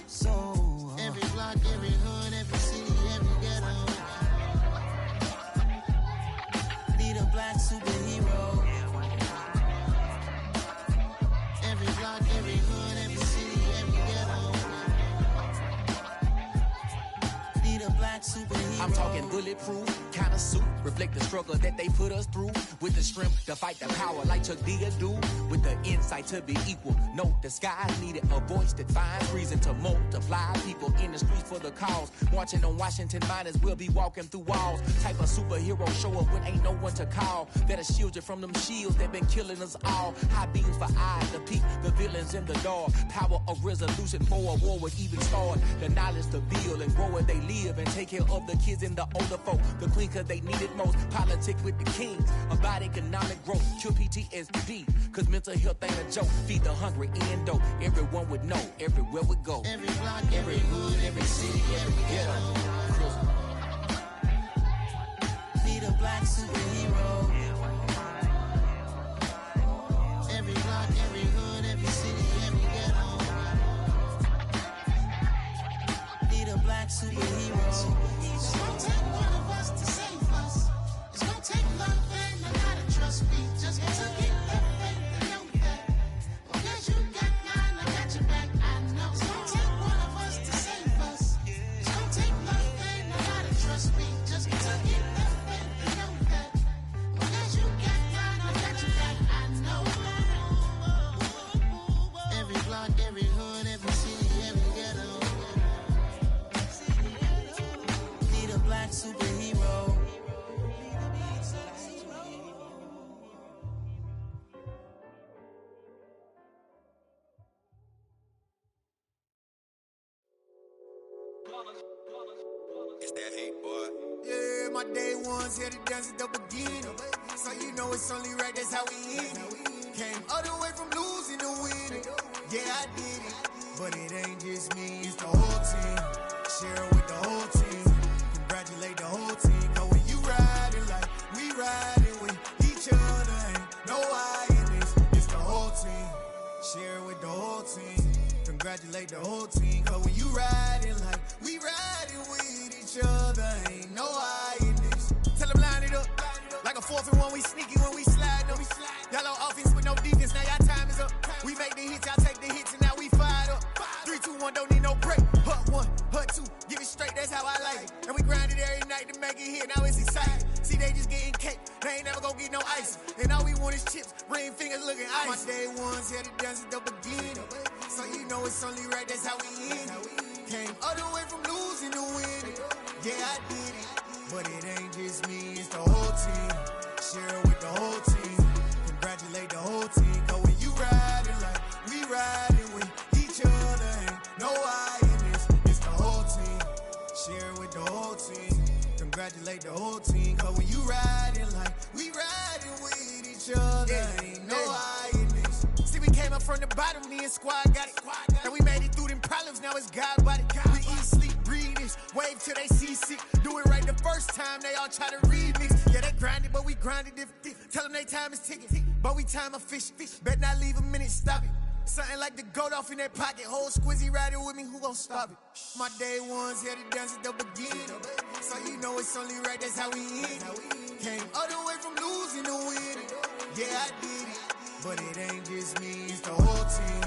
So every block, every hood, every city, every ghetto. Need a black superhero. Every block, every hood, every city, every ghetto. Need a black superhero. I'm talking bulletproof kind of suit, reflect the struggle that they put us through, with the strength to fight the power like Chuck D do, with the insight to be equal. No disguise needed, a voice that finds reason to multiply people in the streets for the cause. Marching on Washington, might as well be walking through walls. Type of superhero show up when ain't no one to call. That'll shield you from them shields that been killing us all. High beams for eyes to peek the villains in the dark. Power of resolution for a war would even start. The knowledge to build and grow where they live and take care of the kids and the older folk. The queen cause they need it most. Politics with the kings about economic growth. Cure PTSD cause mental health ain't a joke. Feed the hungry and dope. Everyone would know everywhere we go. Every block, every hood, every city, every ghetto. Need a black superhero. Every block, every hood, every city, every ghetto. Need a black superhero. It's gonna take one of us to save us. It's gonna take love and a lot of trust. We just got to get that faith and know that. Because you got mine, I got your back. I know. It's gonna take one of us to save us. It's gonna take love and a lot of trust. We just got to get that faith and know that. Because you got mine, I got your back. I know. Every block, every hood, every city, every ghetto. Need a black superhero. It's that hate, boy. Yeah, my day ones here to dance at the beginning. So you know it's only right, that's how we hit it. Came all the way from losing to winning. Yeah, I did it. But it ain't just me, it's the whole team. Share it with the whole team. Congratulate the whole team. Cause when you riding like we riding with each other, ain't no I in this. It's the whole team. Share it with the whole team. Congratulate the whole team. Cause when you riding like we riding with each other, ain't no I in this. Tell them line it up. Like a 4th and 1, we sneaky when we slide them. Y'all on offense with no defense, now y'all time is up. We make the hits, y'all take the hits, and now we fired up. 3, 2, 1, don't need no break. Hut 1, hut 2, give it straight, that's how I like it. And we grind it every night to make it hit, now it's exciting. See, they just getting cake, they ain't never gonna get no ice. And all we want is chips, ring fingers looking ice. My day ones here to dance at the beginning. So you know it's only right, that's how we end it. Came all the way from losing to winning. Yeah, I did it. But it ain't just me, it's the whole team. Share it with the whole team. Congratulate the whole team. Cause when you riding like we riding with each other, ain't no I Congratulate the whole team, cause when you riding like we riding with each other, ain't no hiding this. See, we came up from the bottom, me and squad got it. And we made it through them problems, now it's God body. We eat, sleep, breathe this, wave till they see sick. Do it right the first time, they all try to remix. Yeah, they grinded, but we grinded if tell them they time is ticking. But we time a fish. Bet not leave a minute, stop it. Something like the goat off in that pocket. Whole squizzy riding with me, who gon' stop it? My day ones here to dance at the beginning. So you know it's only right, that's how we end. Came all the way from losing to winning. Yeah, I did it. But it ain't just me, it's the whole team.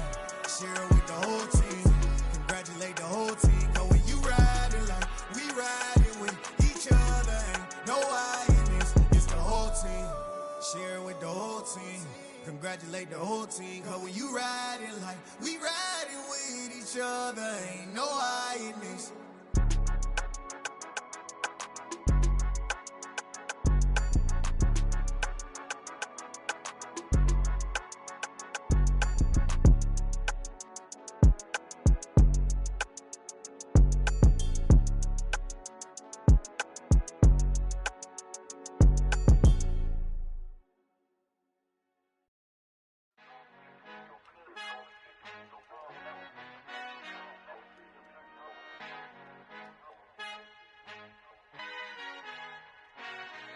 Share it with the whole team. Congratulate the whole team. Cause when you riding like we riding with each other, ain't no hiding this. It's the whole team. Share it with the whole team. Congratulate the whole team. Cause when you riding like we riding with each other, ain't no hiding this.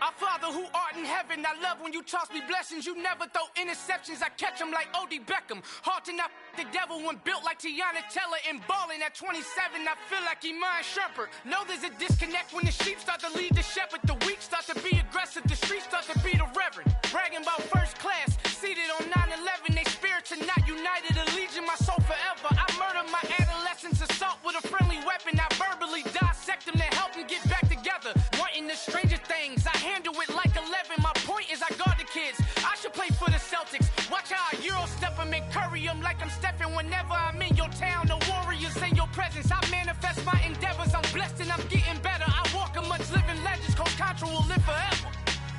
Our Father who art in heaven, I love when you toss me blessings. You never throw interceptions, I catch them like O.D. Beckham. Hard to not the devil when built like Tiana Teller and balling at 27, I feel like Iman Shumpert. Know there's a disconnect when the sheep start to lead the shepherd. The weak start to be aggressive, the streets start to be the reverend. Bragging about first class, seated on 9/11. They spirits are not united, a legion, my soul forever. I murdered my adolescence, assault with a friendly weapon. I verbally dissect them to help them get back together. Wanting the stranger things, I handle it like 11. My point is I guard the kids. I should play for the Celtics. Watch how I Euro step them and curry them like I'm stepping. Whenever I'm in your town, the warriors in your presence. I manifest my endeavors. I'm blessed and I'm getting better. I walk amongst living legends. Coach Contra will live forever.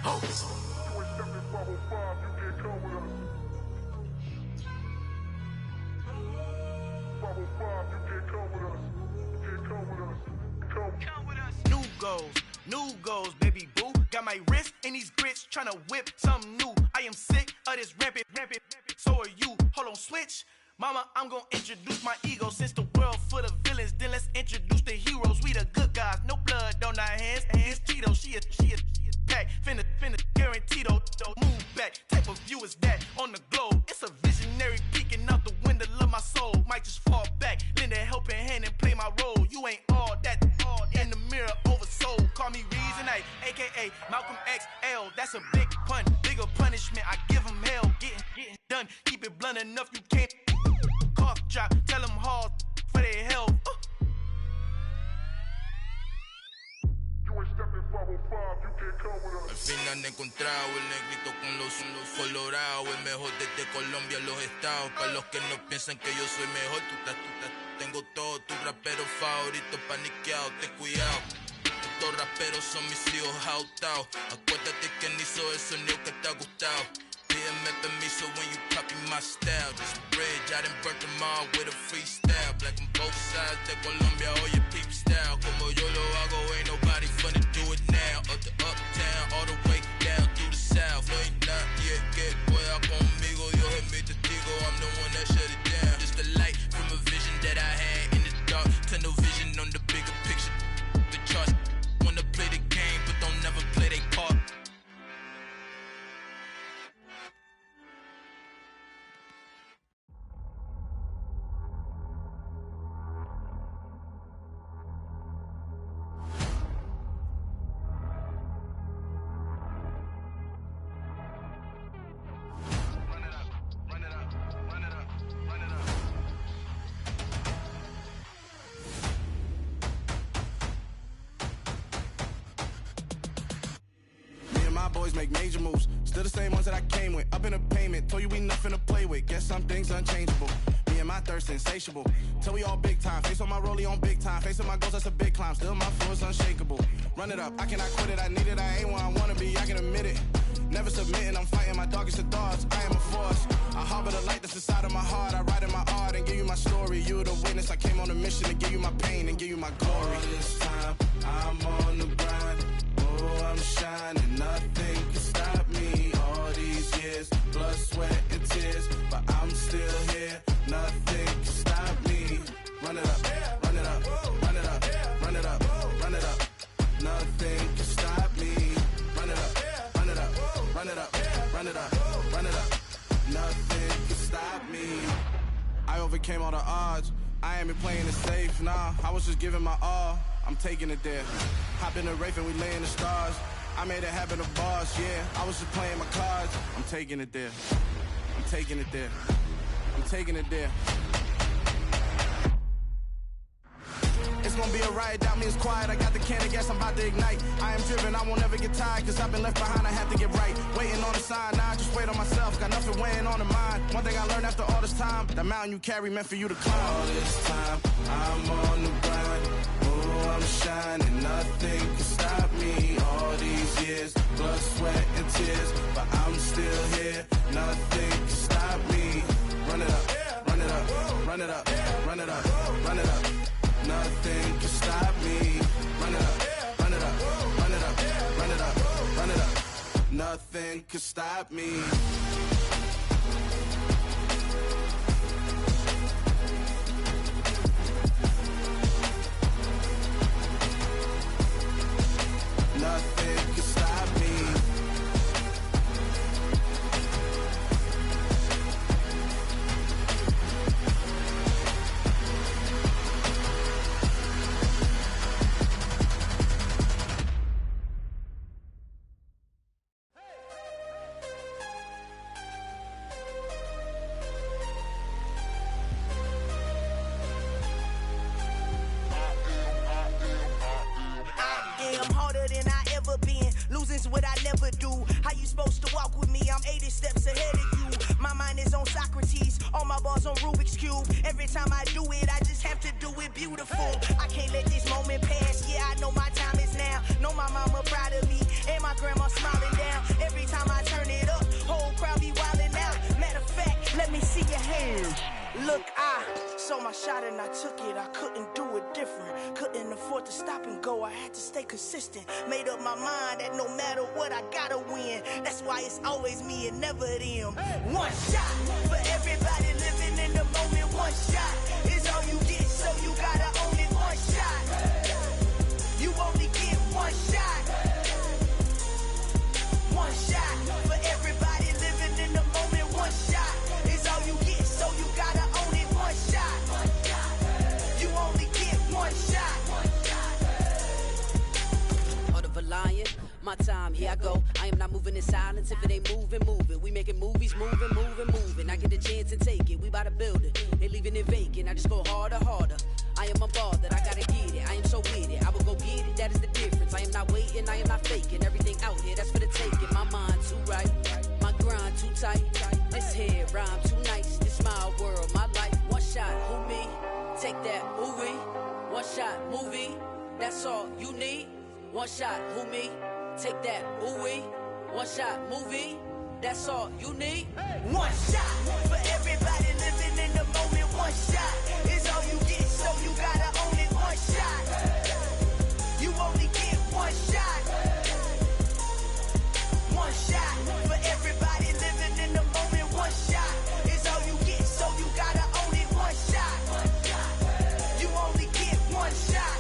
Oh. New goals, baby boo. Got my wrist in these grits, tryna whip something new. I am sick of this rampant. So are you. Hold on, switch. Mama, I'm gonna introduce my ego. Since the world full of villains, then let's introduce the heroes. We the good guys, no blood on our hands. It's Tito, she is back. Finna, guaranteed. Move back. Type of view is that on the globe? It's a visionary peeking out the window of my soul. Might just fall back, lend a helping hand and play my role. You ain't all that. In the mirror, oversold. Call me Reason A, aka Malcolm XL. That's a big pun, bigger punishment. I give him hell. Getting done. Keep it blunt enough, you can't. Cough drop, tell them hard for their health. Al fin han encontrado el negrito con los colorados, el mejor desde Colombia, los estados. Para los que no piensan que yo soy mejor, tengo todo, tu rapero favorito paniqueado, ten cuidado. Estos raperos son mis hijos jautados. Acuérdate que ni hizo el sonido que te ha gustado. Pídeme permiso when you copy my style. This bridge, I done burnt them all with a freestyle. Black on both sides de Colombia, oye peep style. Como yo lo hago, ain't nobody finna do it now. Up to uptown, all the way down through the south. No hay nadie que pueda conmigo, Dios es mi testigo. I'm the one that shut it down. Just the light from a vision that I had in the dark. Tunnel vision on the bigger picture. The charts wanna play the game, but don't never play their part. Boys make major moves, still the same ones that I came with. Up in the payment, told you we nothing to play with. Guess some things unchangeable. Me and my thirst insatiable. Till we all big time. Face on my rollie on big time. Facing my goals, that's a big climb. Still my flow is unshakable. Run it up, I cannot quit it. I need it, I ain't where I wanna be. I can admit it. Never submitting, I'm fighting my darkest of thoughts. I am a force. I harbor the light that's inside of my heart. I write in my art and give you my story. You're the witness. I came on a mission to give you my pain and give you my glory. All this time, I'm on the grind. Oh, I'm shining. Nothing can stop me. All these years, blood, sweat, and tears. But I'm still here. Nothing can stop me. Run it up, run it up, run it up, run it up, run it up. Nothing can stop me. Run it up, run it up, run it up, run it up, run it up. Nothing can stop me. I overcame all the odds. I ain't been playing it safe, nah. I was just giving my all. I'm taking it there. Hop in the Wraith and we lay in the stars. I made it happen to boss, yeah. I was just playing my cards. I'm taking it there. I'm taking it there. I'm taking it there. It's gonna be a riot, doubt me it's quiet. I got the can of gas, I'm about to ignite. I am driven, I won't ever get tired, cause I've been left behind, I have to get right. Waiting on the sign, now I just wait on myself, got nothing weighing on the mind. One thing I learned after all this time, the mountain you carry meant for you to climb. All this time, I'm on the grind. Oh, I'm shining, nothing can stop me. All these years, blood, sweat, and tears, but I'm still here, nothing can stop me. Run it up, run it up, run it up, run it up, run it up. Nothing can stop me. Run it up, run it up, run it up, run it up, run it up. Nothing can stop me. Nothing can stop me. Losing's what I never do. How you supposed to walk with me? I'm 80 steps ahead of you. My mind is on Socrates, all my balls on Rubik's Cube. Every time I do it, I just have to do it beautiful. I can't let this moment pass. Yeah, I know my time is now. Know my mama proud of me, and my grandma smiling down. Every time I turn it up, whole crowd be wildin' out. Matter of fact, let me see your hands. Look, I saw my shot and I took it. I couldn't do it different. Couldn't afford to stop and go. I had to stay consistent. Made up my mind that no matter what, I gotta win. That's why it's always me and never them. One shot for everybody living in the moment. One shot is all you get, so you gotta own it. One shot. You only get one shot. One shot for everybody living in the moment. One shot is all you get, so you gotta own it. One shot. You only get one shot. Heart of a lion, my time, here I go. I am not moving in silence. If it ain't moving, move it. We making movies, moving, moving, moving. I get a chance and take it. We bout to build it. Ain't leaving it vacant. I just go harder, harder. I am a ball that I gotta get it. I am so with it. I will go get it. That is the difference. I am not waiting. I am not faking. Everything out here, that's for the taking. My mind too right. My grind too tight. This here rhyme too nice. This my world, my life. One shot, who me? Take that, who we? One shot, movie. That's all you need. One shot, who me? Take that, who we? One shot, movie. That's all you need. One shot for everybody living in the moment. One shot is all you get, so you gotta own it. One shot. You only get one shot. One shot for everybody living in the moment. One shot is all you get, so you gotta own it. One shot. You only get one shot.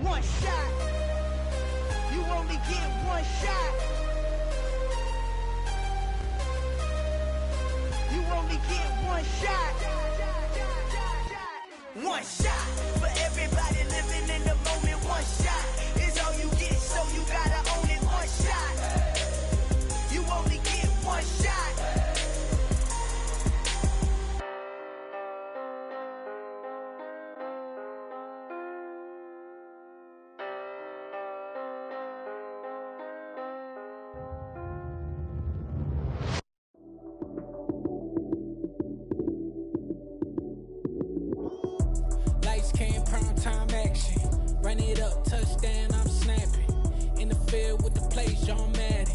One shot. You only get one shot. You only get one shot. One shot for everybody living in the moment. One shot is all you get, so you gotta own it. One shot. You only get one shot. it up, touchdown, I'm snapping. In the field with the plays, John Madden.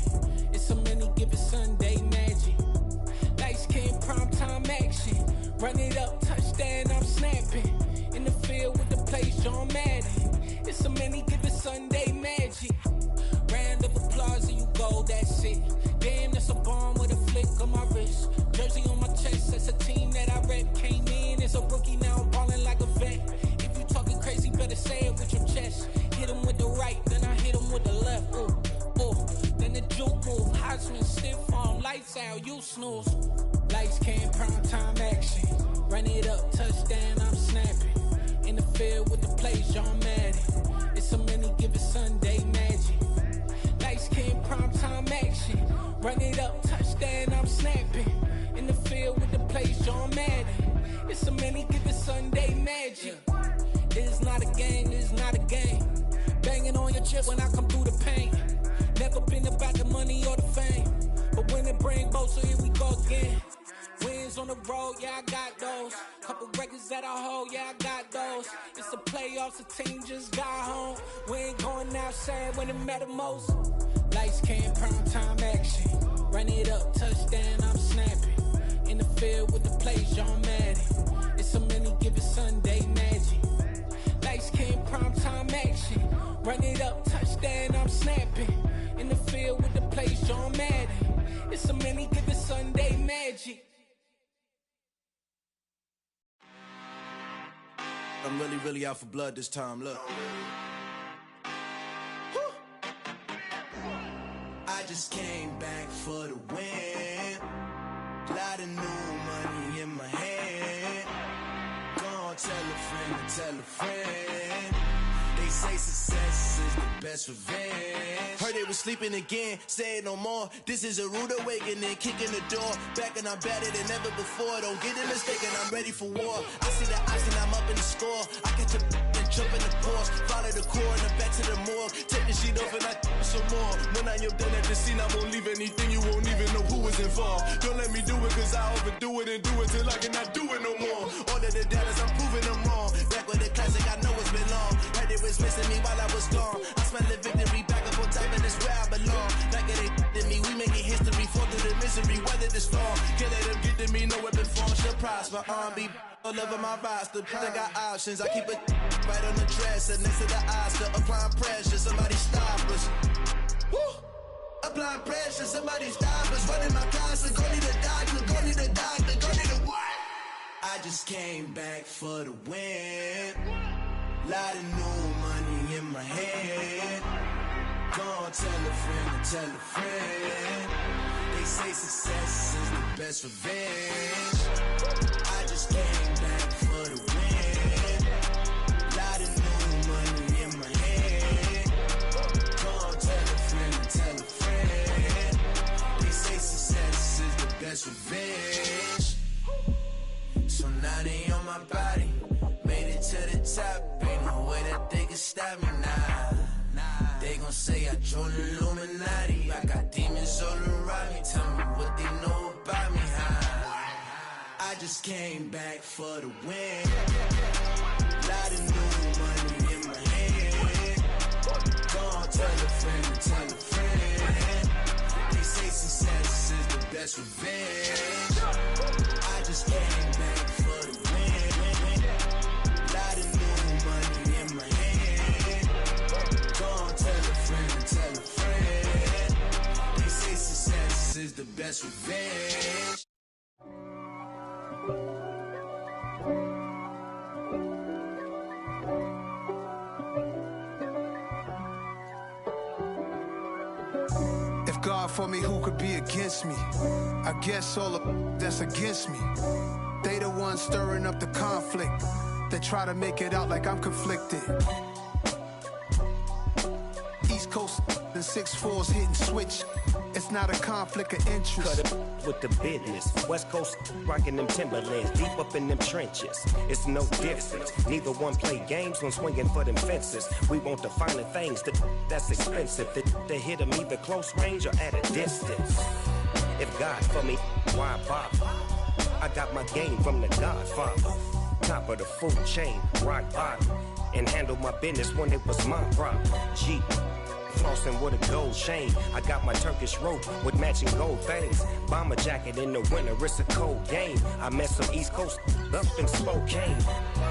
It's a many given Sunday magic. Light skin, primetime action. Run it up, touchdown, I'm snapping. In the field with the plays, John Madden. It's a many given Sunday magic. Round of applause and you go, that's it. Damn, that's a bomb with a flick on my wrist. Jersey on my chest, that's a team that I rep. Came in as a rookie, now I'm ballin' like a vet. If you talking crazy, better say it with your chest. Hit him with the right, then I hit him with the left. Ooh, ooh. Then the juke move, Heisman, stiff arm, lights out, you snooze. Lights came, prime time action. Run it up, touchdown, I'm snapping. In the field with the plays, John Madden. It's a many given Sunday magic. Lights came, prime time action. Run it up, touchdown, I'm snapping. In the field with the plays, John Madden. It's a many given Sunday magic. This is not a game, this is not a game. Banging on your chip when I come through the paint. Never been about the money or the fame. But when it bring both, so here we go again. Wins on the road, yeah, I got those. Couple records that I hold, yeah, I got those. It's the playoffs, the team just got home. We ain't going outside when it matter most. Lights came, prime time action. Run it up, touchdown, I'm snapping. In the field with the plays, John Madden. It's a many given Sunday magic. Lights came, prime time action. Run it up, touchdown, I'm snapping. In the field with the plays, John Madden. It's a many given Sunday magic. I'm really out for blood this time, look. I just came back for the win. Lot of new money in my hand. Gonna tell a friend to tell a friend. They say success is the best revenge. Heard they was sleeping again, say it no more. This is a rude awakening, kicking the door. Back and I'm better than ever before. Don't get it mistaken, I'm ready for war. I see the ice and I'm up in the score. I catch a and jump in the course. Follow the core and I'm back to the morgue. Take the sheet off and I some more. When I am done at the scene, I won't leave anything. You won't even know who was involved. Don't let me do it cause I overdo it and do it till I cannot do it no more. All of the doubters, I'm proving them wrong. Back with the classic, I know it's been long. Heard it was missing me while I was gone. I smell the victory back up on top and it's where I belong. Like it ain't to me, we making history. Fall through the misery, weather the storm. Can't let them get to me, no weapon form shall prosper. R&B all over my roster, I got options. I keep it right on the dresser next to the Oscar. Applying pressure, somebody stop us. Woo! Applying pressure, somebody stop us. Running my closet, go need a doctor, go need a doctor, go need a what? I just came back for the win. Lot of new money in my hand. Gonna tell a friend to tell a friend. They say success is the best revenge. I just came back for the win. Lot of new money in my hand. Gonna tell a friend to tell a friend. They say success is the best revenge. So now they on my body. Made it to the top. Ain't no way that they can stop me now. They gon' say I joined the Illuminati. I got demons all around me. Tell me what they know about me, huh? I just came back for the win. Lot of new money in my hand. Gonna tell a friend to tell a friend. They say success is the best revenge. I just came back for the win. Lot of new money in my hand. Gonna tell a friend to tell a friend. They say success is the best revenge. If God for me, who could be against me? I guess all of that's against me. They the ones stirring up the conflict. They try to make it out like I'm conflicted. East Coast and 6'4's hitting switch. It's not a conflict of interest. Cut it with the business. West Coast rocking them Timberlands, deep up in them trenches. It's no difference. Neither one play games when swinging for them fences. We want the finer things that's expensive. They hit them either close range or at a distance. If God for me, why bother? I got my game from the Godfather. top of the food chain, rock bottom, and handle my business when it was my problem. G. Flossing with a gold chain. I got my Turkish rope with matching gold things. Bomber jacket in the winter, it's a cold game. I met some East Coast up in Spokane.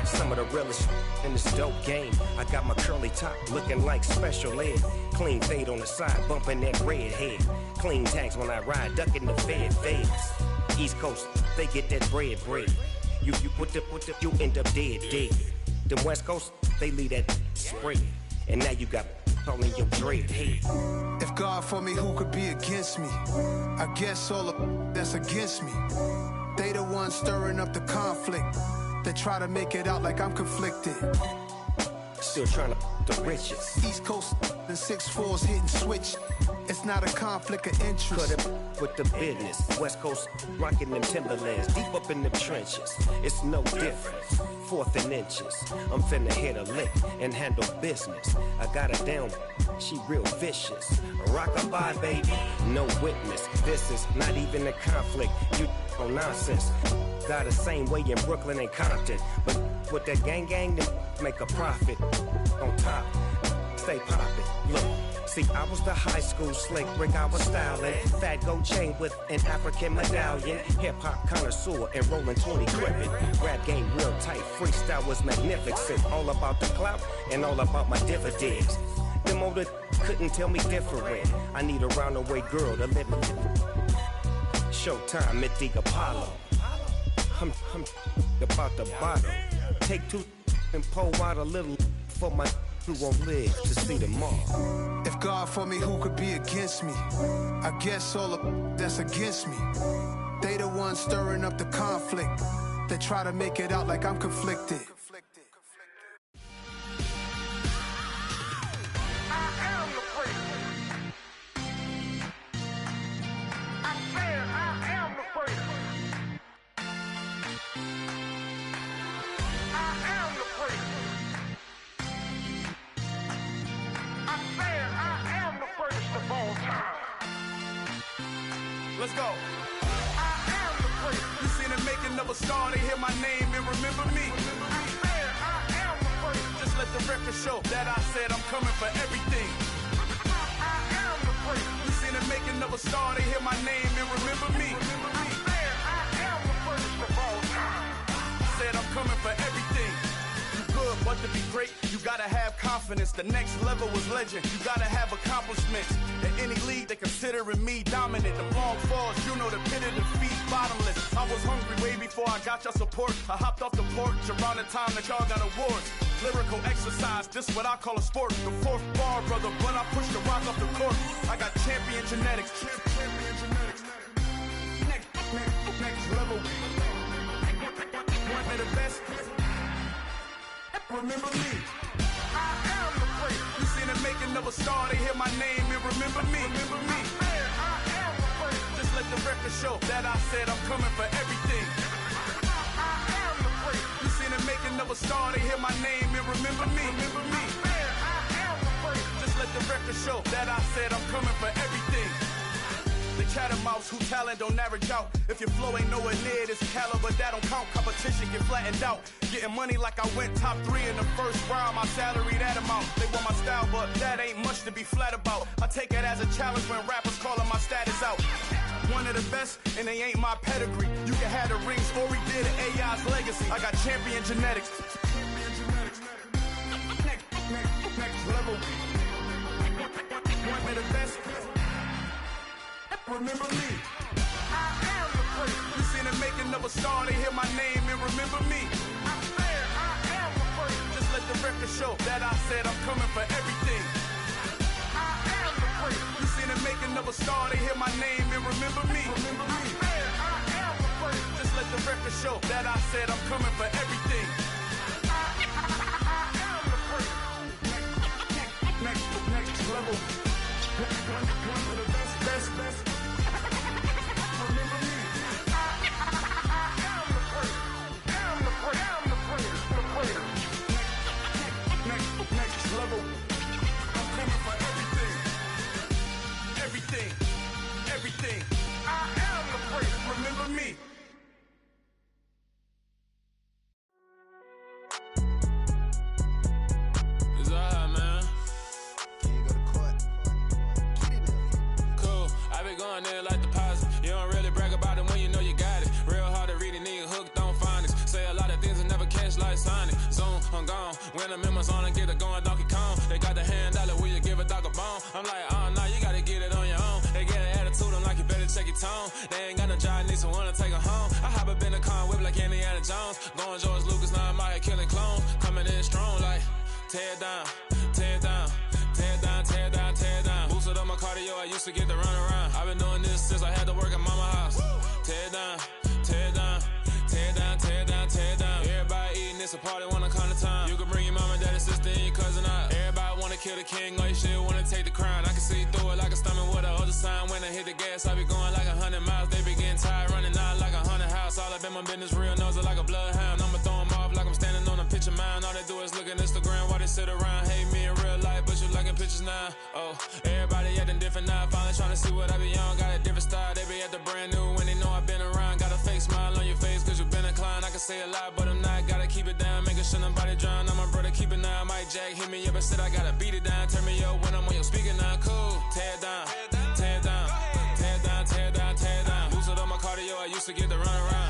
Some of the realest in this dope game. I got my curly top looking like special ed. Clean fade on the side, bumping that red head. Clean tags when I ride, ducking the feds. East Coast, they get that bread. You you end up dead. The West Coast, they leave that spray. And now you got all in your dread head. If God for me, who could be against me? I guess all the that's against me. They the ones stirring up the conflict. They try to make it out like I'm conflicted. Still trying to the riches. East Coast and 6'4s hitting switch. It's not a conflict of interest. Cut it with the business. West Coast rocking them Timberlands. Deep up in the trenches. It's no difference. 4th and inches. I'm finna hit a lick and handle business. I got her down. She real vicious. Rock-a-bye, baby. No witness. This is not even a conflict. You on nonsense. Got the same way in Brooklyn and Compton. But with that gang, then make a profit. On top, stay poppin'. Look. See, I was the high school slick Rick, I was styling. Fat gold chain with an African medallion. Hip-hop connoisseur and rolling 20 gripping. Rap game real tight, freestyle was magnificent. All about the clout and all about my dividends. Them older couldn't tell me different. I need a round-the-way girl to live it. Showtime at the Apollo. I'm about the bottom. Take 2 and pull out a little for my who won't live to see tomorrow. If God for me, who could be against me? I guess all the that's against me. They the ones stirring up the conflict. They try to make it out like I'm conflicted. Let's go. I am the prince. You seen the making of a star, they hear my name and remember me. I am the prince. Just let the record show that I said I'm coming for everything. I am the prince. You seen the making of a star, they hear my name and remember me. I am the prince of all time. Said I'm coming for everything. Good, but to be great, you gotta have confidence. The next level was legend. You gotta have accomplishments. In any league, they considering me dominant. The long falls, you know the pit of defeat, bottomless. I was hungry way before I got your support. I hopped off the porch around the time that y'all got awards. Lyrical exercise, this what I call a sport. The 4th bar, brother, when I push the rock off the court. I got champion genetics. Next level. One of the best. Remember me. I am the prince. You seen the making of a star, they hear my name and remember me. Remember me. I am the prince. Just let the record show that I said I'm coming for everything. I am the prince. You seen the making of a star, they hear my name and remember me. Remember me. I am the prince. Just let the record show that I said I'm coming for everything. The catamouse who talent don't average out. If your flow ain't nowhere near this caliber, that don't count. Competition get flattened out. Getting money like I went top 3 in the first round. My salary that amount. They want my style, but that ain't much to be flat about. I take it as a challenge when rappers calling my status out. One of the best, and they ain't my pedigree. You can have the rings, or we did it, AI's legacy. I got champion genetics. Next level. One of the best. Remember me. I am the prince. You seen the making of a star, they hear my name and remember me. I am the prince. Just let the record show that I said I'm coming for everything. I am the prince. You seen the making of a star, they hear my name and remember me. Remember me. I am the prince. Just let the record show that I said I'm coming for everything. I am the prince. Next level. One of the best. Remember me. I am the prince. I'm the prince. Next level. I'm coming for everything. Everything. I am the prince. Remember me. I'm like, oh, no, you gotta get it on your own. They get an attitude, I'm like, you better check your tone. They ain't got no job, need someone to take her home. I hop up in the car and whip like Indiana Jones. Going George Lucas, now I'm out here killing clones. Coming in strong like, tear it down, tear it down, tear it down, tear it down, tear it down. Boosted up my cardio, I used to get to run around. I've been doing this since I had to work at mama house. Tear it down, tear it down, tear it down, tear it down, tear it down. Everybody eating, it's a party, wanna come to time. You can bring your mama, daddy, sister, and your cousin out. Everybody wanna kill the king, or you shit wanna take the crown. I can see through it like a stomach with a other sign. When I hit the gas, I be going like 100 miles. They be getting tired, running out like 100 house. All up in my business, real nose like a bloodhound. I'ma throw them off like I'm standing on a picture mound. All they do is look at Instagram while they sit around. Hate me in real life, but you liking pictures now. Oh, everybody acting different now. Finally trying to see what I be on. Got a different style, they be at the brand new when they know I've been around. Got a fake smile on your face cause you been inclined. I can say a lot, but I'm not. Gotta keep it down, making sure nobody drown. I'm my brother, keep it now. Mike Jack hit me up and said I gotta beat it down. Turn me up when I'm on your speaker now. Cool, tear it down, tear it down, tear it down, tear it down, tear it down, tear it down. Boosted up my cardio, I used to get to run around.